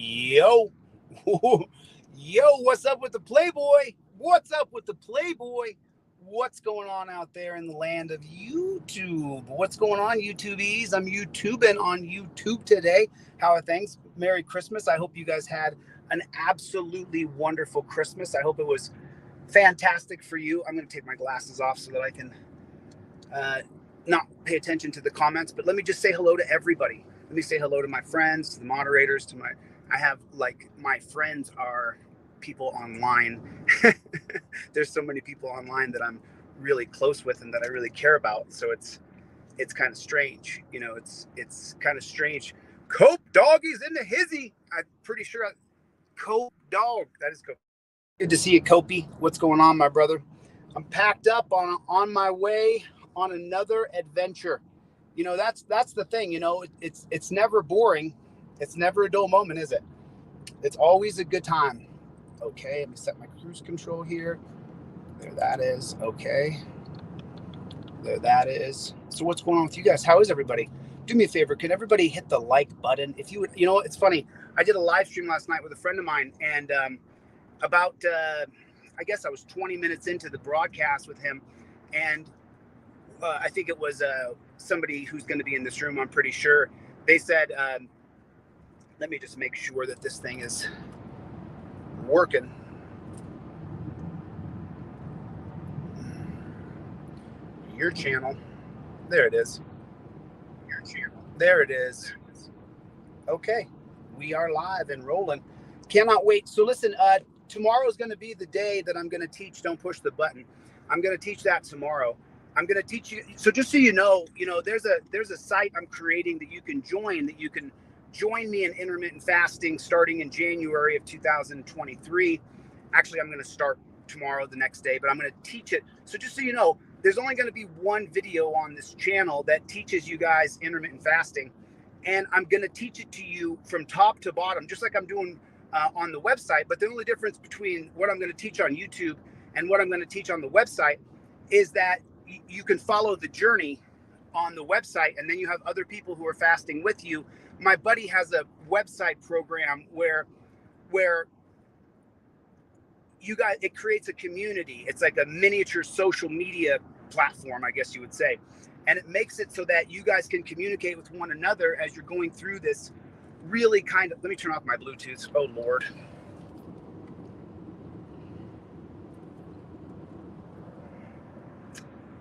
Yo, yo, what's up with the Playboy? What's up with the Playboy? What's going on out there in the land of YouTube? What's going on, YouTubies? I'm YouTubing on YouTube today. How are things? Merry Christmas. I hope you guys had an absolutely wonderful Christmas. I hope it was fantastic for you. I'm going to take my glasses off so that I can not pay attention to the comments, but let me just say hello to everybody. Let me say hello to my friends, to the moderators, I have my friends are people online. There's so many people online that I'm really close with and that I really care about. So it's kind of strange. It's kind of strange. Cope Doggy's in the hizzy. I'm pretty sure Cope Dog. That is Cope. Good to see you, Copey. What's going on, my brother? I'm packed up on my way on another adventure. That's the thing. It's never boring. It's never a dull moment, is it? It's always a good time. Okay, let me set my cruise control here. There that is. Okay. There that is. So what's going on with you guys? How is everybody? Do me a favor. Can everybody hit the like button? If you would, it's funny. I did a live stream last night with a friend of mine, and I guess I was 20 minutes into the broadcast with him, and I think it was somebody who's going to be in this room, I'm pretty sure. They said, let me just make sure that this thing is working. Your channel. There it is. Your channel. There it is. Okay. We are live and rolling. Cannot wait. So listen, tomorrow is going to be the day that I'm going to teach Don't Push the Button. I'm going to teach that tomorrow. I'm going to teach you. So just so you know, there's a site I'm creating that you can join, join me in intermittent fasting starting in January of 2023. Actually, I'm going to start tomorrow, the next day, but I'm going to teach it. So just so you know, there's only going to be one video on this channel that teaches you guys intermittent fasting. And I'm going to teach it to you from top to bottom, just like I'm doing on the website. But the only difference between what I'm going to teach on YouTube and what I'm going to teach on the website is that you can follow the journey on the website, and then you have other people who are fasting with you. My buddy has a website program where you guys, it creates a community. It's like a miniature social media platform, I guess you would say. And it makes it so that you guys can communicate with one another as you're going through this really kind of, let me turn off my Bluetooth. Oh, Lord.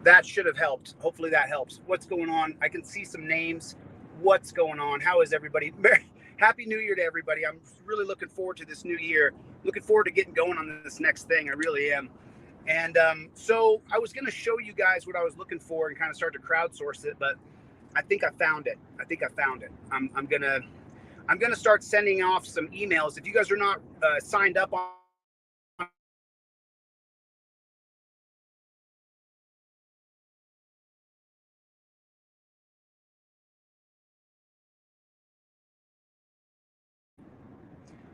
That should have helped. Hopefully that helps. What's going on? I can see some names. What's going on? How is everybody? Happy New Year to everybody. I'm really looking forward to this new year. Looking forward to getting going on this next thing. I really am. And so I was going to show you guys what I was looking for and kind of start to crowdsource it, but I think I found it. I'm gonna start sending off some emails. If you guys are not signed up on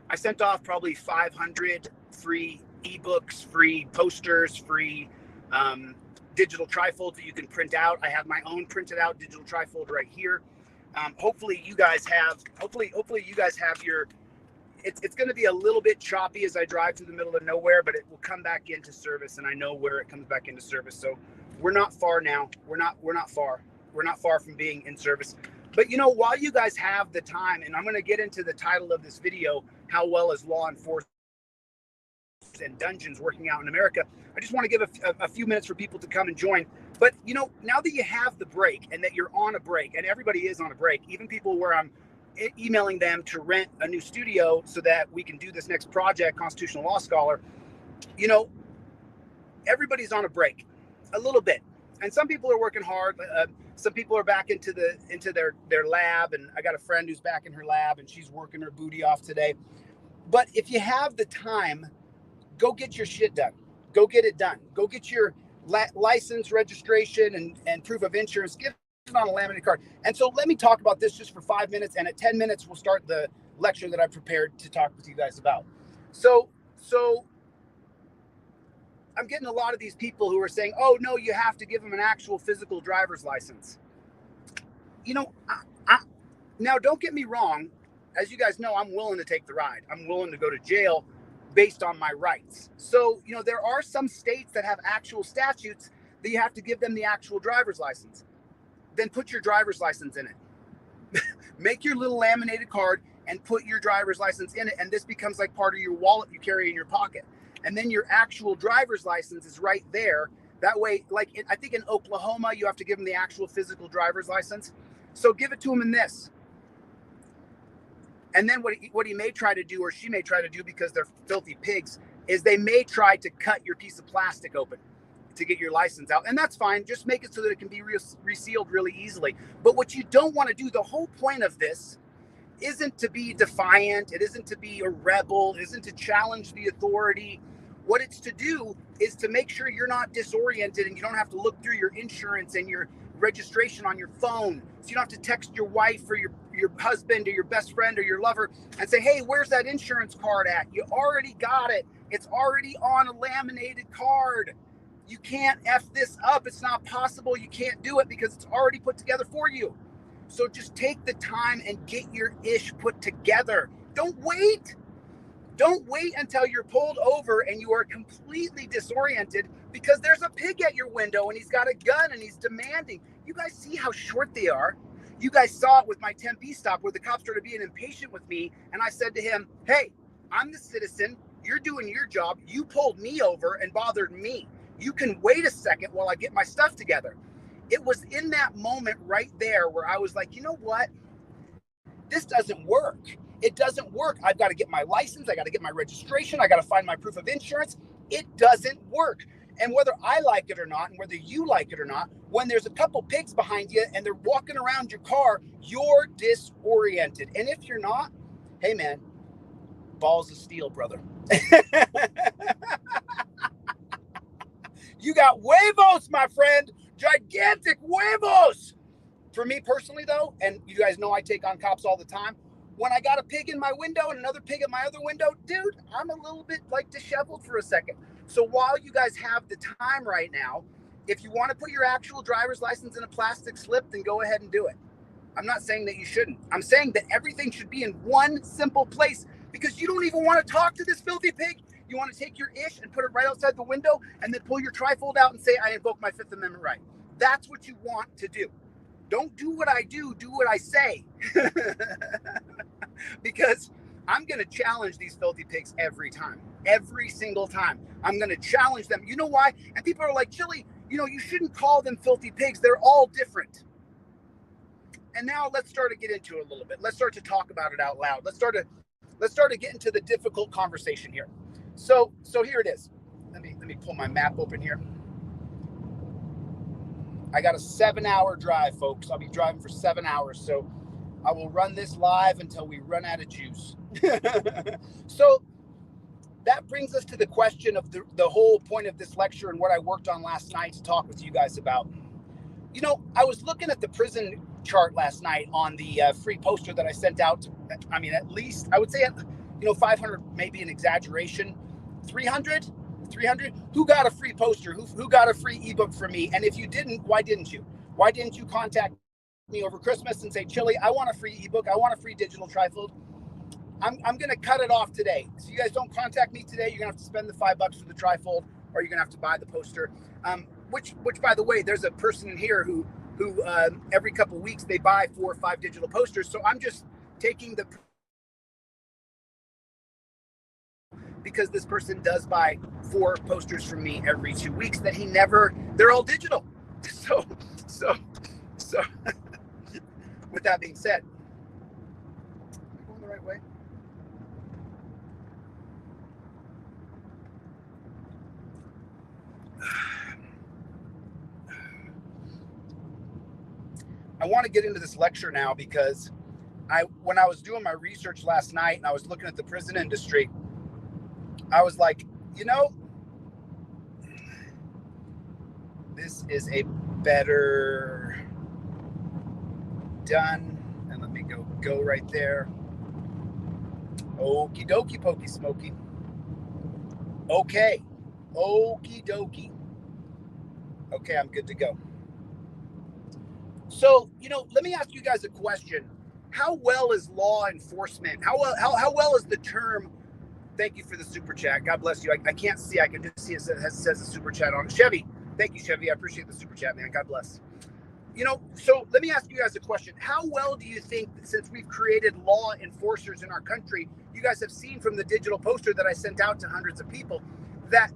I sent off probably 500 free ebooks, free posters, free digital trifolds that you can print out. I have my own printed out digital trifold right here. Hopefully you guys have your, it's going to be a little bit choppy as I drive through the middle of nowhere, but it will come back into service, and I know where it comes back into service. So we're not far now. We're not far from being in service. But while you guys have the time, and I'm going to get into the title of this video, how well is law enforcement and dungeons working out in America, I just want to give a few minutes for people to come and join. But now that you have the break and that you're on a break, and everybody is on a break, even people where I'm emailing them to rent a new studio so that we can do this next project, Constitutional Law Scholar, everybody's on a break a little bit. And some people are working hard. Some people are back into their lab, and I got a friend who's back in her lab, and she's working her booty off today. But if you have the time, go get your shit done. Go get it done. Go get your license, registration, and proof of insurance. Get it on a laminated card. And so let me talk about this just for 5 minutes, and at 10 minutes, we'll start the lecture that I prepared to talk with you guys about. So I'm getting a lot of these people who are saying, oh, no, you have to give them an actual physical driver's license. Now, don't get me wrong. as you guys know, I'm willing to take the ride. I'm willing to go to jail based on my rights. So, there are some states that have actual statutes that you have to give them the actual driver's license. Then put your driver's license in it. Make your little laminated card and put your driver's license in it. And this becomes like part of your wallet you carry in your pocket. And then your actual driver's license is right there. That way, I think in Oklahoma, you have to give them the actual physical driver's license. So give it to them in this. And then what he may try to do, or she may try to do, because they're filthy pigs, is they may try to cut your piece of plastic open to get your license out. And that's fine. Just make it so that it can be resealed really easily. But what you don't want to do, the whole point of this isn't to be defiant. It isn't to be a rebel. It isn't to challenge the authority. What it's to do is to make sure you're not disoriented and you don't have to look through your insurance and your registration on your phone. So you don't have to text your wife or your husband or your best friend or your lover and say, hey, where's that insurance card at? You already got it. It's already on a laminated card. You can't F this up. It's not possible. You can't do it because it's already put together for you. So just take the time and get your ish put together. Don't wait. Don't wait until you're pulled over and you are completely disoriented because there's a pig at your window and he's got a gun and he's demanding. You guys see how short they are? You guys saw it with my Tempe stop where the cop started being impatient with me. And I said to him, hey, I'm the citizen. You're doing your job. You pulled me over and bothered me. You can wait a second while I get my stuff together. It was in that moment right there where I was like, you know what? This doesn't work. It doesn't work. I've got to get my license. I got to get my registration. I got to find my proof of insurance. It doesn't work. And whether I like it or not, and whether you like it or not, when there's a couple pigs behind you and they're walking around your car, you're disoriented. And if you're not, hey man, balls of steel, brother. You got huevos, my friend. Gigantic huevos. For me personally, though, and you guys know I take on cops all the time, when I got a pig in my window and another pig at my other window, dude, I'm a little bit disheveled for a second. So while you guys have the time right now, if you want to put your actual driver's license in a plastic slip, then go ahead and do it. I'm not saying that you shouldn't. I'm saying that everything should be in one simple place because you don't even want to talk to this filthy pig. You want to take your ish and put it right outside the window and then pull your trifold out and say, I invoke my Fifth Amendment right. That's what you want to do. Don't do what I do what I say. Because I'm going to challenge these filthy pigs every time. Every single time. I'm going to challenge them. You know why? And people are like, Chille, you shouldn't call them filthy pigs. They're all different. And now let's start to get into it a little bit. Let's start to talk about it out loud. Let's start to get into the difficult conversation here. So here it is. Let me pull my map open here. I got a 7-hour drive, folks. I'll be driving for 7 hours. So I will run this live until we run out of juice. So that brings us to the question of the whole point of this lecture and what I worked on last night to talk with you guys about. I was looking at the prison chart last night on the free poster that I sent out. At least I would say, 500, maybe an exaggeration, 300. Who got a free poster? Who got a free ebook from me? And if you didn't, why didn't you? Why didn't you contact me over Christmas and say, Chille, I want a free ebook. I want a free digital trifold. I'm going to cut it off today. So you guys don't contact me today. You're going to have to spend the $5 for the trifold, or you're going to have to buy the poster. Which by the way, there's a person in here who every couple of weeks they buy 4 or 5 digital posters. So I'm just taking because this person does buy 4 posters from me every 2 weeks that they're all digital. So with that being said, am I going the right way? I want to get into this lecture now because when I was doing my research last night and I was looking at the prison industry, I was like, this is a better done. And let me go right there. Okie dokie, pokey smoky. Okay. Okie dokie. Okay, I'm good to go. So, let me ask you guys a question. how well is law enforcement? How well is the term? Thank you for the super chat. God bless you. I can't see. I can just see it says a super chat on it. Chevy. Thank you, Chevy. I appreciate the super chat, man. God bless. So let me ask you guys a question. How well do you think, since we've created law enforcers in our country, you guys have seen from the digital poster that I sent out to hundreds of people, that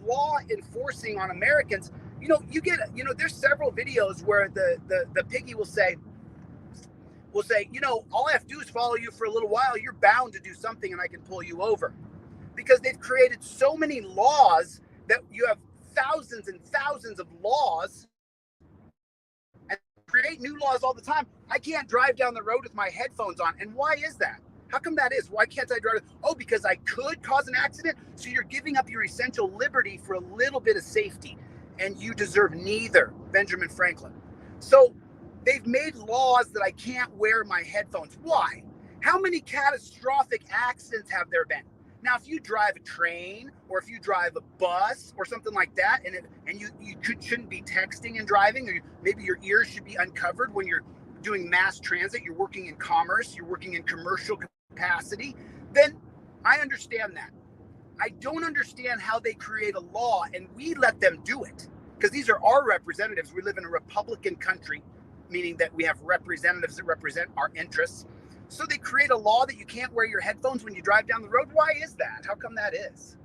law enforcing on Americans, there's several videos where the piggy will say, all I have to do is follow you for a little while. You're bound to do something and I can pull you over. Because they've created so many laws that you have thousands and thousands of laws and create new laws all the time. I can't drive down the road with my headphones on. And why is that? How come that is? Why can't I drive? Oh, because I could cause an accident. So you're giving up your essential liberty for a little bit of safety, and you deserve neither. Benjamin Franklin. So they've made laws that I can't wear my headphones. Why? How many catastrophic accidents have there been? Now, if you drive a train or if you drive a bus or something like that, and you shouldn't be texting and driving, or maybe your ears should be uncovered when you're doing mass transit, you're working in commerce, you're working in commercial capacity, then I understand that. I don't understand how they create a law and we let them do it, because these are our representatives. We live in a Republican country, meaning that we have representatives that represent our interests. So they create a law that you can't wear your headphones when you drive down the road. Why is that? How come that is?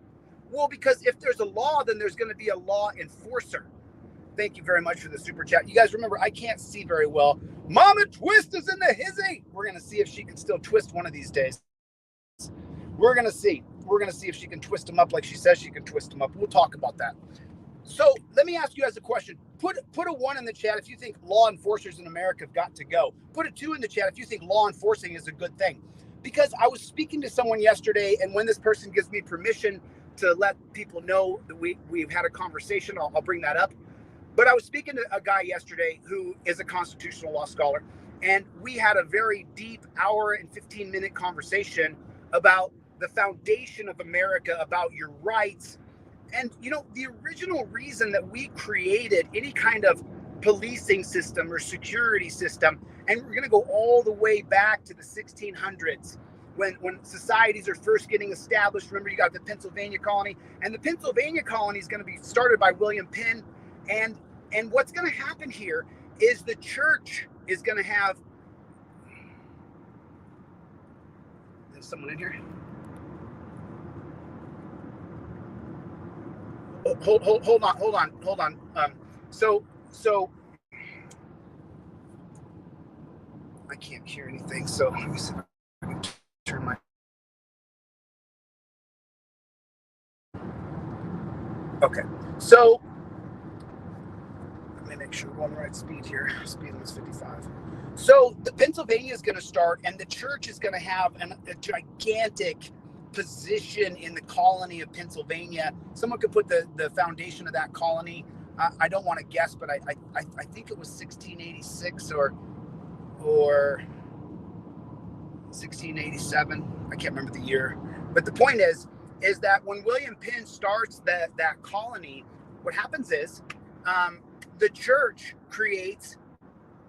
Well, because if there's a law, then there's going to be a law enforcer. Thank you very much for the super chat. You guys remember, I can't see very well. Mama Twist is in the hizzy. We're going to see if she can still twist one of these days. We're going to see. We're going to see if she can twist them up like she says she can twist them up. We'll talk about that. So let me ask you guys a question. Put a 1 in the chat if you think law enforcers in America have got to go. Put a 2 in the chat if you think law enforcing is a good thing. Because I was speaking to someone yesterday, and when this person gives me permission to let people know that we've had a conversation, I'll bring that up. But I was speaking to a guy yesterday who is a constitutional law scholar, and we had a very deep hour and 15-minute conversation about the foundation of America, about your rights. And, the original reason that we created any kind of policing system or security system, and we're going to go all the way back to the 1600s, when societies are first getting established. Remember, you got the Pennsylvania colony, and the Pennsylvania colony is going to be started by William Penn. And what's going to happen here is the church is going to have... There's someone in here. Hold on. So I can't hear anything. So let me see if I can turn my... Okay. So let me make sure we're on the right speed here. Speed limit is 55. So the Pennsylvania is going to start, and the church is going to have a gigantic position in the colony of Pennsylvania. Someone could put the foundation of that colony. I don't want to guess, but I think it was 1686 or 1687. I can't remember the year. But the point is that when William Penn starts that colony, what happens is the church creates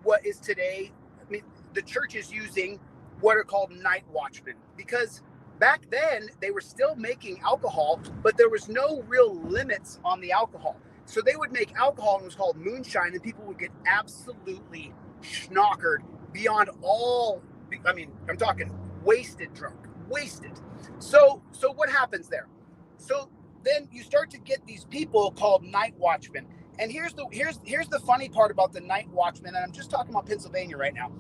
what is today. I mean, the church is using what are called night watchmen, because back then they were still making alcohol, but there was no real limits on the alcohol. So they would make alcohol, and it was called moonshine, and people would get absolutely schnockered beyond all. I mean, I'm talking wasted drunk. So what happens there? So then you start to get these people called night watchmen. And here's the funny part about the night watchmen, and I'm just talking about Pennsylvania right now.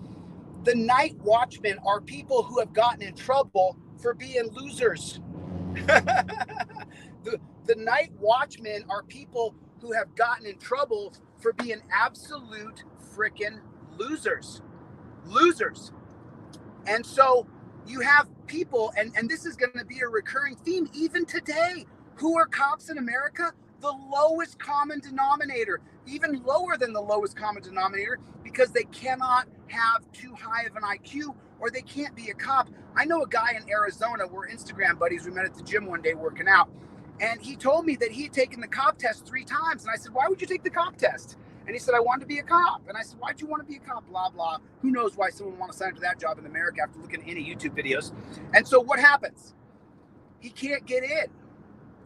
The night watchmen are people who have gotten in trouble for being losers. The night watchmen are people who have gotten in trouble for being absolute freaking losers. And so you have people, and this is going to be a recurring theme even today. Who are cops in America? The lowest common denominator, even lower than the lowest common denominator, because they cannot have too high of an IQ, or they can't be a cop. I know a guy in Arizona, we're Instagram buddies. We met at the gym one day working out, and he told me that he had taken the cop test 3 times. And I said, why would you take the cop test? And he said, I wanted to be a cop. And I said, why'd you want to be a cop? Blah, blah. Who knows why someone would want to sign up to that job in America after looking at any YouTube videos. And so what happens? He can't get in.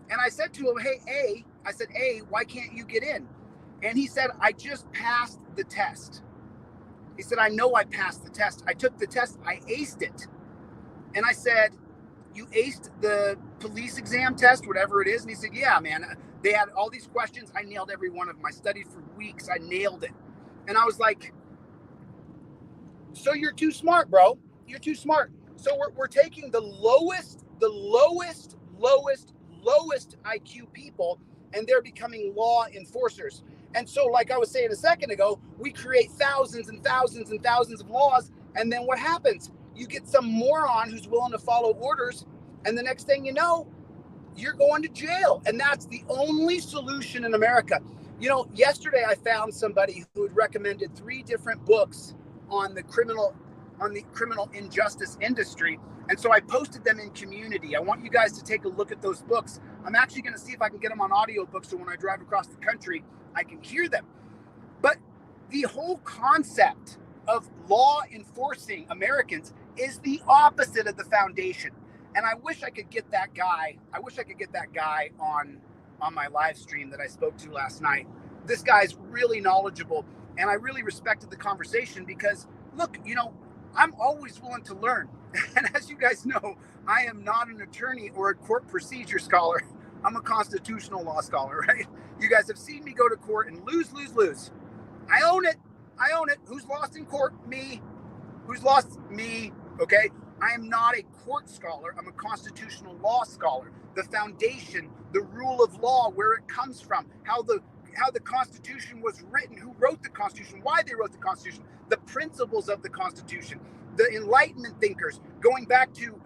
And I said to him, hey, A, why can't you get in? And he said, I just passed the test. He said, I know I passed the test. I took the test. I aced it. And I said, you aced the police exam test, whatever it is? And he said, yeah, man. They had all these questions. I nailed every one of them. I studied for weeks. I nailed it. And I was like, so you're too smart, bro. You're too smart. So we're taking the lowest IQ people, and they're becoming law enforcers. And so, like I was saying a second ago, we create thousands and thousands and thousands of laws. And then what happens? You get some moron who's willing to follow orders. And the next thing you know, you're going to jail. And that's the only solution in America. You know, yesterday I found somebody who had recommended 3 different books on the criminal injustice industry. And so I posted them in community. I want you guys to take a look at those books. I'm actually going to see if I can get them on audiobook, so when I drive across the country, I can hear them. But the whole concept of law enforcing Americans is the opposite of the foundation. And I wish I could get that guy. On my live stream that I spoke to last night. This guy's really knowledgeable, and I really respected the conversation because, look, you know, I'm always willing to learn. And as you guys know, I am not an attorney or a court procedure scholar. I'm a constitutional law scholar, right? You guys have seen me go to court and lose. I own it. Who's lost in court? Me. Who's lost? Me. Okay? I am not a court scholar. I'm a constitutional law scholar. The foundation, the rule of law, where it comes from, how the Constitution was written, who wrote the Constitution, why they wrote the Constitution, the principles of the Constitution, the Enlightenment thinkers, going back to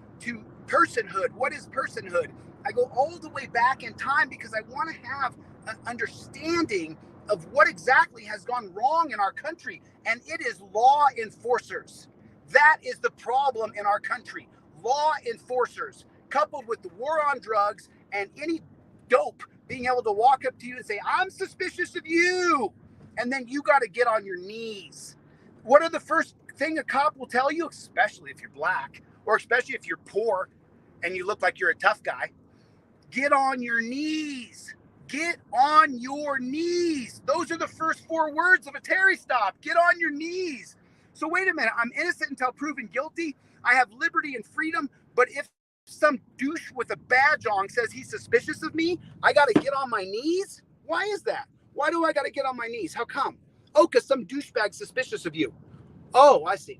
personhood. What is personhood? I go all the way back in time because I want to have an understanding of what exactly has gone wrong in our country, and it is law enforcers. That is the problem in our country. Law enforcers, coupled with the war on drugs and any dope being able to walk up to you and say, I'm suspicious of you. And then you got to get on your knees. What are the first thing a cop will tell you, especially if you're black, or especially if you're poor and you look like you're a tough guy? Get on your knees. Get on your knees. Those are the first 4 words of a Terry stop. Get on your knees. So wait a minute. I'm innocent until proven guilty. I have liberty and freedom. But if some douche with a badge on says he's suspicious of me, I got to get on my knees? Why is that? Why do I got to get on my knees? How come? Oh, because some douchebag's suspicious of you. Oh, I see.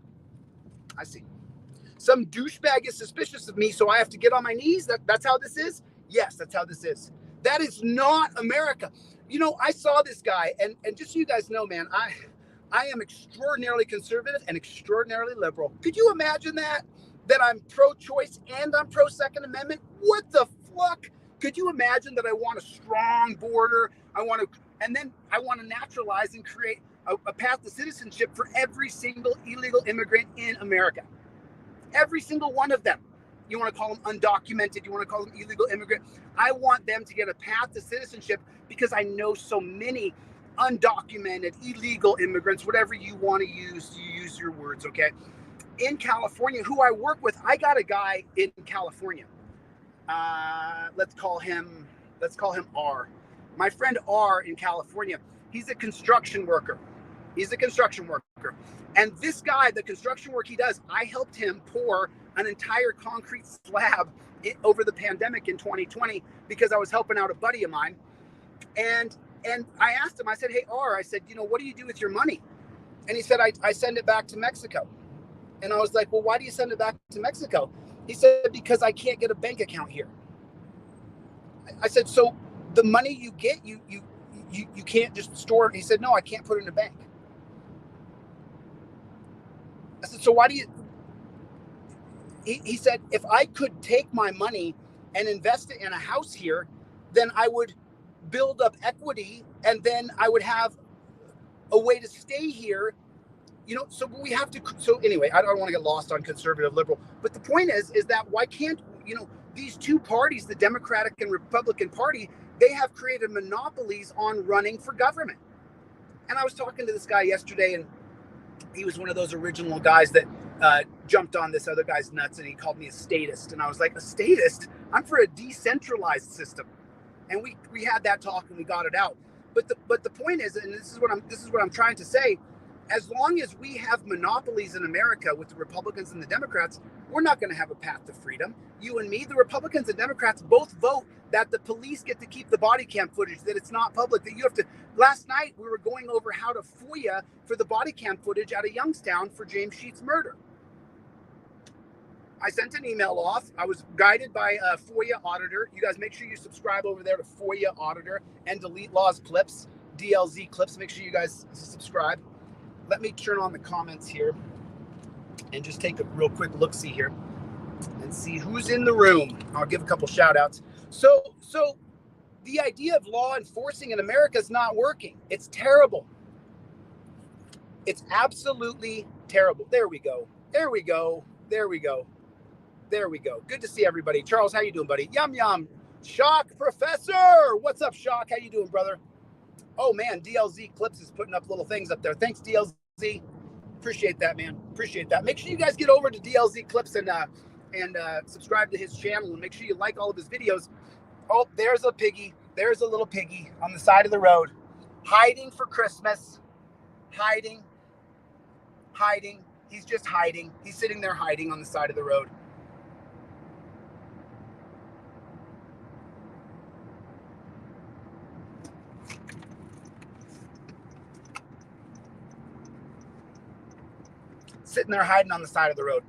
Some douchebag is suspicious of me, so I have to get on my knees? That's how this is? Yes, that's how this is. That is not America. You know, I saw this guy, and just so you guys know, man, I am extraordinarily conservative and extraordinarily liberal. Could you imagine that? That I'm pro-choice and I'm pro-Second Amendment? What the fuck? Could you imagine that I want a strong border? And then I want to naturalize and create a path to citizenship for every single illegal immigrant in America. Every single one of them. You want to call them undocumented, you want to call them illegal immigrant. I want them to get a path to citizenship because I know so many undocumented, illegal immigrants, whatever you want to use your words, okay? In California, who I work with, I got a guy in California. Let's call him R. My friend R in California, he's a construction worker. And this guy, the construction work he does, I helped him pour an entire concrete slab over the pandemic in 2020 because I was helping out a buddy of mine. And I asked him, I said, hey, R, I said, you know, what do you do with your money? And he said, I send it back to Mexico. And I was like, well, why do you send it back to Mexico? He said, because I can't get a bank account here. I said, so the money you get, you can't just store it. He said, no, I can't put it in a bank. I said, so why do you? He said, if I could take my money and invest it in a house here, then I would build up equity and then I would have a way to stay here. You know, so we have to. So anyway, I don't want to get lost on conservative, liberal. But the point is that why can't, you know, these two parties, the Democratic and Republican Party, they have created monopolies on running for government. And I was talking to this guy yesterday, and he was one of those original guys that jumped on this other guy's nuts, and he called me a statist. And I was like, a statist? I'm for a decentralized system. And we had that talk, and we got it out. But the point is, and this is what I'm trying to say, as long as we have monopolies in America with the Republicans and the Democrats, we're not going to have a path to freedom. You and me, the Republicans and Democrats both vote that the police get to keep the body cam footage, that it's not public, that you have to. Last night, we were going over how to FOIA for the body cam footage out of Youngstown for James Sheets' murder. I sent an email off. I was guided by a FOIA auditor. You guys make sure you subscribe over there to FOIA auditor and Delete Laws Clips, DLZ Clips. Make sure you guys subscribe. Let me turn on the comments here and just take a real quick look-see here and see who's in the room. I'll give a couple shout-outs. So the idea of law enforcing in America is not working. It's terrible. It's absolutely terrible. There we go. There we go. There we go. There we go. Good to see everybody. Charles, how you doing, buddy? Yum, yum. Shock Professor. What's up, Shock? How you doing, brother? Oh, man, DLZ Clips is putting up little things up there. Thanks, DLZ. Appreciate that, man. Appreciate that. Make sure you guys get over to DLZ Clips and subscribe to his channel, and make sure you like all of his videos. Oh, there's a piggy. There's a little piggy on the side of the road, hiding for Christmas. Hiding. He's just hiding. He's sitting there hiding on the side of the road. Sitting there hiding on the side of the road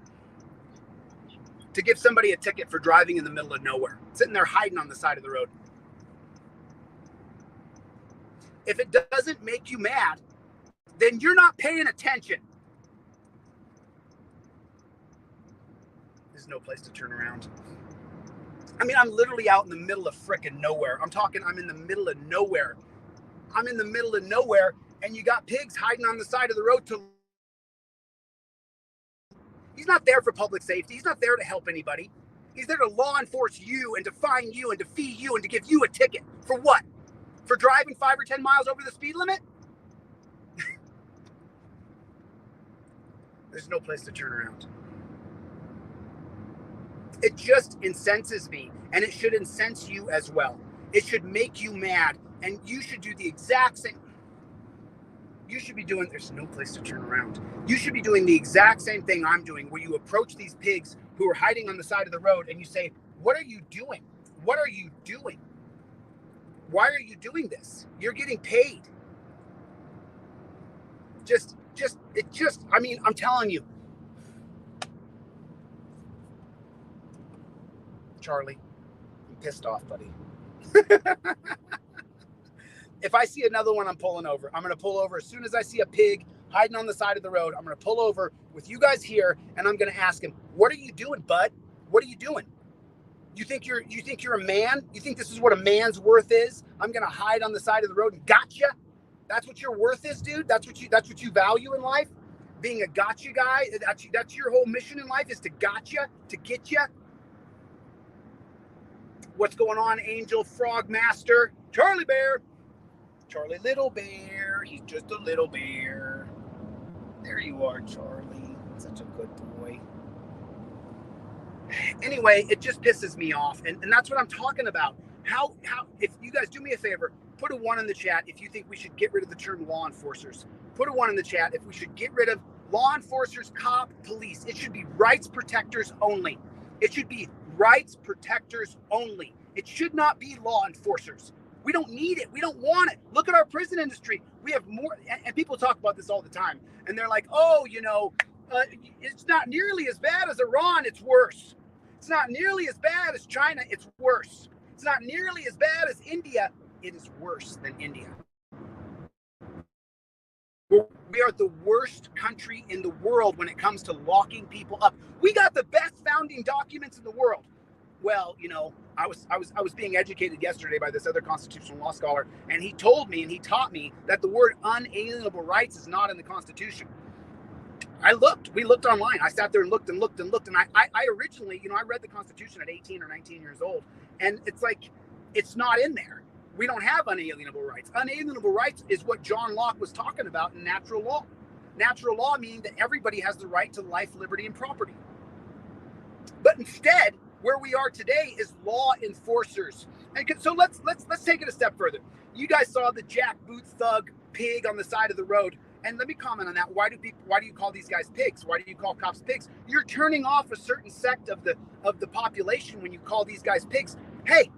to give somebody a ticket for driving in the middle of nowhere. Sitting there hiding on the side of the road. If it doesn't make you mad, then you're not paying attention. There's no place to turn around. I mean, I'm literally out in the middle of frickin' nowhere. I'm in the middle of nowhere. I'm in the middle of nowhere, and you got pigs hiding on the side of the road to. He's not there for public safety. He's not there to help anybody. He's there to law enforce you and to fine you and to fee you and to give you a ticket. For what? For driving 5 or 10 miles over the speed limit? There's no place to turn around. It just incenses me, and it should incense you as well. It should make you mad, and you should do the exact same. You should be doing, there's no place to turn around. You should be doing the exact same thing I'm doing, where you approach these pigs who are hiding on the side of the road and you say, what are you doing? What are you doing? Why are you doing this? You're getting paid. I mean, I'm telling you. Charlie, I'm pissed off, buddy. If I see another one, I'm pulling over. I'm going to pull over as soon as I see a pig hiding on the side of the road. I'm going to pull over with you guys here, and I'm going to ask him, what are you doing, bud? What are you doing? You think you're a man? You think this is what a man's worth is? I'm going to hide on the side of the road and gotcha? That's what your worth is, dude? That's what you value in life? Being a gotcha guy? That's your whole mission in life, is to gotcha, to get you? What's going on, Angel Frog Master? Charlie Bear. Charlie Little Bear. He's just a little bear. There you are, Charlie. Such a good boy. Anyway, it just pisses me off. And that's what I'm talking about. How, if you guys do me a favor, put a 1 in the chat if you think we should get rid of the term law enforcers. Put a 1 in the chat if we should get rid of law enforcers, cop, police. It should be rights protectors only. It should be rights protectors only. It should not be law enforcers. We don't need it. We don't want it. Look at our prison industry. We have more, and people talk about this all the time. And they're like, oh, it's not nearly as bad as Iran. It's worse. It's not nearly as bad as China. It's worse. It's not nearly as bad as India. It is worse than India. We are the worst country in the world when it comes to locking people up. We got the best founding documents in the world. Well, I was being educated yesterday by this other constitutional law scholar, and he told me and he taught me that the word unalienable rights is not in the Constitution. We looked online. I sat there and looked, and I originally, I read the Constitution at 18 or 19 years old, and it's like, it's not in there. We don't have unalienable rights. Unalienable rights is what John Locke was talking about in natural law. Natural law meaning that everybody has the right to life, liberty, and property. But instead, where we are today is law enforcers. And so let's take it a step further. You guys saw the jackboot thug pig on the side of the road. And let me comment on that. Why do you call these guys pigs? Why do you call cops pigs? You're turning off a certain sect of the population when you call these guys pigs. Hey,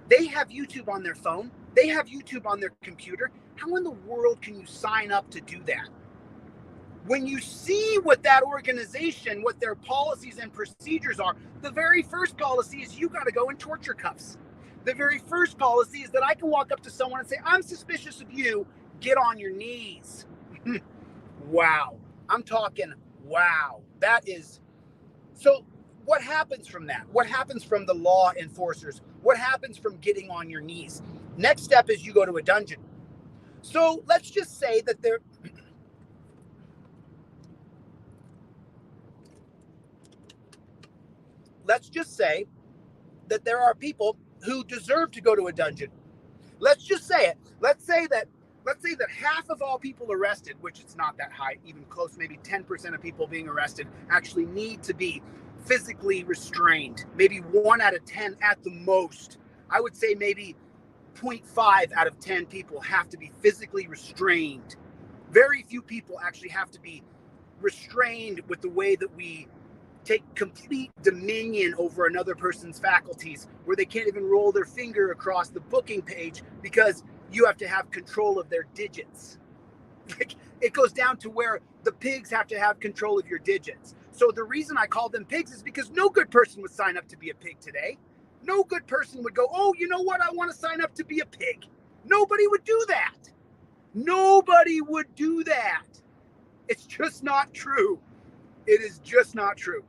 they have YouTube on their phone. They have YouTube on their computer. How in the world can you sign up to do that? When you see what that organization, what their policies and procedures are, the very first policy is you got to go in torture cuffs. The very first policy is that I can walk up to someone and say, I'm suspicious of you. Get on your knees. Wow. I'm talking, wow. That is, so what happens from that? What happens from the law enforcers? What happens from getting on your knees? Next step is you go to a dungeon. So let's just say that there are people who deserve to go to a dungeon. Let's just say it. Let's say that half of all people arrested, which it's not that high, even close, maybe 10% of people being arrested actually need to be physically restrained. Maybe 1 out of 10 at the most. I would say maybe 0.5 out of 10 people have to be physically restrained. Very few people actually have to be restrained with the way that we take complete dominion over another person's faculties, where they can't even roll their finger across the booking page because you have to have control of their digits. Like, it goes down to where the pigs have to have control of your digits. So the reason I call them pigs is because no good person would sign up to be a pig today. No good person would go, oh, you know what? I want to sign up to be a pig. Nobody would do that. Nobody would do that. It's just not true. It is just not true.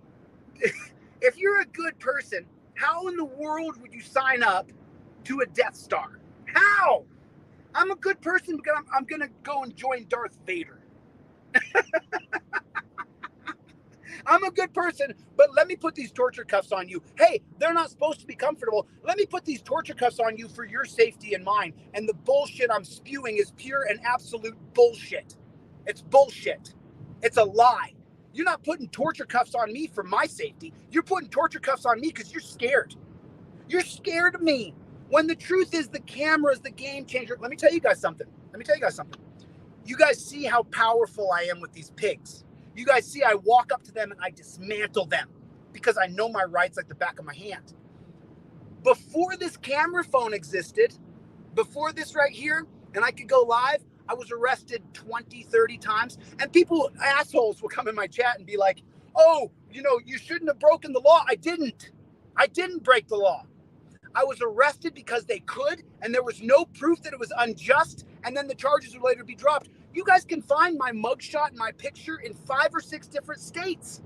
If you're a good person, how in the world would you sign up to a Death Star? How? I'm a good person because I'm going to go and join Darth Vader. I'm a good person, but let me put these torture cuffs on you. Hey, they're not supposed to be comfortable. Let me put these torture cuffs on you for your safety and mine. And the bullshit I'm spewing is pure and absolute bullshit. It's bullshit. It's a lie. You're not putting torture cuffs on me for my safety. You're putting torture cuffs on me because you're scared. You're scared of me. When the truth is the camera is the game changer. Let me tell you guys something. You guys see how powerful I am with these pigs. You guys see I walk up to them and I dismantle them because I know my rights like the back of my hand. Before this camera phone existed, before this right here, and I could go live, I was arrested 20, 30 times. And people, assholes, will come in my chat and be like, oh, you shouldn't have broken the law. I didn't break the law. I was arrested because they could, and there was no proof that it was unjust, and then the charges would later be dropped. You guys can find my mugshot and my picture in 5 or 6 different states.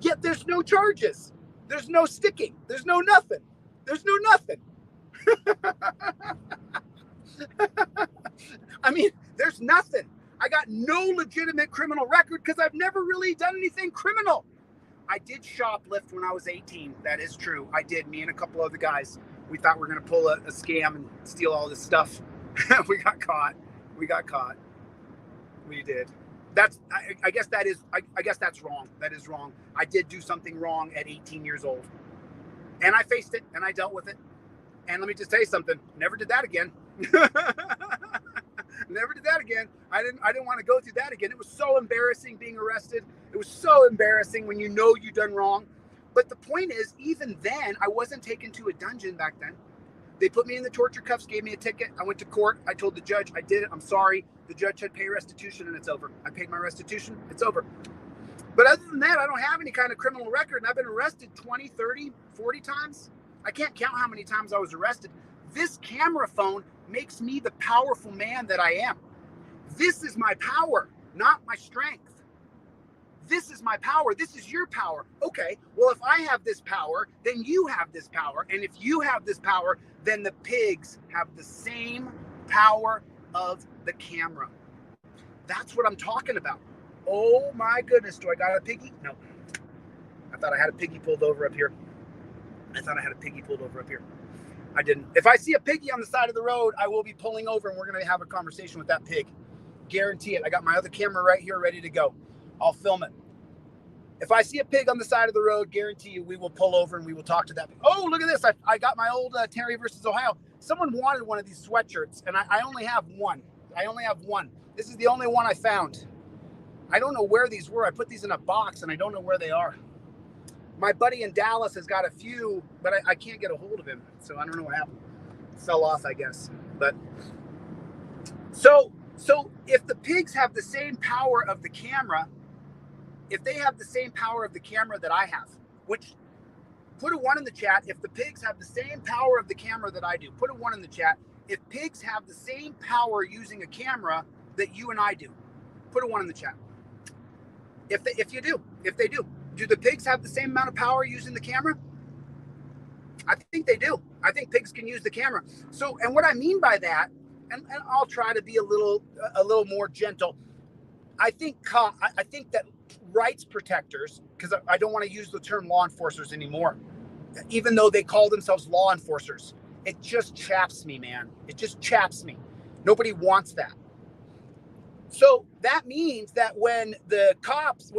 Yet there's no charges. There's no sticking. There's no nothing. I mean, there's nothing. I got no legitimate criminal record because I've never really done anything criminal. I did shoplift when I was 18. That is true. I did. Me and a couple other guys, we thought we were going to pull a scam and steal all this stuff. We got caught. We did. I guess that's wrong. That is wrong. I did do something wrong at 18 years old. And I faced it and I dealt with it. And let me just tell you something. Never did that again. Never did that again. I didn't want to go through that again. It was so embarrassing being arrested. It was so embarrassing when you know you've done wrong. But the point is, even then, I wasn't taken to a dungeon back then. They put me in the torture cuffs, gave me a ticket. I went to court. I told the judge I did it. I'm sorry. The judge said pay restitution, and it's over. I paid my restitution. It's over. But other than that, I don't have any kind of criminal record, and I've been arrested 20, 30, 40 times. I can't count how many times I was arrested. This camera phone makes me the powerful man that I am. This is my power, not my strength. This is my power. This is your power. Okay, well, if I have this power, then you have this power. And if you have this power, then the pigs have the same power of the camera. That's what I'm talking about. Oh my goodness, do I got a piggy? No. I thought I had a piggy pulled over up here. I didn't. If I see a piggy on the side of the road, I will be pulling over and we're going to have a conversation with that pig. Guarantee it. I got my other camera right here ready to go. I'll film it. If I see a pig on the side of the road, guarantee you we will pull over and we will talk to that pig. Oh, look at this. I got my old Terry versus Ohio. Someone wanted one of these sweatshirts, and I only have one. I only have one. This is the only one I found. I don't know where these were. I put these in a box, and I don't know where they are. My buddy in Dallas has got a few, but I can't get a hold of him, so I don't know what happened. Fell off, I guess. But so if the pigs have the same power of the camera, if they have the same power of the camera that I have, which put a 1 in the chat. If the pigs have the same power of the camera that I do, put a 1 in the chat. If pigs have the same power using a camera that you and I do, put a 1 in the chat. If they do the pigs have the same amount of power using the camera? I think they do. I think pigs can use the camera. So, and what I mean by that, and I'll try to be a little more gentle. I think that rights protectors, because I don't want to use the term law enforcers anymore, even though they call themselves law enforcers. It just chaps me, man. It just chaps me. Nobody wants that. So that means that when the cops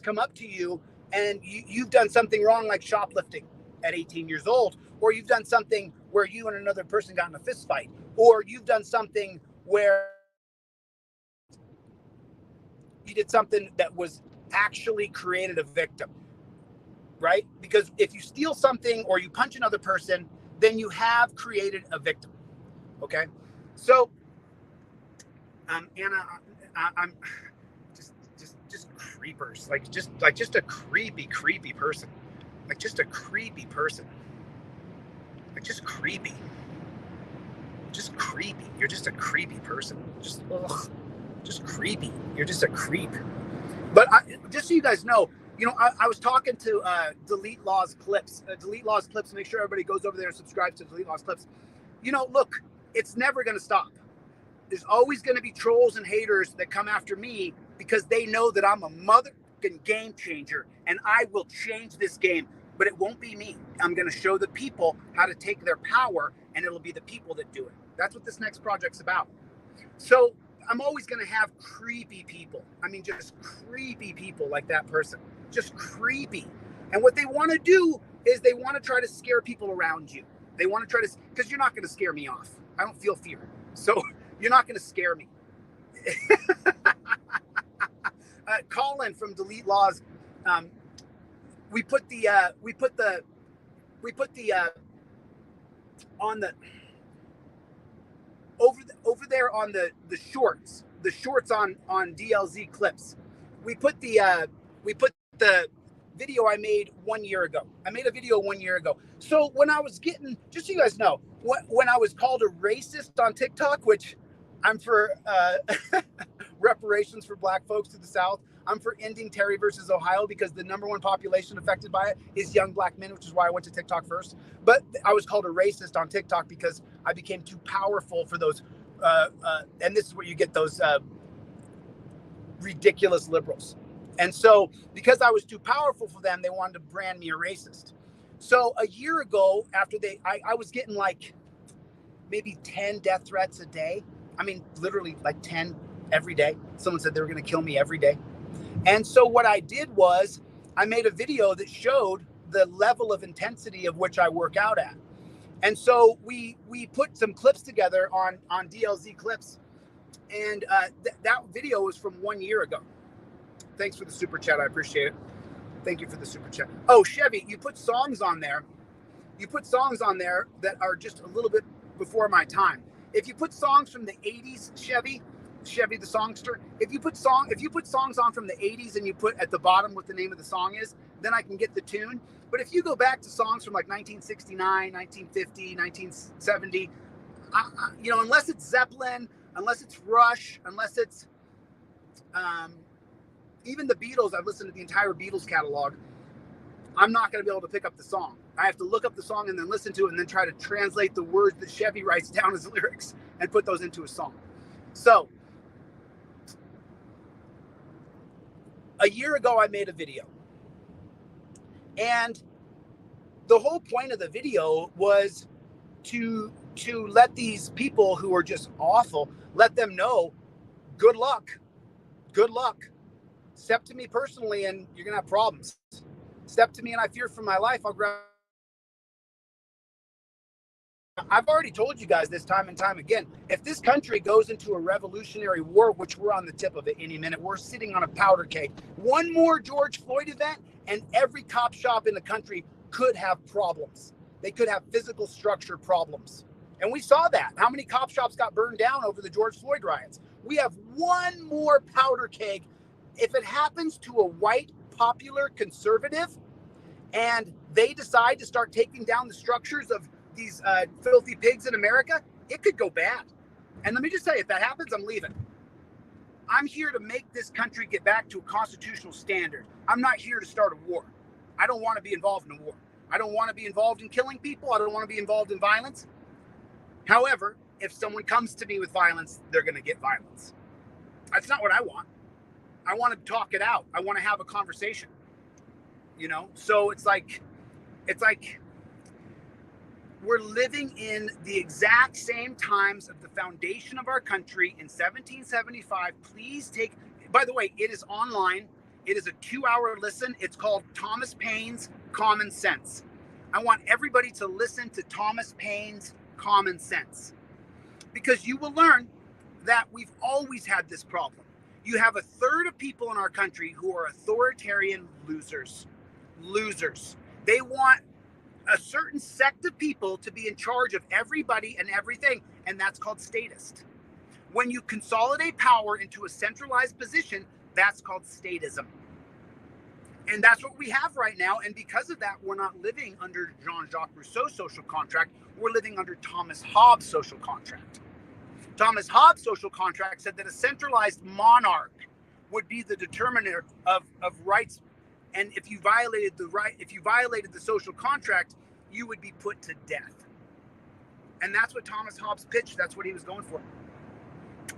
come up to you and you've done something wrong, like shoplifting at 18 years old, or you've done something where you and another person got in a fist fight, or you've done something where you did something that was actually created a victim, right? Because if you steal something or you punch another person, then you have created a victim. Okay. So, Anna, I'm just creepers, just a creepy person, just a creepy person, just creepy. You're just a creepy person. Just creepy. You're just a creep. But just so you guys know, I was talking to Delete Law's Clips. Make sure everybody goes over there and subscribes to Delete Law's Clips. Look, it's never going to stop. There's always going to be trolls and haters that come after me because they know that I'm a motherfucking game changer and I will change this game. But it won't be me. I'm going to show the people how to take their power, and it'll be the people that do it. That's what this next project's about. So I'm always going to have creepy people. I mean, just creepy people like that person. Just creepy. And what they want to do is they want to try to scare people around you. They want to try to, because you're not going to scare me off. I don't feel fear. So you're not going to scare me. Colin from Delete Laws, we put the on the over there on the shorts on DLZ Clips. We put the video I made 1 year ago. I made a video 1 year ago. So when I was getting, just so you guys know, when I was called a racist on TikTok, which I'm for reparations for black folks to the South. I'm for ending Terry versus Ohio because the number one population affected by it is young black men, which is why I went to TikTok first. But I was called a racist on TikTok because I became too powerful for those. And this is where you get those ridiculous liberals. And so because I was too powerful for them, they wanted to brand me a racist. So a year ago, after I was getting like maybe 10 death threats a day. I mean, literally like 10 every day. Someone said they were going to kill me every day. And so what I did was I made a video that showed the level of intensity of which I work out at. And so we put some clips together on DLZ Clips. And that video was from 1 year ago. Thanks for the super chat. I appreciate it. Thank you for the super chat. Oh, Chevy, you put songs on there. You put songs on there that are just a little bit before my time. If you put songs from the 80s, Chevy the songster, if you put songs on from the 80s and you put at the bottom what the name of the song is, then I can get the tune. But if you go back to songs from like 1969, 1950, 1970, unless it's Zeppelin, unless it's Rush, unless it's even the Beatles, I've listened to the entire Beatles catalog, I'm not going to be able to pick up the song. I have to look up the song and then listen to it and then try to translate the words that Chevy writes down as lyrics and put those into a song. So a year ago, I made a video. And the whole point of the video was to let these people who are just awful, let them know, good luck. Good luck. Step to me personally and you're going to have problems. Step to me and I fear for my life. I've already told you guys this time and time again. If this country goes into a revolutionary war, which we're on the tip of it any minute, we're sitting on a powder keg. One more George Floyd event and every cop shop in the country could have problems. They could have physical structure problems. And we saw that. How many cop shops got burned down over the George Floyd riots? We have one more powder keg. If it happens to a white, popular conservative, and they decide to start taking down the structures of these filthy pigs in America, it could go bad. And let me just tell you, if that happens, I'm leaving. I'm here to make this country get back to a constitutional standard. I'm not here to start a war. I don't want to be involved in a war. I don't want to be involved in killing people. I don't want to be involved in violence. However, if someone comes to me with violence, they're going to get violence. That's not what I want. I want to talk it out. I want to have a conversation. You know, so it's like we're living in the exact same times of the foundation of our country in 1775. Please take, by the way, it is online. It is a 2-hour listen. It's called Thomas Paine's Common Sense. I want everybody to listen to Thomas Paine's Common Sense, because you will learn that we've always had this problem. You have a third of people in our country who are authoritarian losers. They want a certain sect of people to be in charge of everybody and everything, and that's called statist. When you consolidate power into a centralized position, that's called statism. And that's what we have right now. And because of that, we're not living under Jean-Jacques Rousseau's social contract. We're living under Thomas Hobbes' social contract. Thomas Hobbes' social contract said that a centralized monarch would be the determiner of rights. And if you violated the social contract, you would be put to death. And that's what Thomas Hobbes pitched. That's what he was going for.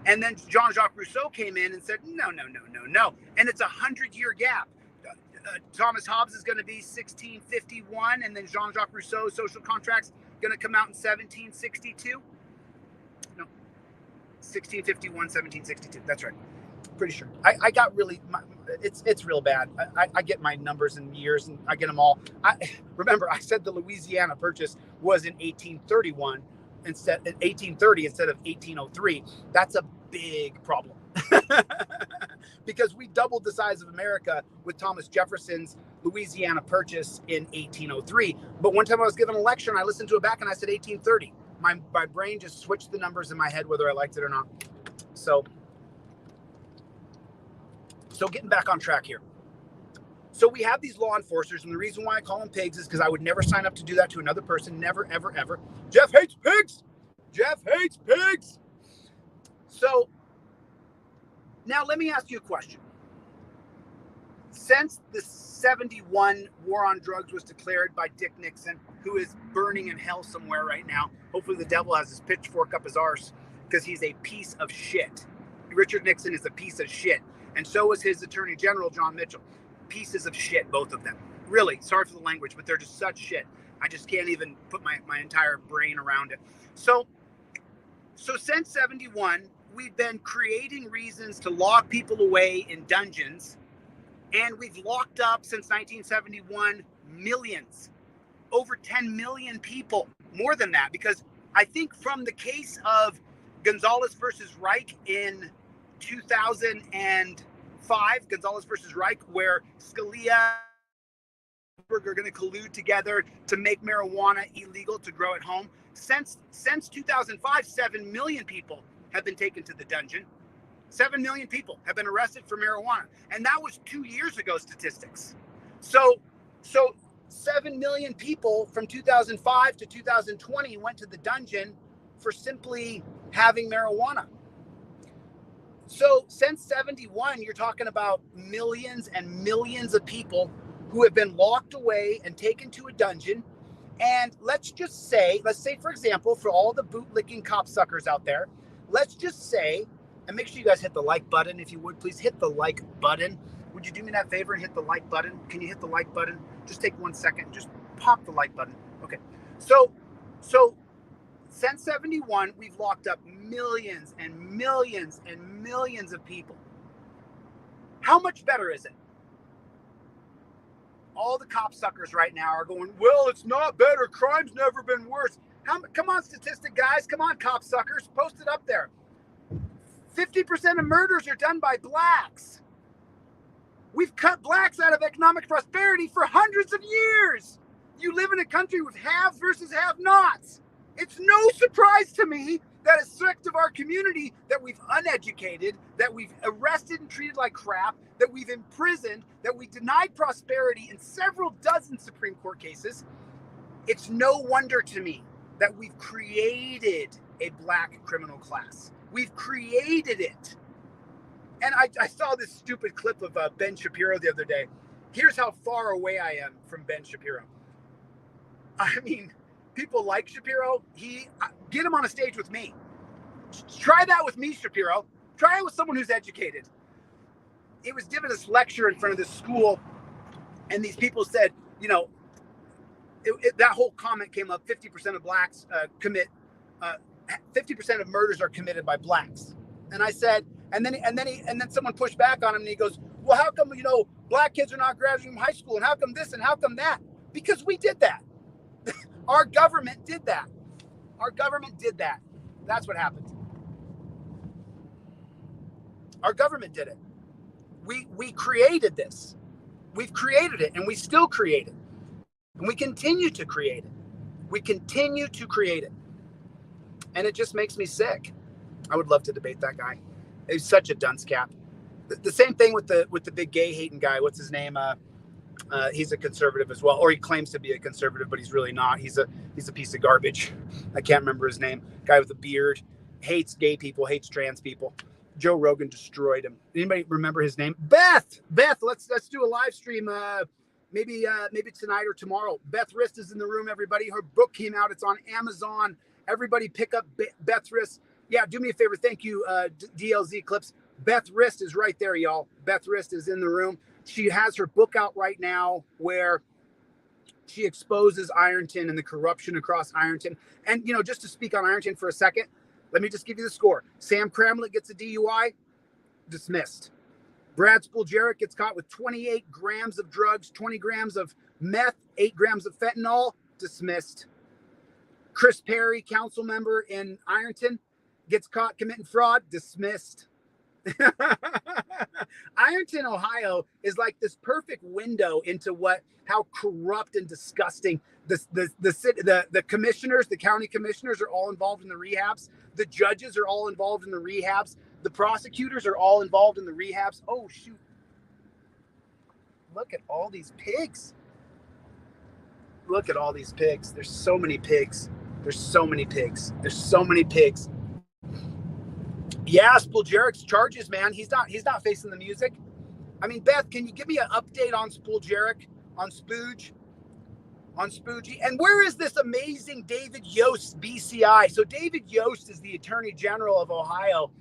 And then Jean-Jacques Rousseau came in and said, no. And it's a 100-year gap. Thomas Hobbes is going to be 1651, and then Jean-Jacques Rousseau's social contract's going to come out in 1762. No, 1651, 1762. That's right. Pretty sure. I got really, it's real bad. I get my numbers in years and I get them all. Remember, I said the Louisiana Purchase was in 1830 instead of 1803. That's a big problem. Because we doubled the size of America with Thomas Jefferson's Louisiana Purchase in 1803. But one time I was giving a lecture and I listened to it back and I said 1830. My brain just switched the numbers in my head, whether I liked it or not. So getting back on track here. So we have these law enforcers, and the reason why I call them pigs is because I would never sign up to do that to another person. Never, ever, ever. Jeff hates pigs. Jeff hates pigs. So now let me ask you a question. Since the 71 war on drugs was declared by Dick Nixon, who is burning in hell somewhere right now, hopefully the devil has his pitchfork up his arse because he's a piece of shit. Richard Nixon is a piece of shit. And so was his Attorney General, John Mitchell. Pieces of shit, both of them. Really, sorry for the language, but they're just such shit. I just can't even put my entire brain around it. So since 71, we've been creating reasons to lock people away in dungeons. And we've locked up, since 1971, millions. Over 10 million people. More than that, because I think from the case of Gonzalez versus Reich in 2005, Gonzalez versus Reich, where Scalia and are going to collude together to make marijuana illegal to grow at home. Since 2005, 7 million people have been taken to the dungeon. 7 million people have been arrested for marijuana. And that was 2 years ago statistics. So 7 million people from 2005 to 2020 went to the dungeon for simply having marijuana. So since 71, you're talking about millions and millions of people who have been locked away and taken to a dungeon. And let's say, for example, for all the bootlicking copsuckers out there, let's just say, and make sure you guys hit the like button. If you would, please hit the like button. Would you do me that favor and hit the like button? Can you hit the like button? Just take 1 second. Just pop the like button. Okay. So since 71, we've locked up millions and millions and millions of people. How much better is it? All the cop suckers right now are going, well, it's not better. Crime's never been worse. Come on, statistic guys. Come on, cop suckers. Post it up there. 50% of murders are done by blacks. We've cut blacks out of economic prosperity for hundreds of years. You live in a country with haves versus have-nots. It's no surprise to me that a sect of our community that we've uneducated, that we've arrested and treated like crap, that we've imprisoned, that we denied prosperity in several dozen Supreme Court cases, it's no wonder to me that we've created a black criminal class. We've created it. And I saw this stupid clip of Ben Shapiro the other day. Here's how far away I am from Ben Shapiro. I mean, people like Shapiro. Get him on a stage with me. Try that with me, Shapiro. Try it with someone who's educated. He was giving this lecture in front of this school, and these people said, you know, that whole comment came up. 50% of blacks 50% of murders are committed by blacks. And I said, and then someone pushed back on him, and he goes, well, how come, black kids are not graduating from high school, and how come this and how come that? Because we did that. Our government did that. Our government did that. That's what happened. Our government did it. We created this. We've created it, and we still create it. And we continue to create it. We continue to create it. And it just makes me sick. I would love to debate that guy. He's such a dunce cap. The same thing with the big gay hating guy. What's his name? He's a conservative as well, or he claims to be a conservative, but he's really not. He's a piece of garbage. I can't remember his name. Guy with a beard, hates gay people, hates trans people. Joe Rogan destroyed him. Anybody remember his name? Beth, let's do a live stream. Maybe tonight or tomorrow. Beth Rist is in the room, everybody. Her book came out. It's on Amazon. Everybody pick up Beth Rist. Yeah, do me a favor. Thank you, DLZ Clips. Beth Rist is right there, y'all. Beth Rist is in the room. She has her book out right now where she exposes Ironton and the corruption across Ironton. And, just to speak on Ironton for a second, let me just give you the score. Sam Cramlett gets a DUI, dismissed. Brad Spoljarek gets caught with 28 grams of drugs, 20 grams of meth, 8 grams of fentanyl, dismissed. Chris Perry, council member in Ironton, gets caught committing fraud, dismissed. Ironton, Ohio is like this perfect window into how corrupt and disgusting the commissioners, the county commissioners are all involved in the rehabs. The judges are all involved in the rehabs. The prosecutors are all involved in the rehabs. Oh, shoot. Look at all these pigs. Look at all these pigs. There's so many pigs. There's so many pigs. There's so many pigs. Yeah, Spoljarek's charges, man. He's not facing the music. I mean, Beth, can you give me an update on Spoljarek, on Spooge, on Spoogie? And where is this amazing David Yost, BCI? So David Yost is the Attorney General of Ohio.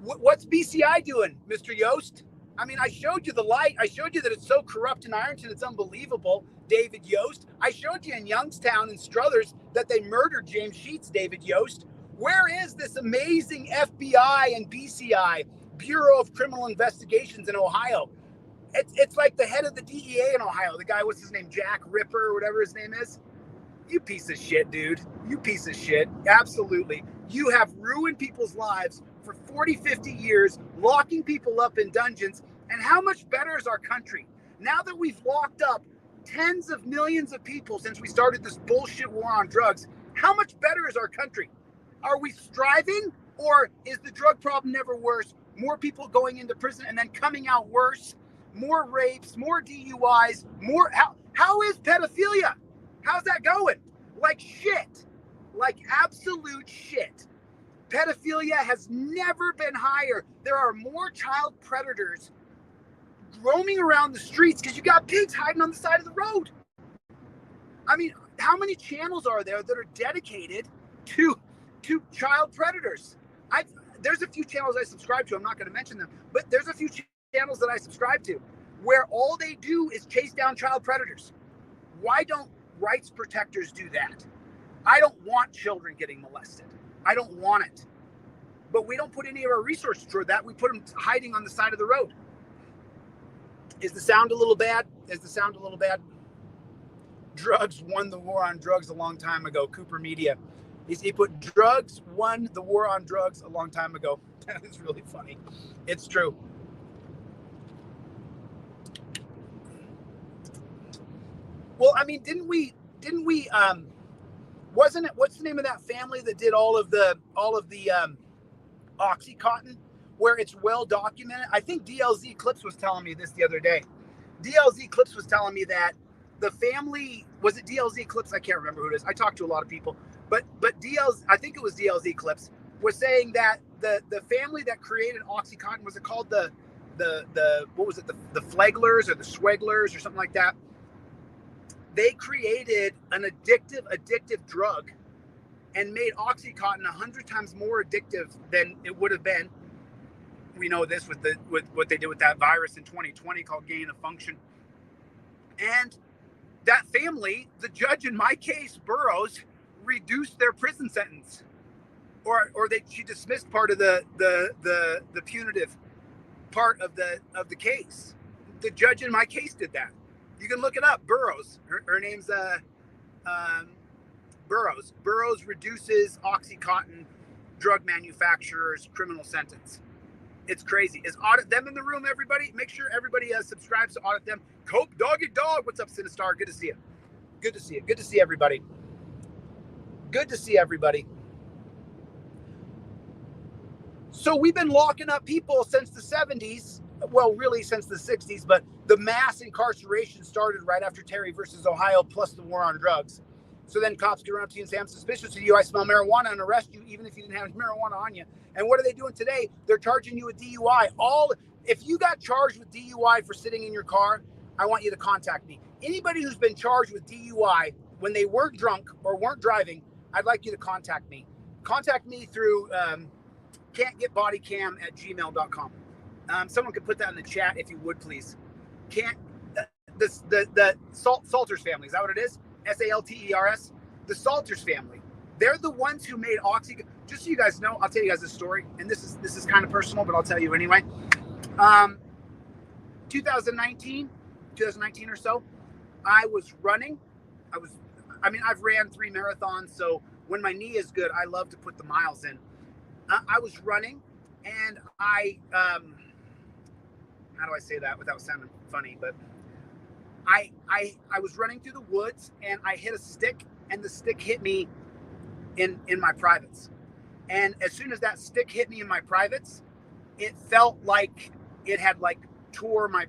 What's BCI doing, Mr. Yost? I mean, I showed you the light. I showed you that it's so corrupt in Ironton. It's unbelievable, David Yost. I showed you in Youngstown and Struthers that they murdered James Sheets, David Yost. Where is this amazing FBI and BCI, Bureau of Criminal Investigations in Ohio? It's like the head of the DEA in Ohio. The guy, what's his name? Jack Ripper or whatever his name is. You piece of shit, dude. You piece of shit. Absolutely. You have ruined people's lives for 40, 50 years, locking people up in dungeons. And how much better is our country? Now that we've locked up tens of millions of people since we started this bullshit war on drugs, how much better is our country? Are we striving, or is the drug problem never worse? More people going into prison and then coming out worse? More rapes, more DUIs, more... How is pedophilia? How's that going? Like shit. Like absolute shit. Pedophilia has never been higher. There are more child predators roaming around the streets because you got pigs hiding on the side of the road. I mean, how many channels are there that are dedicated to child predators? There's a few channels I subscribe to. I'm not going to mention them, but there's a few channels that I subscribe to. where all they do is chase down child predators. Why don't rights protectors do that? I don't want children getting molested. I don't want it. But we don't put any of our resources toward that. We put them hiding on the side of the road. Is the sound a little bad? Is the sound a little bad? Drugs won the war on drugs a long time ago. Cooper Media. He put drugs won the war on drugs a long time ago. That is really funny. It's true. Well, I mean, didn't we, wasn't it, what's the name of that family that did all of the Oxycontin, where it's well documented? I think DLZ Clips was telling me this the other day. DLZ Clips was telling me that the family, was it DLZ Clips? I can't remember who it is. I talked to a lot of people, but I think it was DLZ Clips, was saying that the family that created Oxycontin, was it called the what was it, the Fleglers or the Sweglers or something like that? They created an addictive drug and made Oxycontin 100 times more addictive than it would have been. We know this with what they did with that virus in 2020 called gain of function. And that family, the judge in my case, Burroughs, reduced their prison sentence, or she dismissed part of the punitive part of the case. The judge in my case did that. You can look it up. Burroughs. Her name's Burroughs. Burroughs reduces Oxycontin drug manufacturer's criminal sentence. It's crazy. Is Audit Them in the room, everybody? Make sure everybody subscribes to Audit Them. Cope Doggy Dog. What's up, Sinistar? Good to see you. Good to see you. Good to see everybody. Good to see everybody. So we've been locking up people since the 70s. Well, really since the 60s, but the mass incarceration started right after Terry versus Ohio, plus the war on drugs. So then cops get around to you and say, I'm suspicious of you. I smell marijuana, and arrest you even if you didn't have marijuana on you. And what are they doing today? They're charging you a DUI. If you got charged with DUI for sitting in your car, I want you to contact me. Anybody who's been charged with DUI when they weren't drunk or weren't driving, I'd like you to contact me. Contact me through can'tgetbodycam@gmail.com. Someone could put that in the chat if you would, please. The Salters family, is that what it is? Salters. The Salters family. They're the ones who made Oxy. Just so you guys know, I'll tell you guys this story, and this is kind of personal, but I'll tell you anyway. 2019 or so, I was running. I've ran 3 marathons, so when my knee is good, I love to put the miles in. I was running, and how do I say that without sounding funny? But I was running through the woods, and I hit a stick, and the stick hit me in my privates. And as soon as that stick hit me in my privates, it felt like it had tore my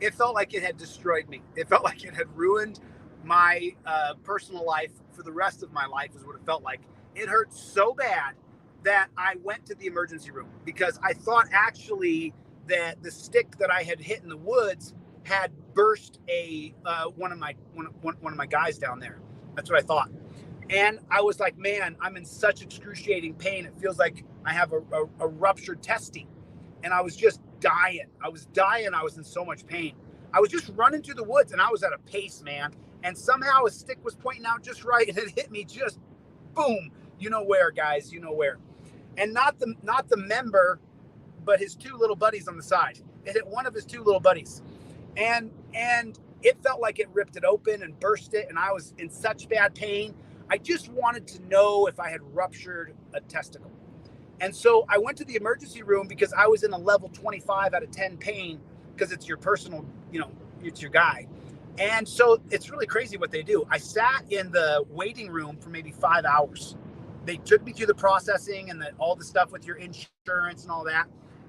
it felt like it had destroyed me. It felt like it had ruined my personal life for the rest of my life, is what it felt like. It hurt so bad that I went to the emergency room, because I thought actually that the stick that I had hit in the woods had burst one of my guys down there. That's what I thought. And I was like, man, I'm in such excruciating pain. It feels like I have a ruptured testy. And I was just dying. I was dying. I was in so much pain. I was just running through the woods, and I was at a pace, man. And somehow a stick was pointing out just right, and it hit me just boom. You know where, guys, you know where. And not the member, but his 2 little buddies on the side. It hit one of his 2 little buddies. And it felt like it ripped it open and burst it, and I was in such bad pain. I just wanted to know if I had ruptured a testicle. And so I went to the emergency room, because I was in a level 25 out of 10 pain, because it's your personal, it's your guy. And so it's really crazy what they do. I sat in the waiting room for maybe 5 hours. They took me through the processing and all the stuff with your insurance and all that.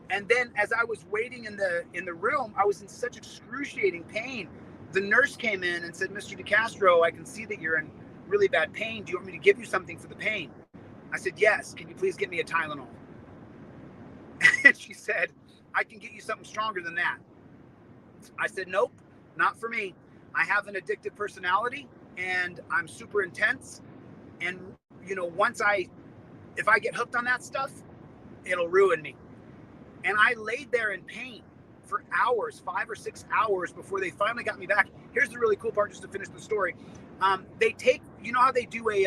And then as I was waiting in the room, I was in such excruciating pain. The nurse came in and said, Mr. DeCastro, I can see that you're in really bad pain. Do you want me to give you something for the pain? I said, yes. Can you please get me a Tylenol? And she said, I can get you something stronger than that. I said, nope, not for me. I have an addictive personality, and I'm super intense. And, if I get hooked on that stuff, it'll ruin me. And I laid there in pain for hours, 5 or 6 hours before they finally got me back. Here's the really cool part, just to finish the story. They take, you know how they do a,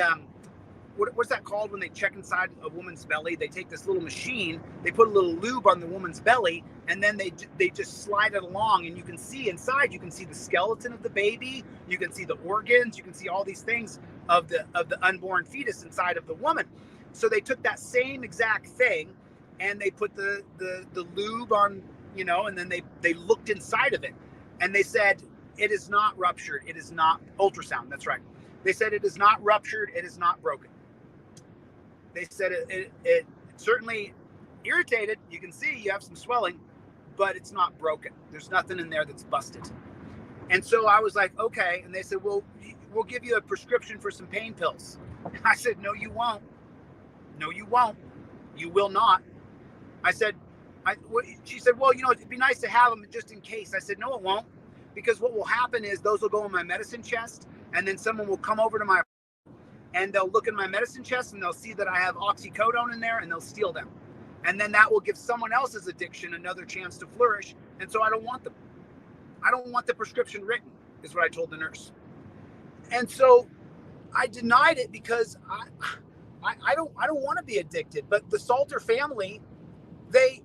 what's that called when they check inside a woman's belly? They take this little machine, they put a little lube on the woman's belly, and then they just slide it along, and you can see inside, you can see the skeleton of the baby, you can see the organs, you can see all these things of the unborn fetus inside of the woman. So they took that same exact thing and they put the lube on, you know, and then they looked inside of it and they said, it is not ruptured. It is not ultrasound. That's right. They said it is not ruptured. It is not broken. They said it certainly irritated. You can see you have some swelling, but it's not broken. There's nothing in there that's busted. And so I was like, okay. And they said, well, we'll give you a prescription for some pain pills. I said, no, you won't. No, you won't. You will not. I said, she said, well, you know, it'd be nice to have them just in case. I said, no, it won't. Because what will happen is those will go in my medicine chest, and then someone will come over to my, and they'll look in my medicine chest and they'll see that I have oxycodone in there and they'll steal them. And then that will give someone else's addiction another chance to flourish. And so I don't want them. I don't want the prescription written, is what I told the nurse. And so I denied it because I don't want to be addicted. But the Salter family, they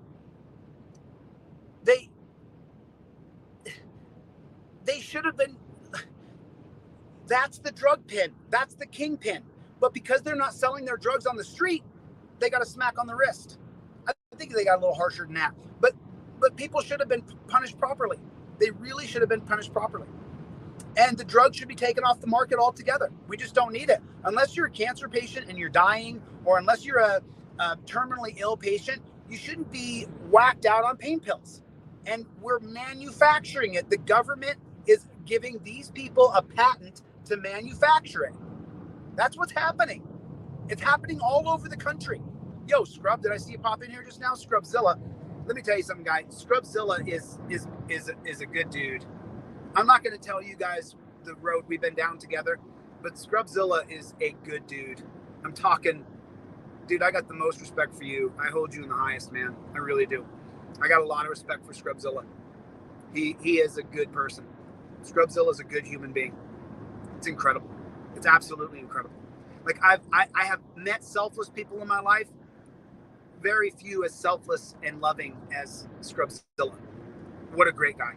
should have been. That's the drug pin. That's the kingpin. But because they're not selling their drugs on the street, they got a smack on the wrist. I think they got a little harsher than that. But people should have been punished properly. They really should have been punished properly. And the drug should be taken off the market altogether. We just don't need it. Unless you're a cancer patient and you're dying, or unless you're a terminally ill patient, you shouldn't be whacked out on pain pills. And we're manufacturing it. The government is giving these people a patent to manufacture it. That's what's happening. It's happening all over the country. Yo, Scrub, did I see you pop in here just now? Scrubzilla. Let me tell you something, guys. Scrubzilla is a good dude. I'm not going to tell you guys the road we've been down together, but Scrubzilla is a good dude. I'm talking, dude, I got the most respect for you. I hold you in the highest, man. I really do. I got a lot of respect for Scrubzilla. He is a good person. Scrubzilla is a good human being. It's incredible. It's absolutely incredible. Like I have met selfless people in my life. Very few as selfless and loving as Scrubzilla. What a great guy.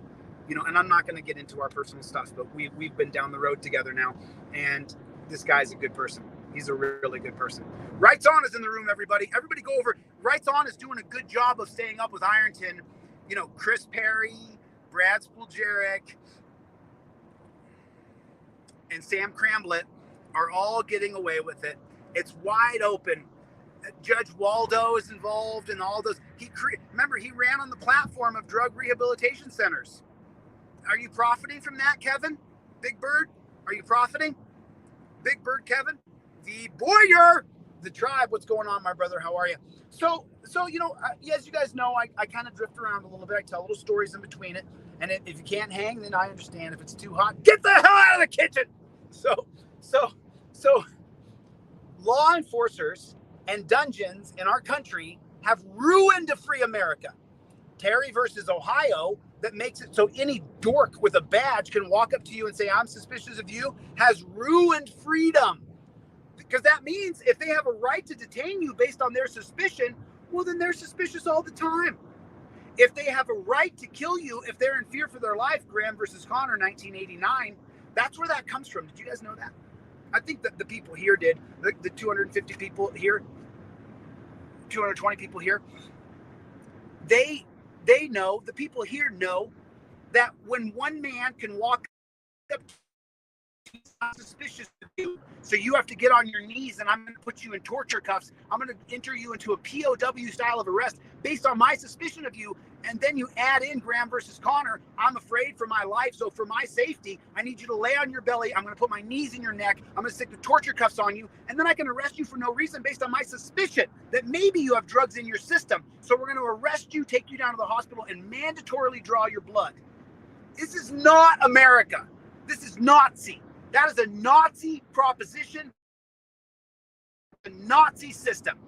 You know, and I'm not going to get into our personal stuff, but we've been down the road together now, and this guy's a good person. He's a really good person. Rights On is in the room, everybody. Everybody go over. Rights On is doing a good job of staying up with Ironton. You know, Chris Perry, Brad Spoljarek, and Sam Cramblett are all getting away with it. It's wide open. Judge Waldo is involved in all those. Remember, he ran on the platform of drug rehabilitation centers. Are you profiting from that, Kevin? Big Bird? Are you profiting? Big Bird, Kevin? The Boyer, the tribe. What's going on, my brother? How are you? So you know, as you guys know, I kind of drift around a little bit. I tell little stories in between it. And if you can't hang, then I understand. If it's too hot, get the hell out of the kitchen. So law enforcers and dungeons in our country have ruined a free America. Terry versus Ohio, that makes it so any dork with a badge can walk up to you and say, I'm suspicious of you, has ruined freedom. Because that means if they have a right to detain you based on their suspicion, well, then they're suspicious all the time. If they have a right to kill you, if they're in fear for their life, Graham versus Connor, 1989, that's where that comes from. Did you guys know that? I think that the people here did, the 250 people here, 220 people here, they know, the people here know that when one man can walk up, he's not suspicious of you, so you have to get on your knees and I'm going to put you in torture cuffs. I'm going to enter you into a POW style of arrest based on my suspicion of you. And then you add in Graham versus Connor. I'm afraid for my life. So for my safety, I need you to lay on your belly. I'm going to put my knees in your neck. I'm going to stick the torture cuffs on you. And then I can arrest you for no reason based on my suspicion that maybe you have drugs in your system. So we're going to arrest you, take you down to the hospital, and mandatorily draw your blood. This is not America. This is Nazi. That is a Nazi proposition, a Nazi system.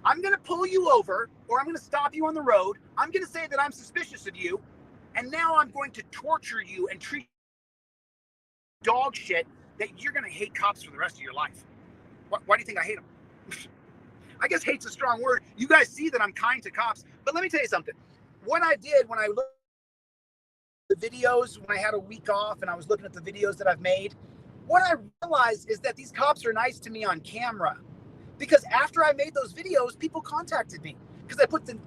I'm going to pull you over, or I'm going to stop you on the road. I'm going to say that I'm suspicious of you. And now I'm going to torture you and treat dog shit that you're going to hate cops for the rest of your life. Why do you think I hate them? I guess hate's a strong word. You guys see that I'm kind to cops. But let me tell you something. What I did when I looked at the videos, when I had a week off and I was looking at the videos that I've made, what I realized is that these cops are nice to me on camera. Because after I made those videos, people contacted me. Because I put the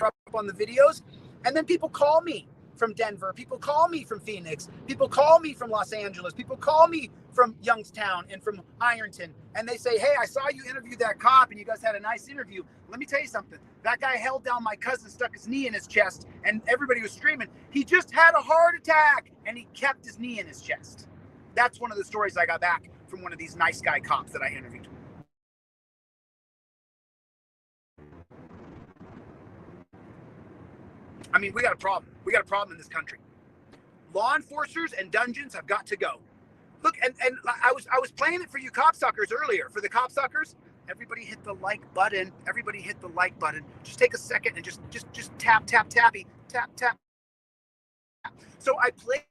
up on the videos, and then people call me from Denver, people call me from Phoenix, people call me from Los Angeles, people call me from Youngstown and from Ironton, and they say, hey, I saw you interview that cop and you guys had a nice interview. Let me tell you something. That guy held down my cousin, stuck his knee in his chest, and everybody was screaming, he just had a heart attack, and he kept his knee in his chest. That's one of the stories I got back from one of these nice guy cops that I interviewed. I mean, we got a problem. We got a problem in this country. Law enforcers and dungeons have got to go. Look, and I was playing it for you cop suckers earlier. For the cop suckers, everybody hit the like button. Everybody hit the like button. Just take a second and just tap, tap, tappy, tap, tap. So I played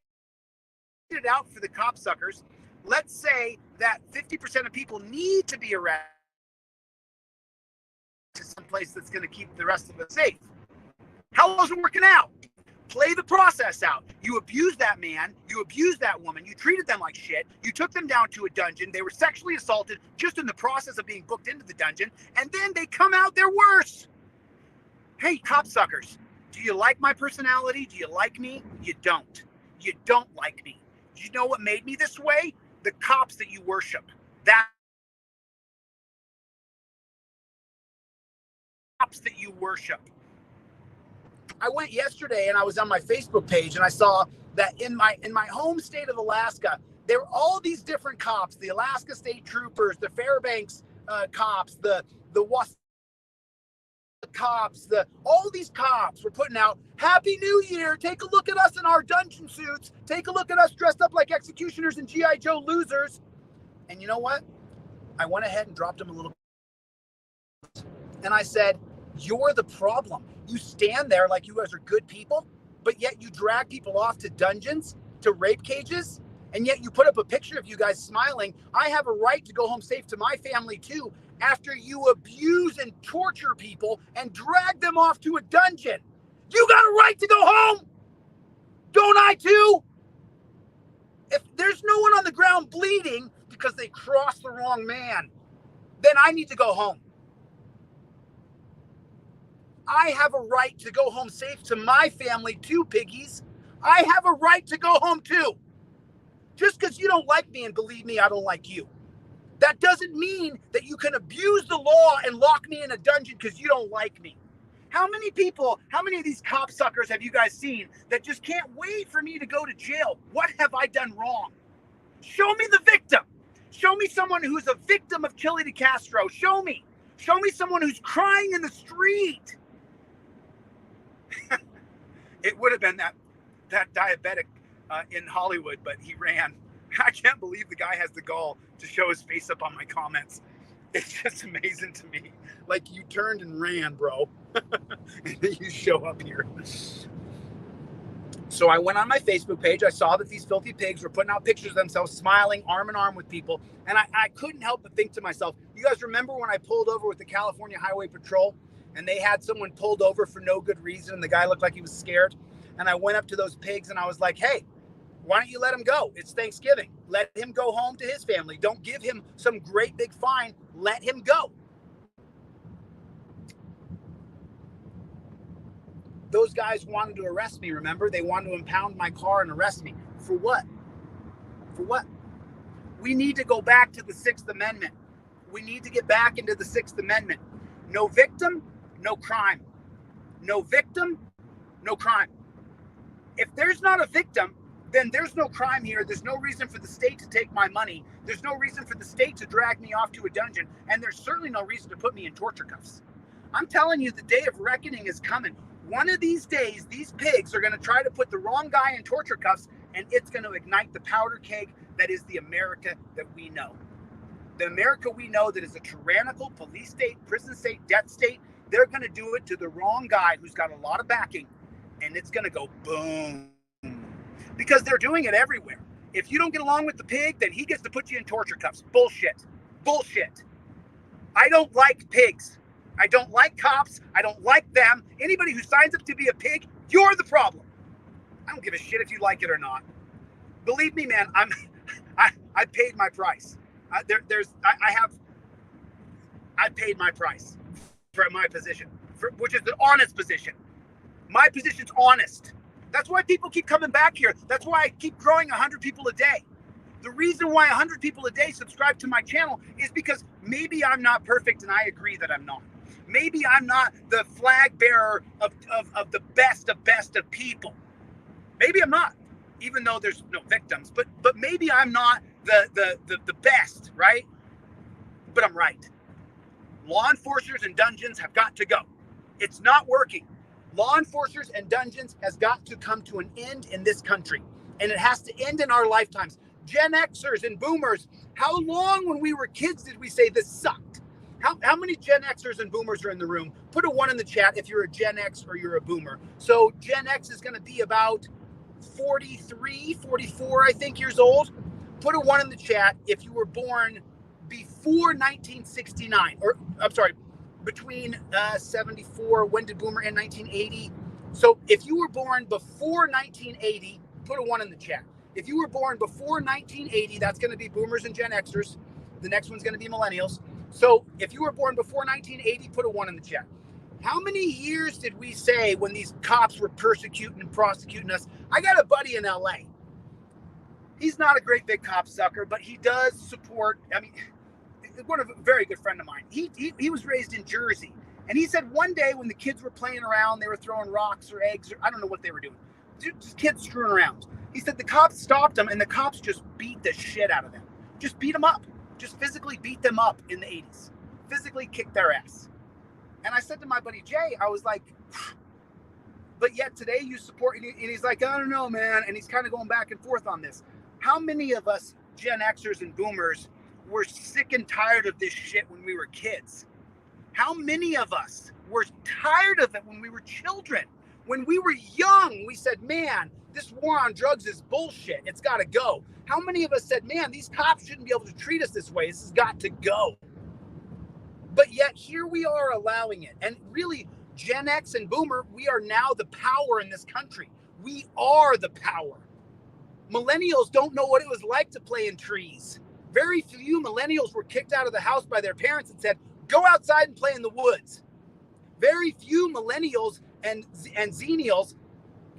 it out for the cop suckers. Let's say that 50% of people need to be arrested to some place that's going to keep the rest of us safe. How is it working out? Play the process out. You abused that man. You abused that woman. You treated them like shit. You took them down to a dungeon. They were sexually assaulted just in the process of being booked into the dungeon. And then they come out, they're worse. Hey, cop suckers, do you like my personality? Do you like me? You don't. You don't like me. You know what made me this way? The cops that you worship. That cops that you worship. I went yesterday and I was on my Facebook page and I saw that in my home state of Alaska, there were all these different cops, the Alaska State Troopers, the Fairbanks cops, the Wasatch cops, all these cops were putting out, Happy New Year, take a look at us in our dungeon suits, take a look at us dressed up like executioners and G.I. Joe losers. And you know what? I went ahead and dropped them a little and I said, you're the problem. You stand there like you guys are good people, but yet you drag people off to dungeons, to rape cages, and yet you put up a picture of you guys smiling. I have a right to go home safe to my family too, after you abuse and torture people and drag them off to a dungeon. You got a right to go home. Don't I too? If there's no one on the ground bleeding because they crossed the wrong man, then I need to go home. I have a right to go home safe to my family too, piggies. I have a right to go home too. Just because you don't like me, and believe me, I don't like you, that doesn't mean that you can abuse the law and lock me in a dungeon because you don't like me. How many of these cop suckers have you guys seen that just can't wait for me to go to jail? What have I done wrong? Show me the victim. Show me someone who's a victim of ChilleDeCastro. Show me someone who's crying in the street. It would have been that diabetic in Hollywood, but he ran. I can't believe the guy has the gall to show his face up on my comments. It's just amazing to me. Like, you turned and ran, bro. And then you show up here. So I went on my Facebook page. I saw that these filthy pigs were putting out pictures of themselves smiling arm in arm with people. And I couldn't help but think to myself, you guys remember when I pulled over with the California Highway Patrol and they had someone pulled over for no good reason and the guy looked like he was scared? And I went up to those pigs and I was like, hey, why don't you let him go? It's Thanksgiving. Let him go home to his family. Don't give him some great big fine. Let him go. Those guys wanted to arrest me, remember? They wanted to impound my car and arrest me. For what? For what? We need to go back to the Sixth Amendment. We need to get back into the Sixth Amendment. No victim, no crime. No victim, no crime. If there's not a victim, then there's no crime here. There's no reason for the state to take my money. There's no reason for the state to drag me off to a dungeon. And there's certainly no reason to put me in torture cuffs. I'm telling you, the day of reckoning is coming. One of these days, these pigs are going to try to put the wrong guy in torture cuffs, and it's going to ignite the powder keg that is the America that we know. The America we know that is a tyrannical police state, prison state, debt state. They're going to do it to the wrong guy who's got a lot of backing. and it's going to go boom. Because they're doing it everywhere. If you don't get along with the pig, then he gets to put you in torture cuffs. Bullshit. Bullshit. I don't like pigs. I don't like cops. I don't like them. Anybody who signs up to be a pig, you're the problem. I don't give a shit if you like it or not. Believe me, man, I paid my price. I paid my price for my position, which is the honest position. My position's honest. That's why people keep coming back here. That's why I keep growing 100 people a day. The reason why 100 people a day subscribe to my channel is because maybe I'm not perfect, and I agree that I'm not. Maybe I'm not the flag bearer of the best of people. Maybe I'm not, even though there's no victims. But maybe I'm not the best, right? But I'm right. Law enforcers and dungeons have got to go. It's not working. Law enforcers and dungeons has got to come to an end in this country. And it has to end in our lifetimes. Gen Xers and boomers, how long when we were kids did we say this sucked? How many Gen Xers and boomers are in the room? Put a 1 in the chat if you're a Gen X or you're a boomer. So Gen X is going to be about 43, 44, I think, years old. Put a 1 in the chat if you were born before 1969. Or, I'm sorry, between 74, when did boomer end? 1980. So if you were born before 1980, put a 1 in the chat. If you were born before 1980, that's going to be boomers and Gen Xers. The next one's going to be millennials. So if you were born before 1980, put a 1 in the chat. How many years did we say when these cops were persecuting and prosecuting us? I got a buddy in LA. He's not a great big cop sucker, but he does support, I mean, a very good friend of mine. He was raised in Jersey. And he said one day when the kids were playing around, they were throwing rocks or eggs, or I don't know what they were doing. Just kids screwing around. He said the cops stopped them, and the cops just beat the shit out of them. Just beat them up. Just physically beat them up in the 80s. Physically kicked their ass. And I said to my buddy Jay, I was like, but yet today you support, and he's like, I don't know, man. And he's kind of going back and forth on this. How many of us Gen Xers and boomers were sick and tired of this shit when we were kids? How many of us were tired of it when we were children? When we were young, we said, man, this war on drugs is bullshit. It's got to go. How many of us said, man, these cops shouldn't be able to treat us this way. This has got to go. But yet here we are allowing it. And really, Gen X and Boomer, we are now the power in this country. We are the power. Millennials don't know what it was like to play in trees. Very few millennials were kicked out of the house by their parents and said, go outside and play in the woods. Very few millennials and zennials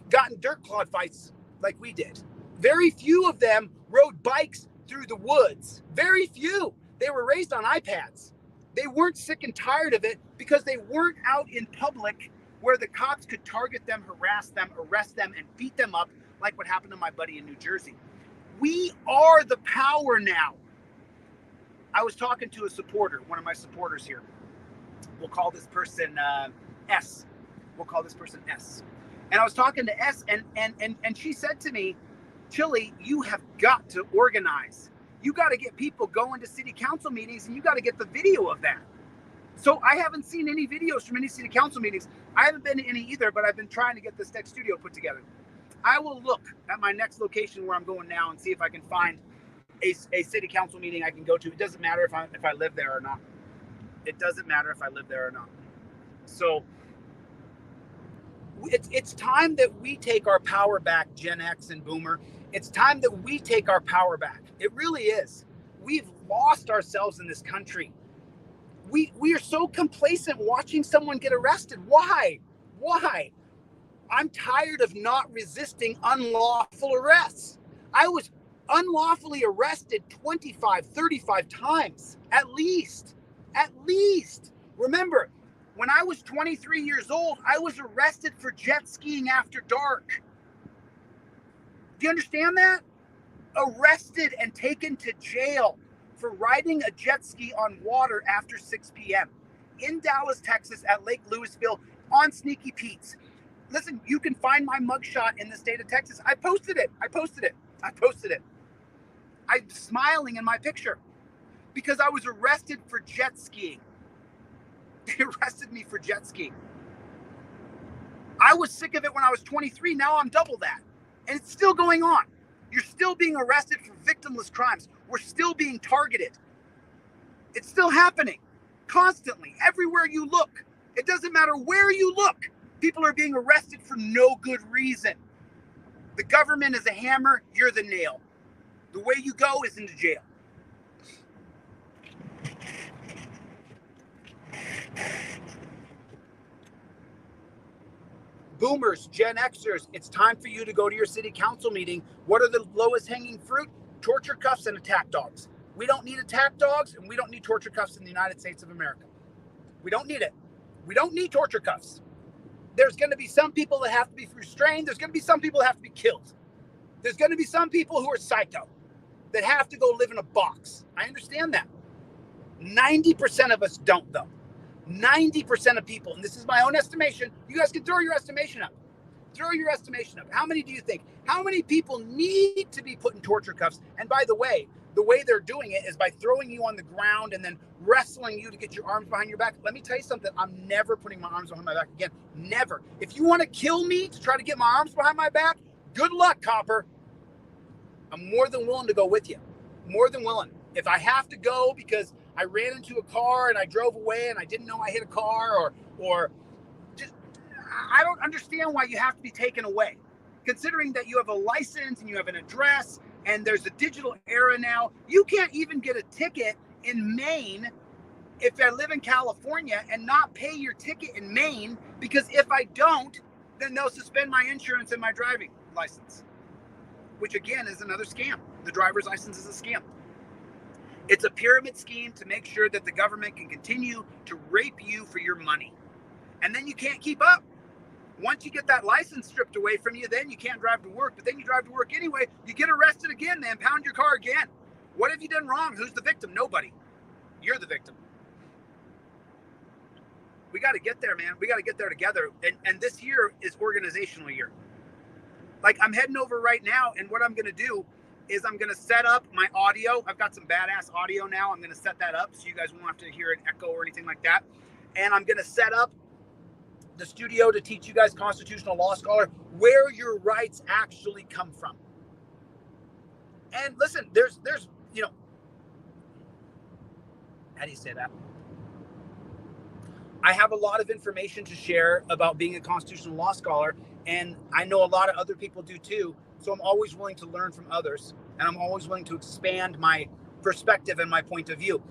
got in dirt clod fights like we did. Very few of them rode bikes through the woods. Very few. They were raised on iPads. They weren't sick and tired of it because they weren't out in public where the cops could target them, harass them, arrest them, and beat them up like what happened to my buddy in New Jersey. We are the power now. I was talking to a supporter, one of my supporters here. We'll call this person S. We'll call this person S. And I was talking to S, and she said to me, Chille, you have got to organize. You got to get people going to city council meetings, and you got to get the video of that. So I haven't seen any videos from any city council meetings. I haven't been to any either, but I've been trying to get this next studio put together. I will look at my next location where I'm going now and see if I can find a city council meeting I can go to. It doesn't matter if I live there or not. It doesn't matter if I live there or not. So it's time that we take our power back, Gen X and Boomer. It's time that we take our power back. It really is. We've lost ourselves in this country. We are so complacent watching someone get arrested. Why? Why? I'm tired of not resisting unlawful arrests. I was unlawfully arrested 25, 35 times, at least. Remember, when I was 23 years old, I was arrested for jet skiing after dark. Do you understand that? Arrested and taken to jail for riding a jet ski on water after 6 p.m. in Dallas, Texas, at Lake Louisville on Sneaky Pete's. Listen, you can find my mugshot in the state of Texas. I posted it. I'm smiling in my picture because I was arrested for jet skiing. They arrested me for jet skiing. I was sick of it when I was 23. Now I'm double that. And it's still going on. You're still being arrested for victimless crimes. We're still being targeted. It's still happening constantly, everywhere you look. It doesn't matter where you look. People are being arrested for no good reason. The government is a hammer, you're the nail. The way you go is into jail. Boomers, Gen Xers, it's time for you to go to your city council meeting. What are the lowest hanging fruit? Torture cuffs and attack dogs. We don't need attack dogs, and we don't need torture cuffs in the United States of America. We don't need it. We don't need torture cuffs. There's going to be some people that have to be restrained. There's going to be some people that have to be killed. There's going to be some people who are psycho that have to go live in a box. I understand that. 90% of us don't, though. 90% of people, and this is my own estimation, you guys can throw your estimation up. Throw your estimation up. How many do you think? How many people need to be put in torture cuffs? And by the way they're doing it is by throwing you on the ground and then wrestling you to get your arms behind your back. Let me tell you something. I'm never putting my arms behind my back again. Never. If you want to kill me to try to get my arms behind my back, good luck, copper. I'm more than willing to go with you. More than willing. If I have to go because I ran into a car and I drove away and I didn't know I hit a car or just, I don't understand why you have to be taken away. Considering that you have a license and you have an address and there's a digital era now, you can't even get a ticket in Maine if I live in California and not pay your ticket in Maine, because if I don't, then they'll suspend my insurance and my driving license, which again is another scam. The driver's license is a scam. It's a pyramid scheme to make sure that the government can continue to rape you for your money. And then you can't keep up. Once you get that license stripped away from you, then you can't drive to work, but then you drive to work anyway, you get arrested again, they impound your car again. What have you done wrong? Who's the victim? Nobody. You're the victim. We got to get there, man. We got to get there together. And this year is organizational year. Like, I'm heading over right now, and what I'm going to do is I'm going to set up my audio. I've got some badass audio now. I'm going to set that up so you guys won't have to hear an echo or anything like that. And I'm going to set up the studio to teach you guys constitutional law scholar where your rights actually come from. And listen, there's you know, how do you say that? I have a lot of information to share about being a constitutional law scholar, and I know a lot of other people do too. So I'm always willing to learn from others, and I'm always willing to expand my perspective and my point of view.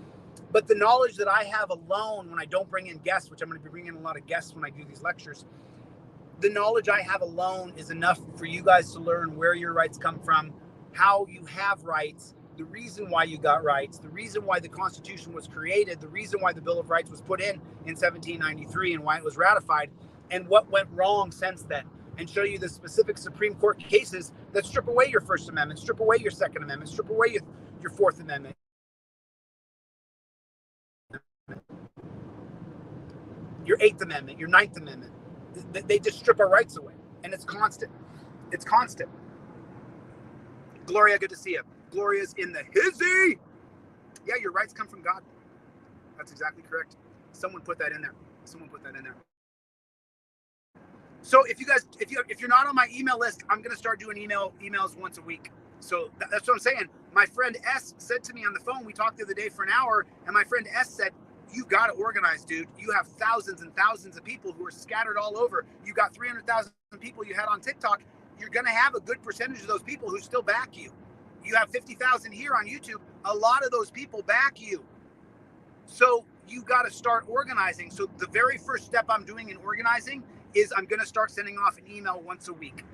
But the knowledge that I have alone, when I don't bring in guests, which I'm going to be bringing in a lot of guests when I do these lectures, the knowledge I have alone is enough for you guys to learn where your rights come from, how you have rights, the reason why you got rights, the reason why the Constitution was created, the reason why the Bill of Rights was put in 1793 and why it was ratified, and what went wrong since then, and show you the specific Supreme Court cases that strip away your First Amendment, strip away your Second Amendment, strip away your Fourth Amendment, your Eighth Amendment, your Ninth Amendment. They just strip our rights away, and it's constant. It's constant. Gloria, good to see you. Gloria's in the hizzy. Yeah, your rights come from God. That's exactly correct. Someone put that in there. Someone put that in there. So if you're not on my email list, I'm gonna start doing emails once a week. So that's what I'm saying. My friend S said to me on the phone, we talked the other day for an hour, and my friend S said, you got to organize, dude. You have thousands and thousands of people who are scattered all over. You got 300,000 people you had on TikTok. You're going to have a good percentage of those people who still back you. You have 50,000 here on YouTube. A lot of those people back you. So you got to start organizing. So the very first step I'm doing in organizing is I'm going to start sending off an email once a week.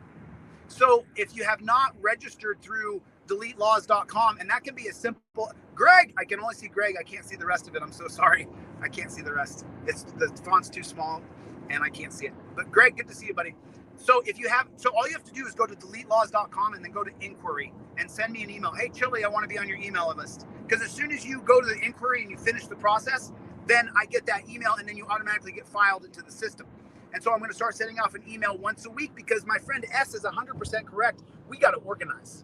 So if you have not registered through deletelaws.com, and that can be a simple, Greg, I can only see Greg. I can't see the rest of it. I'm so sorry. I can't see the rest. The font's too small and I can't see it. But Greg, good to see you, buddy. So all you have to do is go to deletelaws.com and then go to inquiry and send me an email. Hey, Chille, I want to be on your email list. Because as soon as you go to the inquiry and you finish the process, then I get that email and then you automatically get filed into the system. And so I'm going to start sending off an email once a week because my friend S is 100% correct. We got to organize.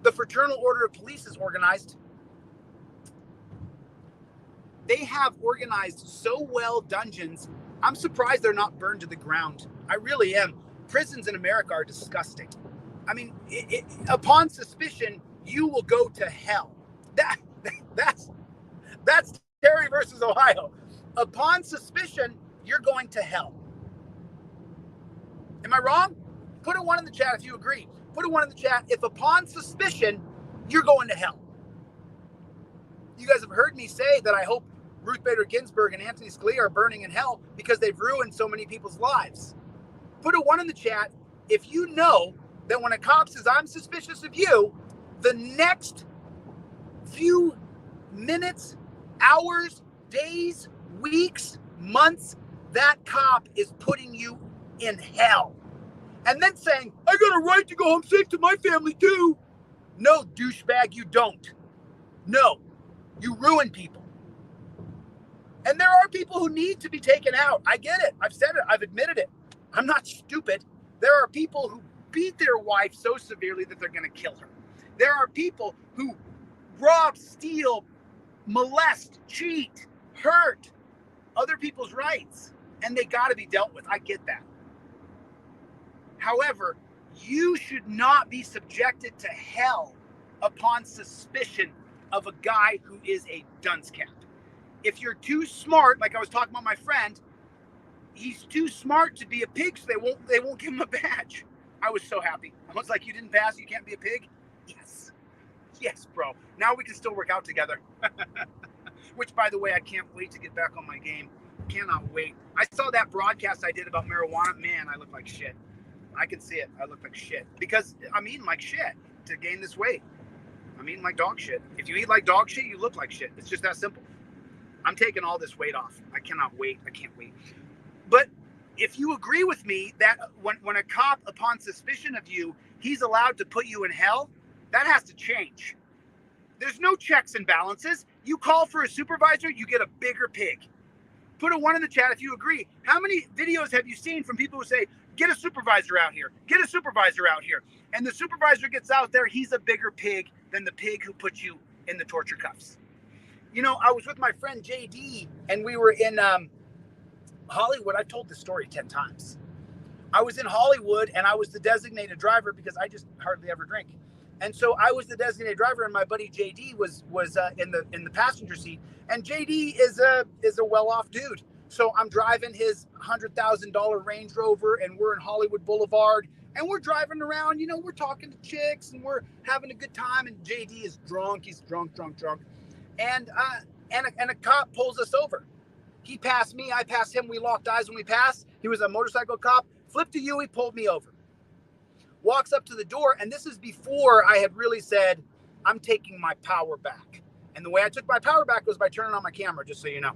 The Fraternal Order of Police is organized. They have organized so well dungeons I'm surprised they're not burned to the ground. I really am. Prisons in America are disgusting. I mean, upon suspicion, you will go to hell. That's Terry versus Ohio. Upon suspicion, you're going to hell. Am I wrong? Put a 1 in the chat if you agree. Put a 1 in the chat if upon suspicion, you're going to hell. You guys have heard me say that I hope Ruth Bader Ginsburg and Anthony Scalia are burning in hell because they've ruined so many people's lives. Put a 1 in the chat if you know that when a cop says, I'm suspicious of you, the next few minutes, hours, days, weeks, months, that cop is putting you in hell. And then saying, I got a right to go home safe to my family too. No, douchebag, you don't. No, you ruin people. And there are people who need to be taken out. I get it. I've said it. I've admitted it. I'm not stupid. There are people who beat their wife so severely that they're going to kill her. There are people who rob, steal, molest, cheat, hurt other people's rights, and they got to be dealt with. I get that. However, you should not be subjected to hell upon suspicion of a guy who is a dunce cap. If you're too smart, like I was talking about my friend, he's too smart to be a pig, so they won't give him a badge. I was so happy. I was like, you didn't pass, you can't be a pig? Yes, bro. Now we can still work out together. Which, by the way, I can't wait to get back on my game. Cannot wait. I saw that broadcast I did about marijuana. Man, I look like shit. I can see it. I look like shit. Because I'm eating like shit to gain this weight. I'm eating like dog shit. If you eat like dog shit, you look like shit. It's just that simple. I'm taking all this weight off. I cannot wait. I can't wait. But if you agree with me that when a cop, upon suspicion of you, he's allowed to put you in hell, that has to change. There's no checks and balances. You call for a supervisor, you get a bigger pig. Put a 1 in the chat if you agree. How many videos have you seen from people who say, get a supervisor out here, get a supervisor out here? And the supervisor gets out there, he's a bigger pig than the pig who put you in the torture cuffs. You know, I was with my friend JD, and we were in Hollywood. I've told this story 10 times. I was in Hollywood, and I was the designated driver because I just hardly ever drink. And so I was the designated driver, and my buddy JD was in the passenger seat. And JD is a well-off dude. So I'm driving his $100,000 Range Rover, and we're in Hollywood Boulevard, and we're driving around. You know, we're talking to chicks, and we're having a good time. And JD is drunk. He's drunk. And a cop pulls us over. He passed me. I passed him. We locked eyes when we passed. He was a motorcycle cop. Flipped to you. He pulled me over. Walks up to the door, and this is before I had really said, I'm taking my power back. And the way I took my power back was by turning on my camera, just so you know.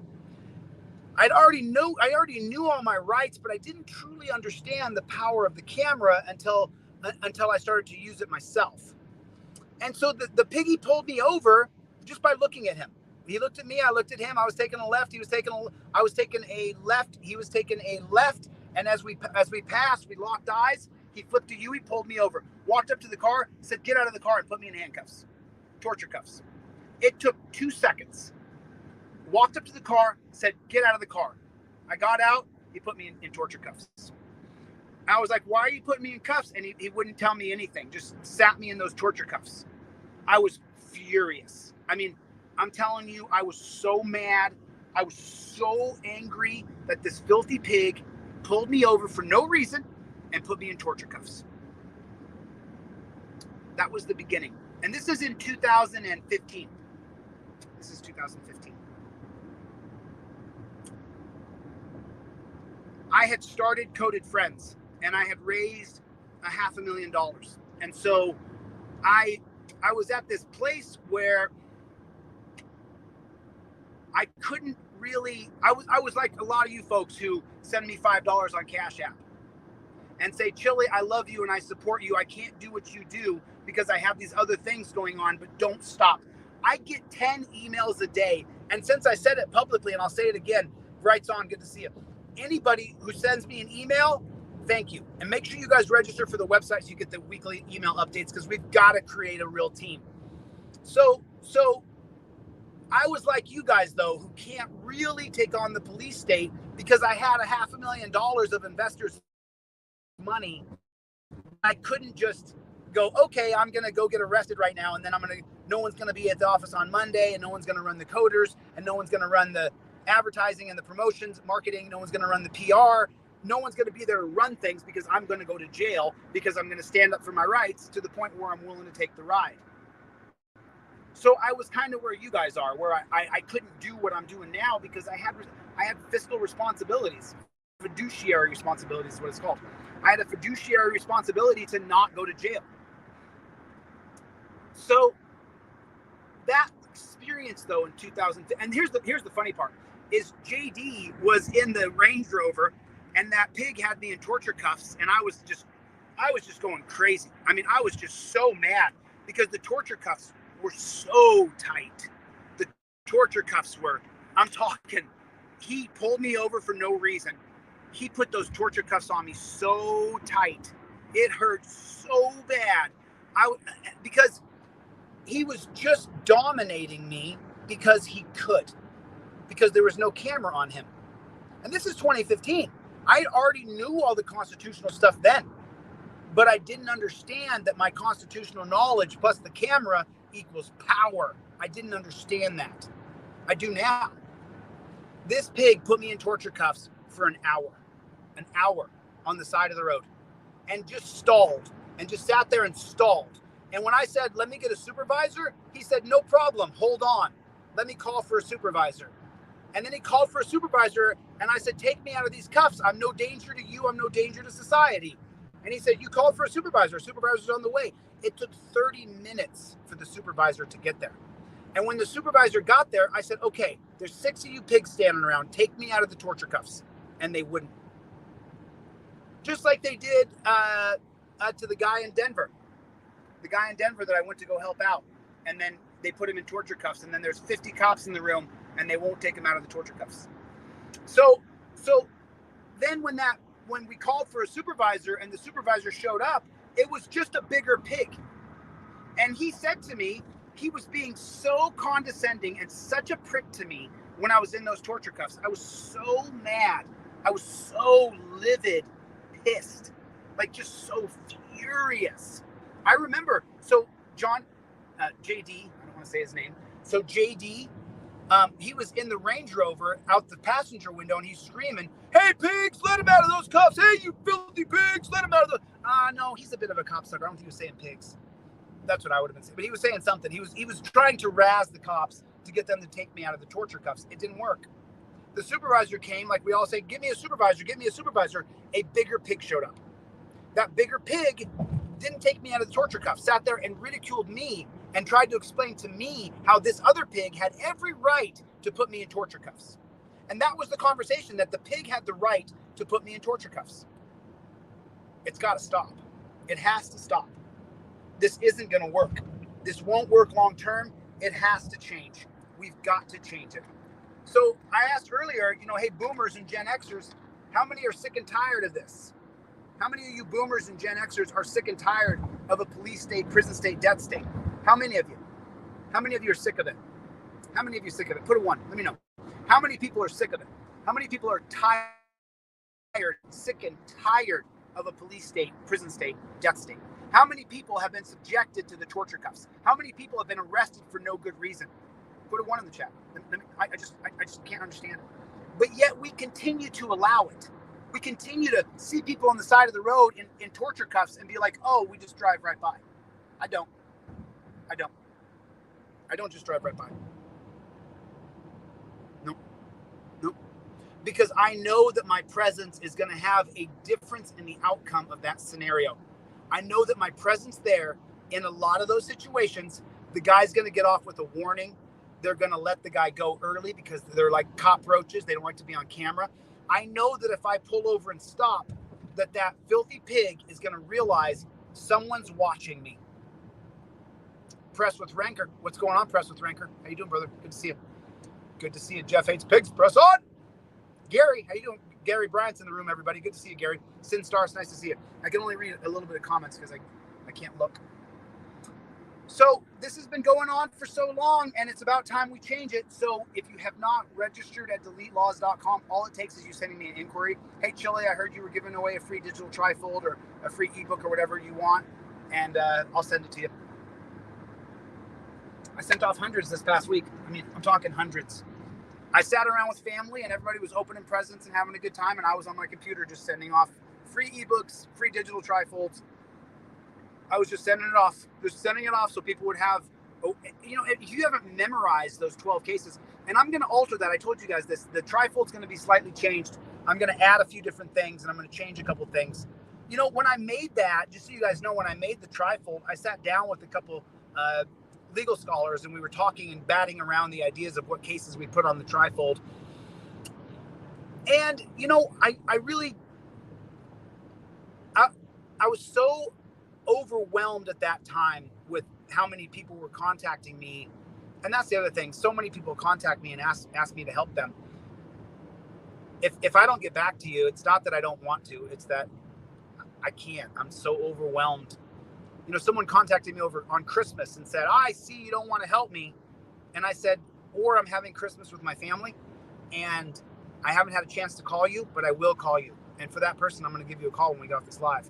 I already knew all my rights, but I didn't truly understand the power of the camera until I started to use it myself. And so the piggy pulled me over just by looking at him. He looked at me, I looked at him. I was taking a left, I was taking a left, he was taking a left, and as we passed, we locked eyes. He flipped to you, he pulled me over, walked up to the car, said, get out of the car, and put me in handcuffs, torture cuffs. It took 2 seconds. Walked up to the car, said, get out of the car. I got out, he put me in torture cuffs. I was like, why are you putting me in cuffs? And he wouldn't tell me anything, just sat me in those torture cuffs. I was furious. I mean, I'm telling you, I was so mad. I was so angry that this filthy pig pulled me over for no reason and put me in torture cuffs. That was the beginning. And this is in 2015. This is 2015. I had started Coded Friends, and I had raised $500,000. And so I was at this place where I couldn't really, I was like a lot of you folks who send me $5 on Cash App and say, Chille, I love you and I support you. I can't do what you do because I have these other things going on, but don't stop. I get 10 emails a day. And since I said it publicly, and I'll say it again, Right's on, good to see you. Anybody who sends me an email, thank you. And make sure you guys register for the website so you get the weekly email updates, because we've got to create a real team. So I was like you guys, though, who can't really take on the police state because I had $500,000 of investors' money. I couldn't just go, okay, I'm going to go get arrested right now. And then no one's going to be at the office on Monday, and no one's going to run the coders, and no one's going to run the advertising and the promotions, marketing. No one's going to run the PR. No one's going to be there to run things because I'm going to go to jail because I'm going to stand up for my rights to the point where I'm willing to take the ride. So I was kind of where you guys are, where I couldn't do what I'm doing now because I had fiscal responsibilities. Fiduciary responsibilities is what it's called. I had a fiduciary responsibility to not go to jail. So that experience, though, in 2000, and here's the funny part, is JD was in the Range Rover, and that pig had me in torture cuffs, and I was just going crazy. I mean, I was just so mad because the torture cuffs were so tight. The torture cuffs were, I'm talking, he pulled me over for no reason. He put those torture cuffs on me so tight. It hurt so bad. Because he was just dominating me because he could. Because there was no camera on him. And this is 2015. I already knew all the constitutional stuff then. But I didn't understand that my constitutional knowledge plus the camera equals power. I didn't understand that. I do now. This pig put me in torture cuffs for an hour on the side of the road, and just stalled and just sat there and stalled. And when I said, let me get a supervisor, he said, no problem, hold on. Let me call for a supervisor. And then he called for a supervisor, and I said, take me out of these cuffs. I'm no danger to you. I'm no danger to society. And he said, you called for a supervisor. Supervisor's on the way. It took 30 minutes for the supervisor to get there. And when the supervisor got there, I said, okay, there's 6 of you pigs standing around. Take me out of the torture cuffs. And they wouldn't. Just like they did to the guy in Denver. The guy in Denver that I went to go help out. And then they put him in torture cuffs. And then there's 50 cops in the room, and they won't take him out of the torture cuffs. So then when we called for a supervisor and the supervisor showed up, it was just a bigger pig. And he said to me, he was being so condescending and such a prick to me when I was in those torture cuffs. I was so mad. I was so livid, pissed, like just so furious. I remember, so JD, I don't want to say his name. So JD, he was in the Range Rover out the passenger window, and he's screaming, hey, pigs, let him out of those cuffs. Hey, you filthy pigs, let him out of the... No, he's a bit of a copsucker. I don't think he was saying pigs. That's what I would have been saying. But he was saying something. He was trying to razz the cops to get them to take me out of the torture cuffs. It didn't work. The supervisor came, like we all say, give me a supervisor, give me a supervisor. A bigger pig showed up. That bigger pig didn't take me out of the torture cuffs, sat there and ridiculed me and tried to explain to me how this other pig had every right to put me in torture cuffs. And that was the conversation, that the pig had the right to put me in torture cuffs. It's got to stop. It has to stop. This isn't going to work. This won't work long term. It has to change. We've got to change it. So I asked earlier, hey, boomers and Gen Xers, how many are sick and tired of this? How many of you boomers and Gen Xers are sick and tired of a police state, prison state, death state? How many of you? How many of you are sick of it? How many of you are sick of it? Put a 1. Let me know. How many people are sick of it? How many people are tired, sick and tired of a police state, prison state, death state? How many people have been subjected to the torture cuffs? How many people have been arrested for no good reason? Put a 1 in the chat. I just can't understand it. But yet we continue to allow it. We continue to see people on the side of the road in torture cuffs and be like, oh, we just drive right by. I don't just drive right by. Nope. Because I know that my presence is going to have a difference in the outcome of that scenario. I know that my presence there in a lot of those situations, the guy's going to get off with a warning. They're going to let the guy go early because they're like cockroaches. They don't like to be on camera. I know that if I pull over and stop, that filthy pig is going to realize someone's watching me. Press with Rancor. What's going on, Press with Rancor? How you doing, brother? Good to see you. Good to see you. Jeff hates pigs. Press on. Gary, how you doing? Gary Bryant's in the room, everybody. Good to see you, Gary. Sin Star, it's nice to see you. I can only read a little bit of comments because I can't look. So this has been going on for so long, and it's about time we change it. So if you have not registered at deletelaws.com, all it takes is you sending me an inquiry. Hey, Chille, I heard you were giving away a free digital trifold or a free ebook or whatever you want, and I'll send it to you. I sent off hundreds this past week. I mean, I'm talking hundreds. I sat around with family, and everybody was opening presents and having a good time, and I was on my computer just sending off free ebooks, free digital trifolds. I was just sending it off so people would have, if you haven't memorized those 12 cases, and I'm going to alter that. I told you guys this, the trifold's going to be slightly changed. I'm going to add a few different things, and I'm going to change a couple things. When I made that, just so you guys know, when I made the trifold, I sat down with a couple legal scholars, and we were talking and batting around the ideas of what cases we put on the trifold. And, I was so overwhelmed at that time with how many people were contacting me. And that's the other thing. So many people contact me and ask me to help them. If I don't get back to you, it's not that I don't want to. It's that I can't. I'm so overwhelmed. Someone contacted me over on Christmas and said, I see you don't want to help me. And I said, or I'm having Christmas with my family and I haven't had a chance to call you, but I will call you. And for that person, I'm going to give you a call when we get off this live.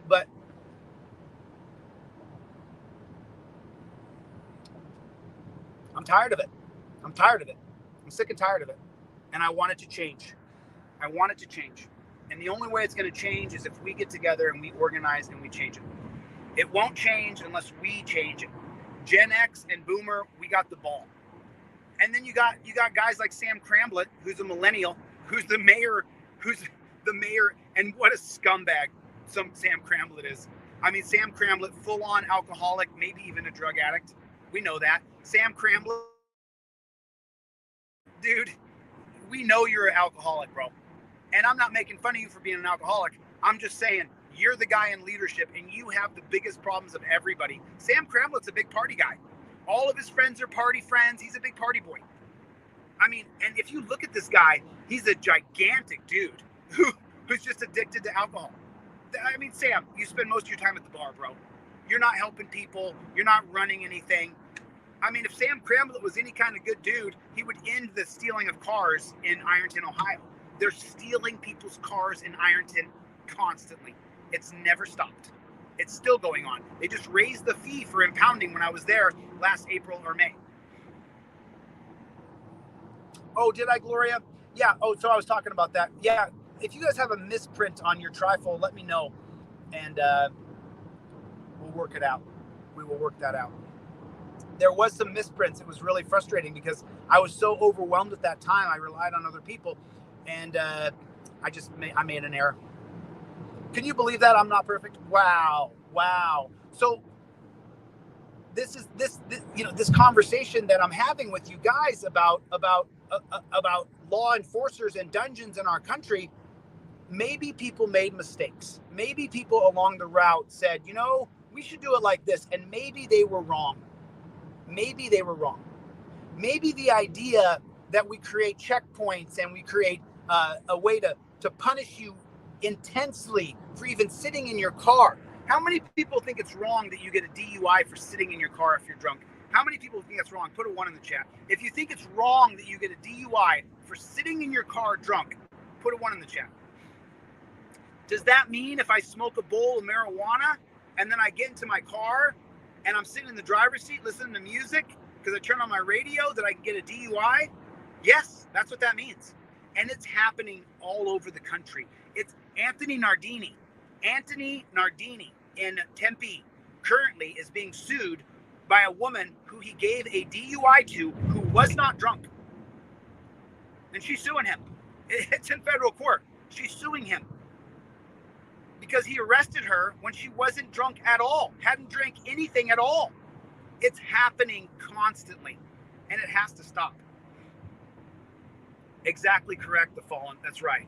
But I'm tired of it. I'm sick and tired of it. And I want it to change. And the only way it's going to change is if we get together and we organize and we change it. It won't change unless we change it. Gen X and Boomer, we got the ball. And then you got guys like Sam Cramblett, who's a millennial, who's the mayor, and what a scumbag Sam Cramblett is. I mean, Sam Cramblett, full-on alcoholic, maybe even a drug addict. We know that. Sam Cramblett, dude, we know you're an alcoholic, bro. And I'm not making fun of you for being an alcoholic. I'm just saying, you're the guy in leadership, and you have the biggest problems of everybody. Sam Cramblett's a big party guy. All of his friends are party friends. He's a big party boy. I mean, and if you look at this guy, he's a gigantic dude who's just addicted to alcohol. I mean, Sam, you spend most of your time at the bar, bro. You're not helping people. You're not running anything. I mean, if Sam Cramblett was any kind of good dude, he would end the stealing of cars in Ironton, Ohio. They're stealing people's cars in Ironton constantly. It's never stopped. It's still going on. They just raised the fee for impounding when I was there last April or May. Oh, did I, Gloria? Yeah. Oh, so I was talking about that. Yeah. If you guys have a misprint on your trifold, let me know, and we'll work it out. We will work that out. There was some misprints. It was really frustrating because I was so overwhelmed at that time. I relied on other people, and I made an error. Can you believe that? I'm not perfect. Wow. So this conversation that I'm having with you guys about law enforcers and dungeons in our country. Maybe people made mistakes. Maybe people along the route said, we should do it like this, and maybe they were wrong. Maybe the idea that we create checkpoints and we create a way to punish you intensely for even sitting in your car. How many people think it's wrong that you get a DUI for sitting in your car if you're drunk? How many people think it's wrong? Put a 1 in the chat. If you think it's wrong that you get a DUI for sitting in your car drunk, put a 1 in the chat. Does that mean if I smoke a bowl of marijuana and then I get into my car and I'm sitting in the driver's seat listening to music because I turn on my radio that I can get a DUI? Yes, that's what that means. And it's happening all over the country. It's Anthony Nardini in Tempe currently is being sued by a woman who he gave a DUI to who was not drunk. And she's suing him. It's in federal court. She's suing him because he arrested her when she wasn't drunk at all, hadn't drank anything at all. It's happening constantly, and it has to stop. Exactly correct, the fallen. That's right.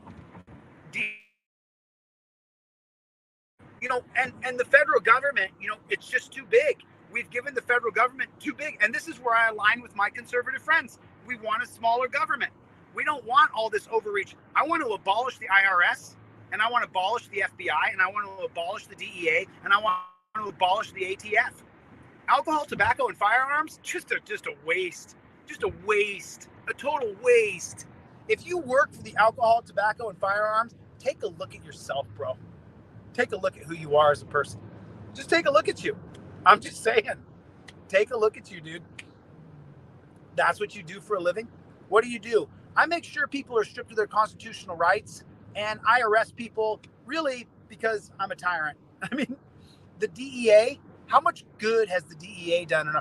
And the federal government, it's just too big. We've given the federal government too big. And this is where I align with my conservative friends. We want a smaller government. We don't want all this overreach. I want to abolish the IRS, and I want to abolish the FBI, and I want to abolish the DEA, and I want to abolish the ATF. Alcohol, tobacco, and firearms, just a waste. Just a waste. A total waste. If you work for the alcohol, tobacco, and firearms, take a look at yourself, bro. Take a look at who you are as a person. Just take a look at you. I'm just saying. Take a look at you, dude. That's what you do for a living? What do? I make sure people are stripped of their constitutional rights, and I arrest people really because I'm a tyrant. I mean, the DEA, how much good has the DEA done?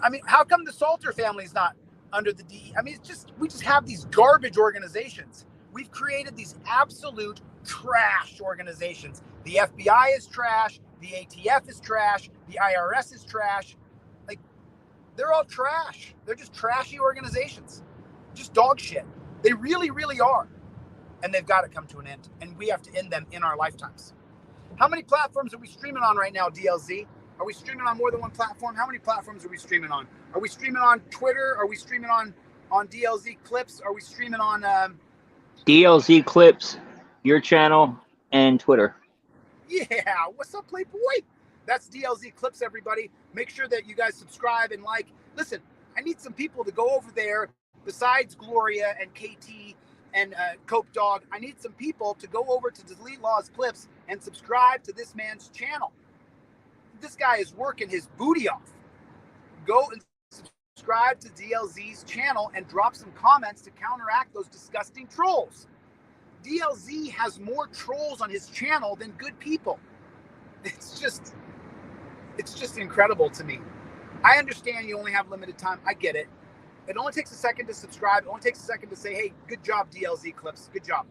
I mean, how come the Salter family is not under the DEA? I mean, we just have these garbage organizations. We've created these absolute trash organizations. The FBI is trash. The ATF is trash. The IRS is trash. Like, they're all trash. They're just trashy organizations. Just dog shit. They really, really are. And they've got to come to an end. And we have to end them in our lifetimes. How many platforms are we streaming on right now, DLZ? Are we streaming on more than one platform? How many platforms are we streaming on? Are we streaming on Twitter? Are we streaming on DLZ Clips? Are we streaming on... DLZ Clips, your channel, and Twitter. Yeah, what's up, Playboy? That's DLZ Clips, everybody. Make sure that you guys subscribe and like. Listen, I need some people to go over there besides Gloria and KT and Coke Dog. I need some people to go over to Delete Laws Clips and subscribe to this man's channel. This guy is working his booty off. Go and subscribe to DLZ's channel and drop some comments to counteract those disgusting trolls. DLZ has more trolls on his channel than good people. It's just incredible to me. I understand you only have limited time. I get it. It only takes a second to subscribe. It only takes a second to say, hey, good job, DLZ Clips. Good job.